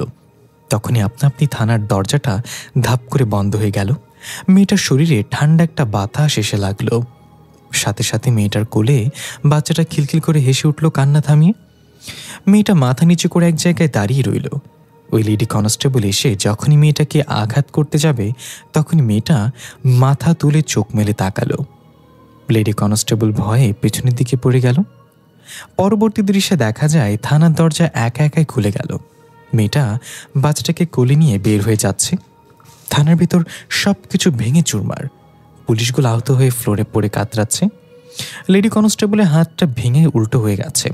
তখনই আপনা আপনি থানার দরজাটা ধাপ করে বন্ধ হয়ে গেল। মেয়েটার শরীরে ঠান্ডা একটা বাতাস এসে লাগলো। সাথে সাথে মেয়েটার কোলে বাচ্চাটা খিলখিল করে হেসে উঠল কান্না থামিয়ে। মেয়েটা মাথা নিচু করে এক জায়গায় দাঁড়িয়ে রইল। ওই লেডি কনস্টেবল এসে যখনই মেয়েটাকে আঘাত করতে যাবে তখনই মেয়েটা মাথা তুলে চোখ মেলে তাকালো। লেডি কনস্টেবল ভয়ে পেছনের দিকে পড়ে গেল। পরবর্তী দৃশ্যে দেখা যায় থানার দরজা একা একাই খুলে গেল। মেয়েটা বাচ্চাটাকে কোলে নিয়ে বের হয়ে যাচ্ছে। থানার ভিতর সব কিছু ভেঙে চুরমার। পুলিশগুলো আহত হয়ে ফ্লোরে পড়ে কাতরাচ্ছে। লেডি কনস্টেবলের হাতটা ভেঙে উল্টো হয়ে গেছে।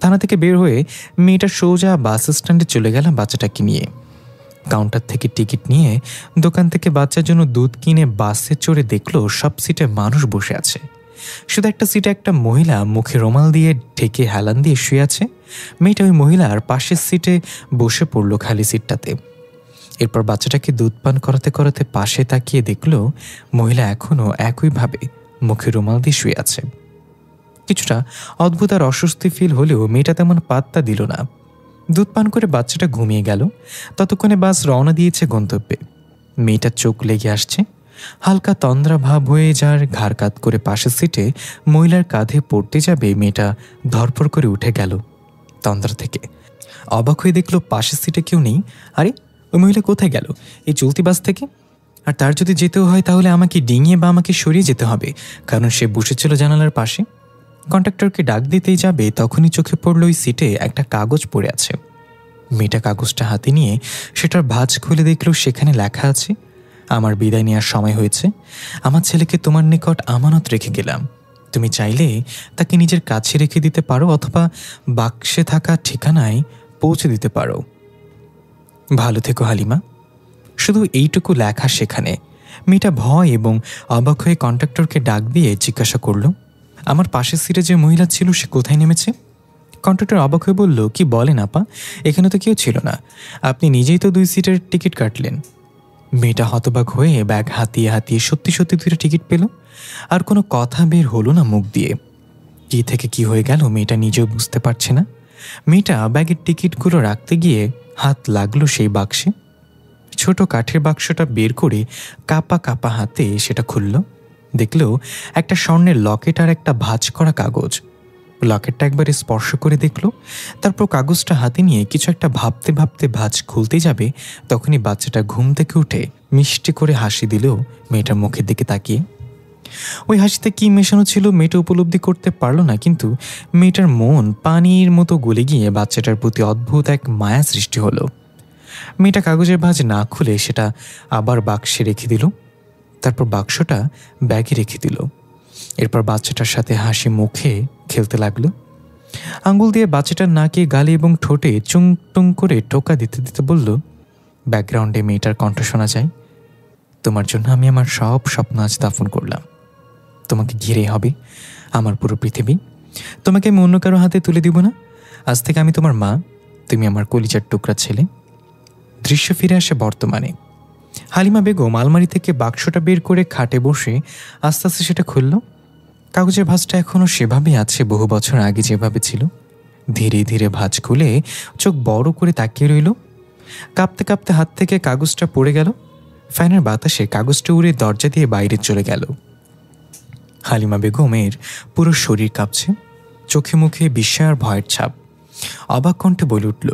থানা থেকে বের হয়ে মেয়েটা সোজা বাস স্ট্যান্ডে চলে গেলাম বাচ্চাটাকে নিয়ে। কাউন্টার থেকে টিকিট নিয়ে দোকান থেকে বাচ্চার জন্য দুধ কিনে বাসে চড়ে দেখলো সব সিটে মানুষ বসে আছে। শুধু একটা সিটে একটা মহিলা মুখে রুমাল দিয়ে ঢেকে হেলান দিয়ে শুয়ে আছে। মেয়েটা ওই মহিলার পাশের সিটে বসে পড়ল খালি সিটটাতে। এরপর বাচ্চাটাকে দুধ পান করাতে করাতে পাশে তাকিয়ে দেখল মহিলা এখনও একইভাবে মুখে রুমাল দিয়ে শুয়ে আছে। কিছুটা অদ্ভুত আর অস্বস্তি ফিল হলেও মেয়েটা তেমন পাত্তা দিল না। দুধ পান করে বাচ্চাটা ঘুমিয়ে গেল। ততক্ষণে বাস রওনা দিয়েছে গন্তব্যে। মেয়েটার চোখ লেগে আসছে। হালকা তন্দ্রা ভাব হয়ে যার ঘাড় কাত করে পাশের সিটে মহিলার কাঁধে পড়তে যাবে মেয়েটা ধরপড় করে উঠে গেল তন্দ্রা থেকে। অবাক হয়ে দেখল পাশের সিটে কেউ নেই। আরে ওই মহিলা কোথায় গেল এই চলতি বাস থেকে? আর তার যদি যেতেও হয় তাহলে আমাকে ডিঙিয়ে বা আমাকে সরিয়ে যেতে হবে, কারণ সে বসেছিল জানালার পাশে। কন্ডাক্টরকে ডাক দিতেই যাবে তখনই চোখে পড়ল ওই সিটে একটা কাগজ পড়ে আছে। মেয়েটা কাগজটা হাতে নিয়ে সেটার ভাঁজ খুলে দেখল সেখানে লেখা আছে, আমার বিদায় নেওয়ার সময় হয়েছে। আমার ছেলেকে তোমার নিকট আমানত রেখে গেলাম। তুমি চাইলে তাকে নিজের কাছে রেখে দিতে পারো অথবা বাক্সে থাকা ঠিকানায় পৌঁছে দিতে পারো। ভালো থেকো হালিমা। শুধু এইটুকু লেখা সেখানে। মেয়েটা ভয় এবং অবাক হয়ে কন্ডাক্টরকে ডাক দিয়ে জিজ্ঞাসা করল, আমার পাশের সিটে যে মহিলা ছিল সে কোথায় নেমেছে? কন্ডাক্টর অবাক হয়ে বলল, কি বলেন আপা, এখানে তো কেউ ছিল না, আপনি নিজেই তো 2 সিটের টিকিট কাটলেন। মেয়েটা হতবাক হয়ে ব্যাগ হাতিয়ে হাতিয়ে সত্যি সত্যি 2টা টিকিট পেল। আর কোনো কথা বের হলো না মুখ দিয়ে। কি থেকে কি হয়ে গেল মেয়েটা নিজেও বুঝতে পারছে না। মেয়েটা ব্যাগের টিকিটগুলো রাখতে গিয়ে হাত লাগলো সেই বাক্সে। ছোট কাঠের বাক্সটা বের করে কাপা কাপা হাতে সেটা খুলল। দেখল একটা স্বর্ণের লকেট আর একটা ভাঁজ করা কাগজ। লকেটটা একবারে স্পর্শ করে দেখল, তারপর কাগজটা হাতে নিয়ে কিছু একটা ভাবতে ভাবতে ভাঁজ খুলতে যাবে তখনই বাচ্চাটা ঘুম থেকে উঠে মিষ্টি করে হাসি দিল মেয়েটার মুখের দিকে তাকিয়ে। ওই হাসিতে কি মেশানো ছিল মেয়েটা উপলব্ধি করতে পারল না, কিন্তু মেয়েটার মন পানির মতো গলে গিয়ে বাচ্চাটার প্রতি অদ্ভুত এক মায়া সৃষ্টি হলো। মেয়েটা কাগজের ভাঁজ না খুলে সেটা আবার বাক্সে রেখে দিল, তারপর বাক্সটা ব্যাগে রেখে দিল। এরপর বাচ্চাটার সাথে হাসি মুখে খেলতে লাগলো। আঙ্গুল দিয়ে বাচ্চাটার নাকে, গালে এবং ঠোঁটে চুং টুং করে টোকা দিতে দিতে বলল, ব্যাকগ্রাউন্ডে মেয়েটার কণ্ঠ শোনা যায়, তোমার জন্য আমি আমার সব স্বপ্ন আজ দাফন করলাম। তোমাকে ঘিরে হবে আমার পুরো পৃথিবী। তোমাকে আমি অন্য কারো হাতে তুলে দিব না। আজ থেকে আমি তোমার মা, তুমি আমার কলিজার টুকরা ছেলে। দৃশ্য ফিরে আসে বর্তমানে। হালিমা বেগম আলমারি থেকে বাক্সটা বের করে খাটে বসে আস্তে আস্তে সেটা খুলল। কাগজের ভাঁজটা এখনও সেভাবেই আছে, বহু বছর আগে যেভাবে ছিল। ধীরে ধীরে ভাঁজ খুলে চোখ বড় করে তাকিয়ে রইল। কাঁপতে কাঁপতে হাত থেকে কাগজটা পড়ে গেল। ফ্যানের বাতাসে কাগজটা উড়ে দরজা দিয়ে বাইরে চলে গেল। হালিমা বেগমের পুরো শরীর কাঁপছে, চোখে মুখে বিস্ময় আর ভয়ের ছাপ। অবাক কণ্ঠে বলে উঠল,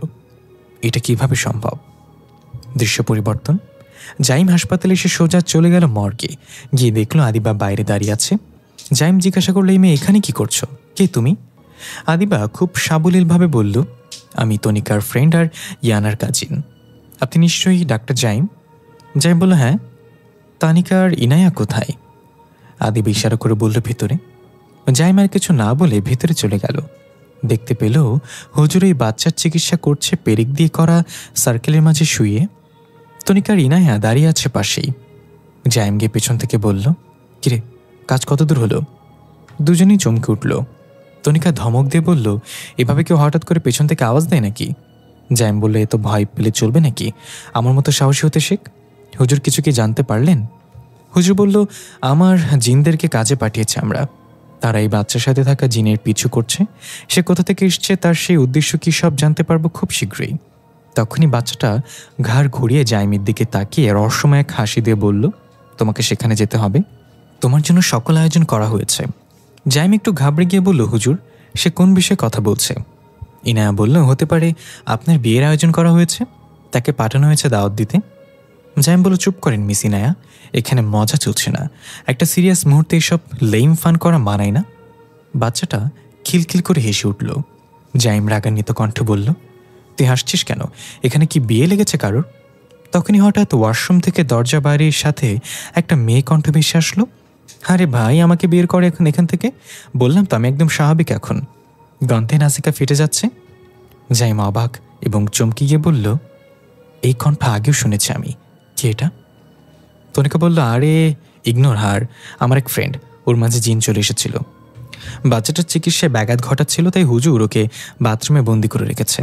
এটা কিভাবে সম্ভব? দৃশ্য পরিবর্তন। জাইম হাসপাতালে এসে সোজা চলে গেল মর্গে। গিয়ে দেখলো আদিবা বাইরে দাঁড়িয়ে আছে। জাইম জিজ্ঞাসা করলো, এই মেয়ে এখানে কি করছো? কে তুমি? আদিবা খুব সাবলীলভাবে বলল, আমি তনিকার ফ্রেন্ড আর ইয়ানার কাজিন। আপনি নিশ্চয়ই ডাক্তার জাইম? জাইম বলল, হ্যাঁ। তানিকার ইনায়া কোথায়? আদিবা ইশারা করে বলল, ভেতরে। জাইম আর কিছু না বলে ভেতরে চলে গেল। দেখতে পেল হুজুর এই বাচ্চার চিকিৎসা করছে পেরেক দিয়ে করা সার্কেলের মাঝে শুয়ে। তনিকার ইনায়া দাঁড়িয়ে আছে পাশেই। জাইম গিয়ে পেছন থেকে বলল, কিরে, কাজ কত দূর হলো? দুজনেই চমকে উঠল। তনিকা ধমক দিয়ে বলল, এভাবে কেউ হঠাৎ করে পেছন থেকে আওয়াজ দেয় নাকি? জাইম বলল, এ তো ভয় পেলে চলবে নাকি, আমার মতো সাহসী হতে শেখ। হুজুর কিছু কি জানতে পারলেন? হুজুর বলল, আমার জিনদেরকে কাজে পাঠিয়েছে আমরা। তারা এই বাচ্চার সাথে থাকা জিনের পিছু করছে। সে কোথা থেকে এসছে, তার সেই উদ্দেশ্য কি, সব জানতে পারবো খুব শীঘ্রই। তখনই বাচ্চাটা ঘাড় ঘুরিয়ে জাইমের দিকে তাকিয়ে রহস্যময় এক হাসি দিয়ে বলল, তোমাকে সেখানে যেতে হবে, তোমার জন্য সকল আয়োজন করা হয়েছে। জাইম একটু ঘাবড়ে গিয়ে বলল, হুজুর সে কোন বিষয়ে কথা বলছে? ইনায়া বলল, হতে পারে আপনার বিয়ের আয়োজন করা হয়েছে, তাকে পাঠানো হয়েছে দাওয়াত দিতে। জাইম বলল, চুপ করেন মিস ইনায়া, এখানে মজা চলছে না। একটা সিরিয়াস মুহূর্তে এসব লেইম ফান করা মানায় না। বাচ্চাটা খিলখিল করে হেসে উঠল। জাইম রাগান্বিত কণ্ঠে বলল, তুই হাসছিস কেন? এখানে কি বিয়ে লেগেছে কারোর? তখনই হঠাৎ ওয়াশরুম থেকে দরজা বাইরের সাথে একটা মেয়ে কণ্ঠ ভেসে আসলো। আরে ভাই, আমাকে বের করে এখন এখান থেকে। বললাম তো আমি একদম স্বাভাবিক এখন। গন্থে নাসিকা ফেটে যাচ্ছে। জাইম অবাক এবং চমকে গিয়ে বলল, এই কণ্ঠ আগেও শুনেছি আমি, কে এটা? তনিকা বলল, আরে ইগনোর হার, আমার এক ফ্রেন্ড, ওর মাঝে জিন চলে এসেছিল। বাচ্চাটার চিকিৎসায় ব্যাঘাত ঘটাচ্ছিল, তাই হুজুর ওকে বাথরুমে বন্দি করে রেখেছে।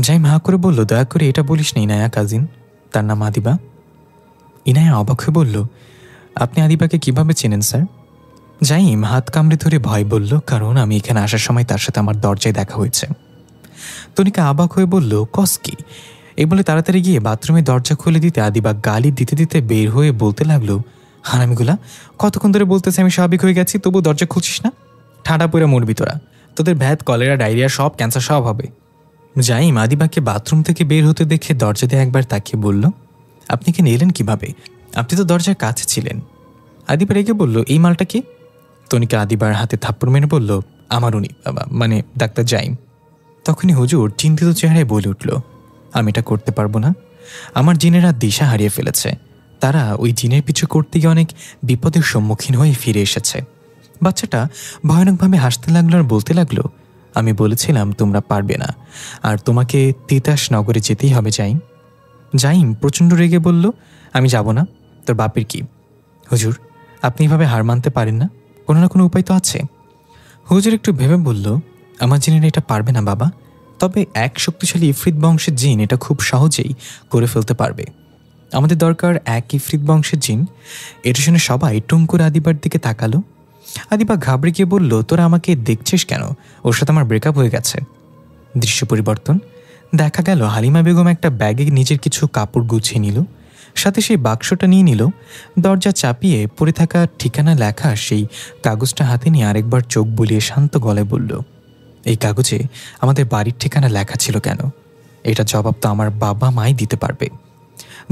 জাইম হাঁ করে বলল, দয়া করে এটা বলিস নি নায়া কাজিন, তার নাম আদিবা। ইনায়া অবাক হয়ে বলল, আপনি আদিবাকে কিভাবে চেনেন স্যার? জাইম হাত কামড়ে ধরে ভয় বলল, কারণ আমি এখানে আসার সময় তার সাথে আমার দরজায় দেখা হয়েছে। তনিকা অবাক হয়ে বলল, কস কি? এই বলে তাড়াতাড়ি গিয়ে বাথরুমে দরজা খুলে দিতে আদিবা গালি দিতে দিতে বের হয়ে বলতে লাগলো, হারামিগুলা, কতক্ষণ ধরে বলতেছে আমি স্বাভাবিক হয়ে গেছি, তবু দরজা খুলছিস না? ঠাডা পড়ে মরবি তোরা, তোদের ভ্যাদ, কলেরা, ডায়রিয়া সব, ক্যান্সার সব হবে। জাইম আদিবাকে বাথরুম থেকে বের হতে দেখে দরজা দিয়ে একবার তাকিয়ে বলল, আপনি কি এলেন কিভাবে? আপনি তো দরজার কাছে ছিলেন। আদিবা রেগে বলল, এই মালটা কি? তনিকা আদিবার হাতে থাপ্পড় মেরে বলল, আমার উনি, মানে ডাক্তার জাইম। তখনই হুজুর চিন্তিত চেহারায় বলে উঠল, আমি এটা করতে পারবো না। আমার জিনেরা দিশা হারিয়ে ফেলেছে। তারা ওই জিনের পিছু করতে গিয়ে অনেক বিপদের সম্মুখীন হয়ে ফিরে এসেছে। বাচ্চাটা ভয়ানকভাবে হাসতে লাগলো আর বলতে লাগলো, আমি বলেছিলাম তোমরা পারবে না, আর তোমাকে তিতাস নগরে যেতেই হবে জাইম। জাইম প্রচণ্ড রেগে বলল, আমি যাব না। তোর বাপের কি? হুজুর, আপনি এভাবে হার মানতে পারেন না, কোনো না কোনো উপায় তো আছে। হুজুর একটু ভেবে বলল, আমার জিনেরা এটা পারবে না বাবা, তবে এক শক্তিশালী ইফরিত বংশের জিন এটা খুব সহজেই করে ফেলতে পারবে। আমাদের দরকার এক ইফরিত বংশের জিন। এটা শুনে সবাই টুম করে আদিবার দিকে তাকালো। আদিবা ঘাবড়ে গিয়ে বলল, তোরা আমাকে দেখছিস কেন? ওর সাথে আমার ব্রেকআপ হয়ে গেছে। দৃশ্য পরিবর্তন, দেখা গেল হালিমা বেগম একটা ব্যাগে নিজের কিছু কাপড় গুছিয়ে নিল, সাথে সেই বাক্সটা নিয়ে নিল। দরজা চাপিয়ে পড়ে থাকা ঠিকানা লেখা সেই কাগজটা হাতে নিয়ে আরেকবার চোখ বুলিয়ে শান্ত গলায় বলল, এই কাগজে আমাদের বাড়ির ঠিকানা লেখা ছিল কেন? এটা জবাব তো আমার বাবা মাই দিতে পারবে।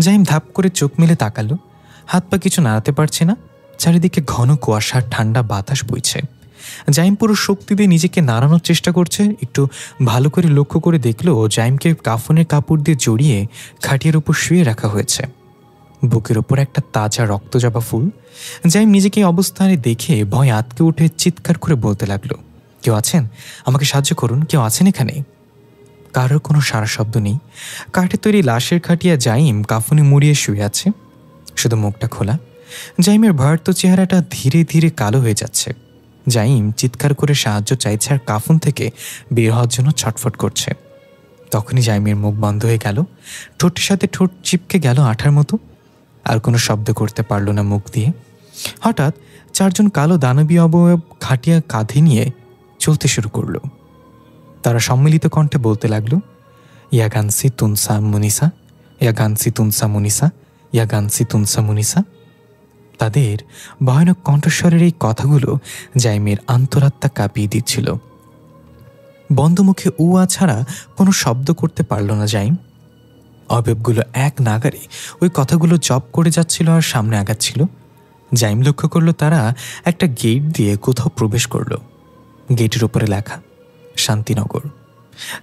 জাইম ধাপ করে চোখ মেলে তাকালো। হাত পা কিছু নাড়াতে পারছে না। চারিদিকে ঘন কুয়াশার ঠান্ডা বাতাস বইছে। জাইম পুরো শক্তি দিয়ে নিজেকে নাড়ানোর চেষ্টা করছে। একটু ভালো করে লক্ষ্য করে দেখলো জাইমকে কাফনের কাপড় দিয়ে জড়িয়ে খাটিয়ার উপর শুয়ে রাখা হয়েছে। বুকের ওপর একটা তাজা রক্তজবা ফুল। জাইম নিজেকে এই অবস্থানে দেখে ভয় আতকে উঠে চিৎকার করে বলতে লাগলো, কেউ আছেন? আমাকে সাহায্য করুন, কেউ আছেন এখানে? কারোর কোনো সারা শব্দ নেই। কাঠের তৈরি লাশের খাটিয়া জাইম কাফনে মুড়িয়ে শুয়ে আছে, শুধু মুখটা খোলা। জাইমের ভয়ার্ত চেহারাটা ধীরে ধীরে কালো হয়ে যাচ্ছে। জাইম চিৎকার করে সাহায্য চাইছে আর কাফন থেকে বের হওয়ার জন্য ছটফট করছে। তখনই জাইমের মুখ বন্ধ হয়ে গেল, ঠোঁটের সাথে ঠোঁট চিপকে গেল আঠার মতো। আর কোনো শব্দ করতে পারল না মুখ দিয়ে। হঠাৎ চারজন কালো দানবীয় অবয়ব খাটিয়া কাঁধে নিয়ে চলতে শুরু করলো। তারা সম্মিলিত কণ্ঠে বলতে লাগলো, ইয়াগানসি তুনসা মুনিসা, ইয়াগানসি তুনসা মুনিসা, ইয়াগানসি তুনসা মুনিসা। তাদের ভয়ানক কণ্ঠস্বরের এই কথাগুলো জাইমের আন্তরাত্মা কাঁপিয়ে দিচ্ছিল। বন্ধ মুখে উয়া ছাড়া কোনো শব্দ করতে পারল না জাইম। অবয়বগুলো এক নাগারে ওই কথাগুলো জপ করে যাচ্ছিল আর সামনে আগাচ্ছিল। জাইম লক্ষ্য করলো তারা একটা গেট দিয়ে কোথাও প্রবেশ করলো। গেটের উপরে লেখা শান্তিনগর।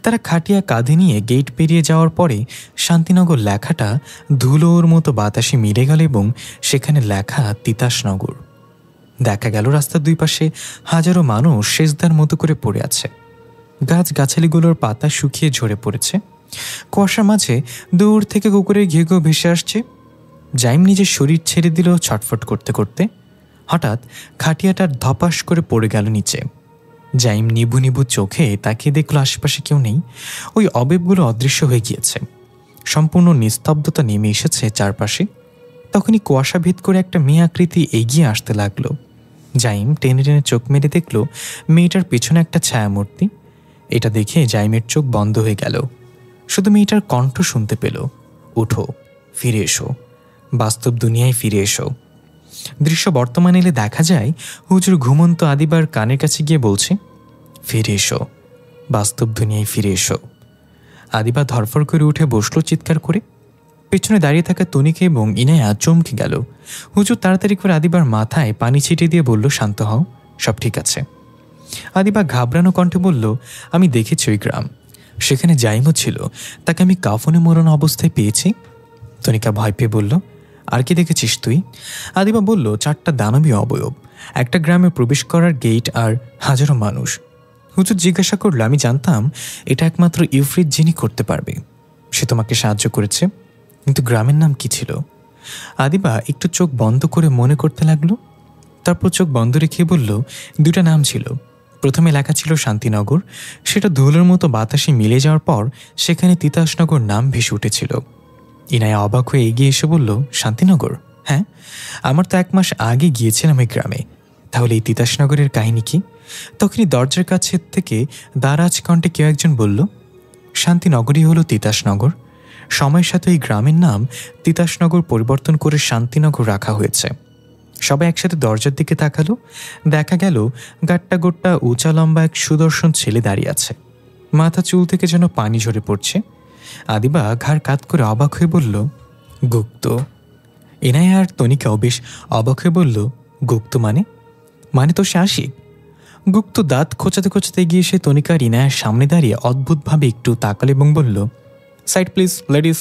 তারা খাটিয়া কাঁধে নিয়ে গেট পেরিয়ে যাওয়ার পরে শান্তিনগর লেখাটা ধুলোর মতো বাতাসে মিলে গেল এবং সেখানে লেখা তিতাসনগর। দেখা গেল রাস্তার দুই পাশে হাজারো মানুষ সেজদার মতো করে পড়ে আছে। গাছ গাছালিগুলোর পাতা শুকিয়ে ঝরে পড়েছে। কুয়াশার মাঝে দূর থেকে কুকুরের ঘেউ ঘেউ ভেসে আসছে। জাইম নিজের শরীর ছেড়ে দিল ছটফট করতে করতে। হঠাৎ খাটিয়াটার ধপাস করে পড়ে গেল নিচে। জাইম নিভু নিভু চোখে তাকিয়ে দেখল আশেপাশে কেউ নেই। ওই অবয়বগুলো অদৃশ্য হয়ে গিয়েছে। সম্পূর্ণ নিস্তব্ধতা নেমে এসেছে চারপাশে। তখনই কুয়াশা ভেদ করে একটা মেয়ে আকৃতি এগিয়ে আসতে লাগলো। জাইম টেনে টেনে চোখ মেরে দেখল মেয়েটার পেছনে একটা ছায়ামূর্তি। এটা দেখে জাইমের চোখ বন্ধ হয়ে গেল। শুধু মেয়েটার কণ্ঠ শুনতে পেল, উঠো, ফিরে এসো, বাস্তব দুনিয়ায় ফিরে এসো। দৃশ্য বর্তমানে এলে দেখা যায় হুজুর ঘুমন্ত আদিবার কানের কাছে গিয়ে বলছে, ফিরে এসো, বাস্তব দুনিয়ায় ফিরে এসো। আদিবা ধরফর করে উঠে বসলো চিৎকার করে। পেছনে দাঁড়িয়ে থাকা তনিকে এবং ইনায়া চমকে গেল। হুজুর তাড়াতাড়ি করে আদিবার মাথায় পানি ছিটিয়ে দিয়ে বলল, শান্ত হও, সব ঠিক আছে। আদিবা ঘাবড়ানো কণ্ঠে বলল, আমি দেখেছি ওই গ্রাম, সেখানে জাইমও ছিল, তাকে আমি কাফনে মোড়ানো অবস্থায় পেয়েছি। তনিকা ভয় পেয়ে বলল, আর কি দেখেছিস তুই? আদিবা বলল, 4টা দানবীয় অবয়ব, একটা গ্রামে প্রবেশ করার গেট আর হাজারো মানুষ। হুজুর জিজ্ঞাসা করলো, আমি জানতাম এটা একমাত্র ইউফ্রিত যিনি করতে পারবে। সে তোমাকে সাহায্য করেছে, কিন্তু গ্রামের নাম কি ছিল? আদিবা একটু চোখ বন্ধ করে মনে করতে লাগলো। তারপর চোখ বন্ধ রেখে বলল, 2টা নাম ছিল। প্রথমে লেখা ছিল শান্তিনগর, সেটা ধুলোর মতো বাতাসে মিলে যাওয়ার পর সেখানে তিতাসনগর নাম ভেসে উঠেছিল। ইনায়া অবাক হয়ে এগিয়ে এসে বলল, শান্তিনগর? হ্যাঁ, আমার তো 1 মাস আগে গিয়েছিলাম এই গ্রামে। তাহলে এই তিতাসনগরের কাহিনী কি? তখনই দরজার কাছে থেকে দারাজ কণ্ঠে কেউ একজন বলল, শান্তিনগরই হলো তিতাসনগর। সময়ের সাথে এই গ্রামের নাম তিতাসনগর পরিবর্তন করে শান্তিনগর রাখা হয়েছে। সবাই একসাথে দরজার দিকে তাকালো। দেখা গেল গাট্টা গোট্টা উঁচা লম্বা এক সুদর্শন ছেলে দাঁড়িয়ে আছে। মাথা চুল থেকে যেন পানি ঝরে পড়ছে। আদিবা ঘাড় কাত করে অবাক হয়ে বলল, গুপ্ত। ইনায়া আর তনিকাও বেশ অবাক হয়ে বলল, গুপ্ত মানে তো সে আশিক। গুপ্ত দাঁত খোঁচাতে খোঁচাতে গিয়ে সে তনিকা আর ইনায়ার সামনে দাঁড়িয়ে অদ্ভুতভাবে একটু তাকাল এবং বলল, সাইড প্লিজ লেডিস।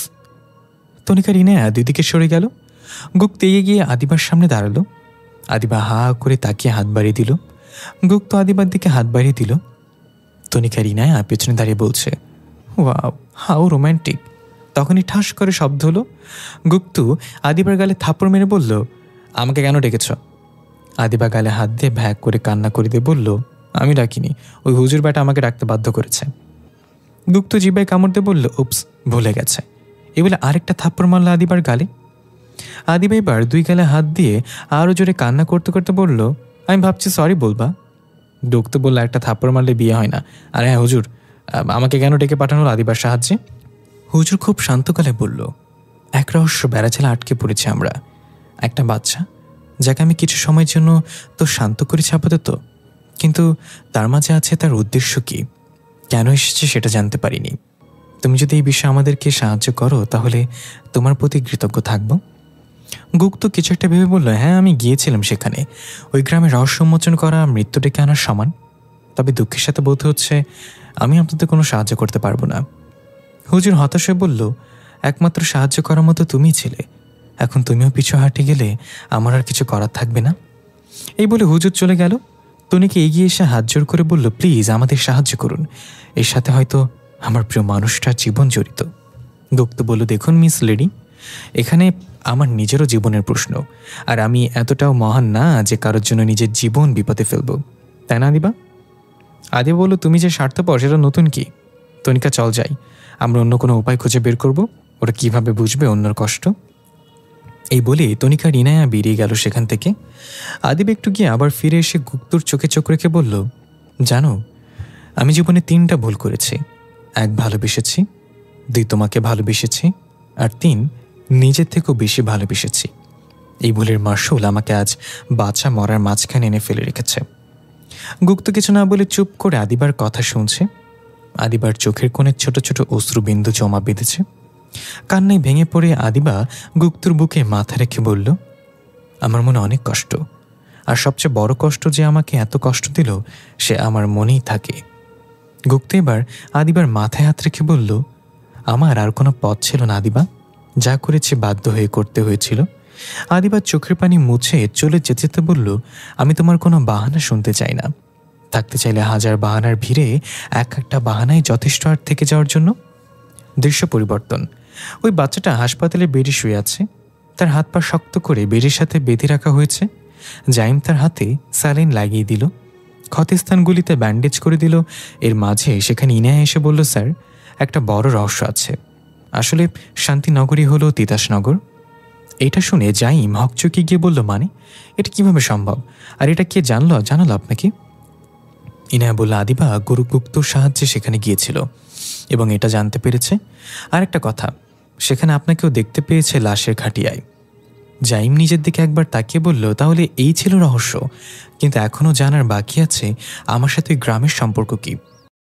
তনিকার ইনায়া দুদিকে সরে গেল। গুপ্ত এগিয়ে গিয়ে আদিবার সামনে দাঁড়ালো। আদিবা হা করে তাকিয়ে হাত বাড়িয়ে দিল। গুপ্ত আদিবার দিকে হাত বাড়িয়ে দিল। তনিকার ইনায়া পেছনে দাঁড়িয়ে বলছে, ওয়াও, হাউ রোম্যান্টিক। তখনই ঠাস করে শব্দ হলো। গুপ্তু আদিবার গালে থাপ্পড় মেরে বলল, আমাকে কেন ডেকেছ? আদিবা গালে হাত দিয়ে ভ্যাক করে কান্না করে দিয়ে বলল, আমি ডাকিনি, ওই হুজুর বেটা আমাকে ডাকতে বাধ্য করেছে। গুপ্ত জিবায় কামড় দিয়ে বলল, উপস, ভুলে গেছে। এ বলে আরেকটা থাপ্পড় মারল আদিবার গালে। আদিবা এবার 2 গালে হাত দিয়ে আরও জোরে কান্না করতে করতে বলল, আমি ভাবছি সরি বলবা। গুপ্ত বলল, একটা থাপ্পড় মারলে বিয়ে হয় না। আর হ্যাঁ হুজুর, আমাকে কেন ডেকে পাঠানো আদিবার সাহায্যে? হুজুর খুব শান্ত গলায় বলল, এক রহস্য বেড়াচালে আটকে পড়েছে আমরা। একটা বাচ্চা যাকে আমি কিছু সময়ের জন্য তো শান্ত করেছি আপাতত, কিন্তু তার মাঝে আছে তার উদ্দেশ্য কি, কেন এসেছে সেটা জানতে পারিনি। তুমি যদি এই বিষয়ে আমাদেরকে সাহায্য করো তাহলে তোমার প্রতি কৃতজ্ঞ থাকব। গুপ্ত কিছু একটা ভেবে বলল, হ্যাঁ আমি গিয়েছিলাম সেখানে। ওই গ্রামে রহস্য উন্মোচন করা মৃত্যু ডেকে আনার সমান। তবে দুঃখের সাথে বলতে হচ্ছে আমি আপনাদের কোনো সাহায্য করতে পারবো না। হুজুর হতাশ হয়ে বলল, একমাত্র সাহায্য করার মতো তুমিই ছিলে, এখন তুমিও পিছু হাঁটে গেলে আমার আর কিছু করার থাকবে না। এই বলে হুজুর চলে গেল। তনিকে এগিয়ে এসে হাত জোর করে বলল, প্লিজ আমাদের সাহায্য করুন, এর সাথে হয়তো আমার প্রিয় মানুষটার জীবন জড়িত। গুপ্ত বলল, দেখুন মিস লেডি, এখানে আমার নিজেরও জীবনের প্রশ্ন, আর আমি এতটাও মহান না যে কারোর জন্য নিজের জীবন বিপদে ফেলব, তাই না আদিবা? আদিবা বলল, তুমি যে স্বার্থপর সেটা নতুন কি? তনিকা চল যাই, আমরা অন্য কোনো উপায় খুঁজে বের করব, ওরা কিভাবে বুঝবে অন্যর কষ্ট। এই বলে তনিকা ইনায়া বেরিয়ে গেল সেখান থেকে। আদিবা একটু গিয়ে আবার ফিরে এসে গুপ্তর চোখে চোখ রেখে বলল, জানো আমি জীবনে 3টা ভুল করেছি। 1, ভালোবেসেছি, 2, তোমাকে ভালোবেসেছি, আর 3, নিজের থেকেও বেশি ভালোবেসেছি। এই ভুলের মাসুল আমাকে আজ বাচ্চা মরার মাঝখানে এনে ফেলে রেখেছে। গুপ্ত কিছু না বলে চুপ করে আদিবার কথা শুনছে। আদিবার চোখের কোণে ছোট ছোট অশ্রুবিন্দু জমা বেঁধেছে। কান্নায় ভেঙে পড়ে আদিবা গুপ্তর বুকে মাথা রেখে বলল, আমার মনে অনেক কষ্ট, আর সবচেয়ে বড় কষ্ট যে আমাকে এত কষ্ট দিল সে আমার মনেই থাকে। গুপ্ত এবার আদিবার মাথায় হাত রেখে বলল, আমার আর কোনো পথ ছিল না আদিবা, যা করেছে বাধ্য হয়ে করতে হয়েছিল। আদিবার চোখের পানি মুছে চলে যেতে যেতে বলল, আমি তোমার কোনো বাহানা শুনতে চাই না। থাকতে চাইলে 1000 বাহানার ভিড়ে একটা বাহানাই যথেষ্ট আর থেকে যাওয়ার জন্য। দৃশ্য পরিবর্তন। ওই বাচ্চাটা হাসপাতালে বেডে শুয়ে আছে। তার হাত পা শক্ত করে বেডের সাথে বেঁধে রাখা হয়েছে। জাইম তার হাতে স্যালাইন লাগিয়ে দিল, ক্ষতস্থানগুলিতে ব্যান্ডেজ করে দিল। এর মাঝে সেখানে ইনায়া এসে বলল, স্যার একটা বড় রহস্য আছে। আসলে শান্তিনগরই হলো তিতাসনগর। এটা শুনে জাইম হকচকি গিয়ে বলল, মানে এটা কিভাবে সম্ভব, আর এটা কে জানালো আপনাকে? ইনায়া বলল, আদিবা গুপ্তর সাহায্যে সেখানে গিয়েছিল এবং এটা জানতে পেরেছে। আর একটা কথা, সেখানে আপনাকেও দেখতে পেয়েছে লাশের খাটিয়ায়। জাইম নিজের দিকে একবার তাকিয়ে বলল, তাহলে এই ছিল রহস্য, কিন্তু এখনও জানার বাকি আছে আমার সাথে গ্রামের সম্পর্ক কি।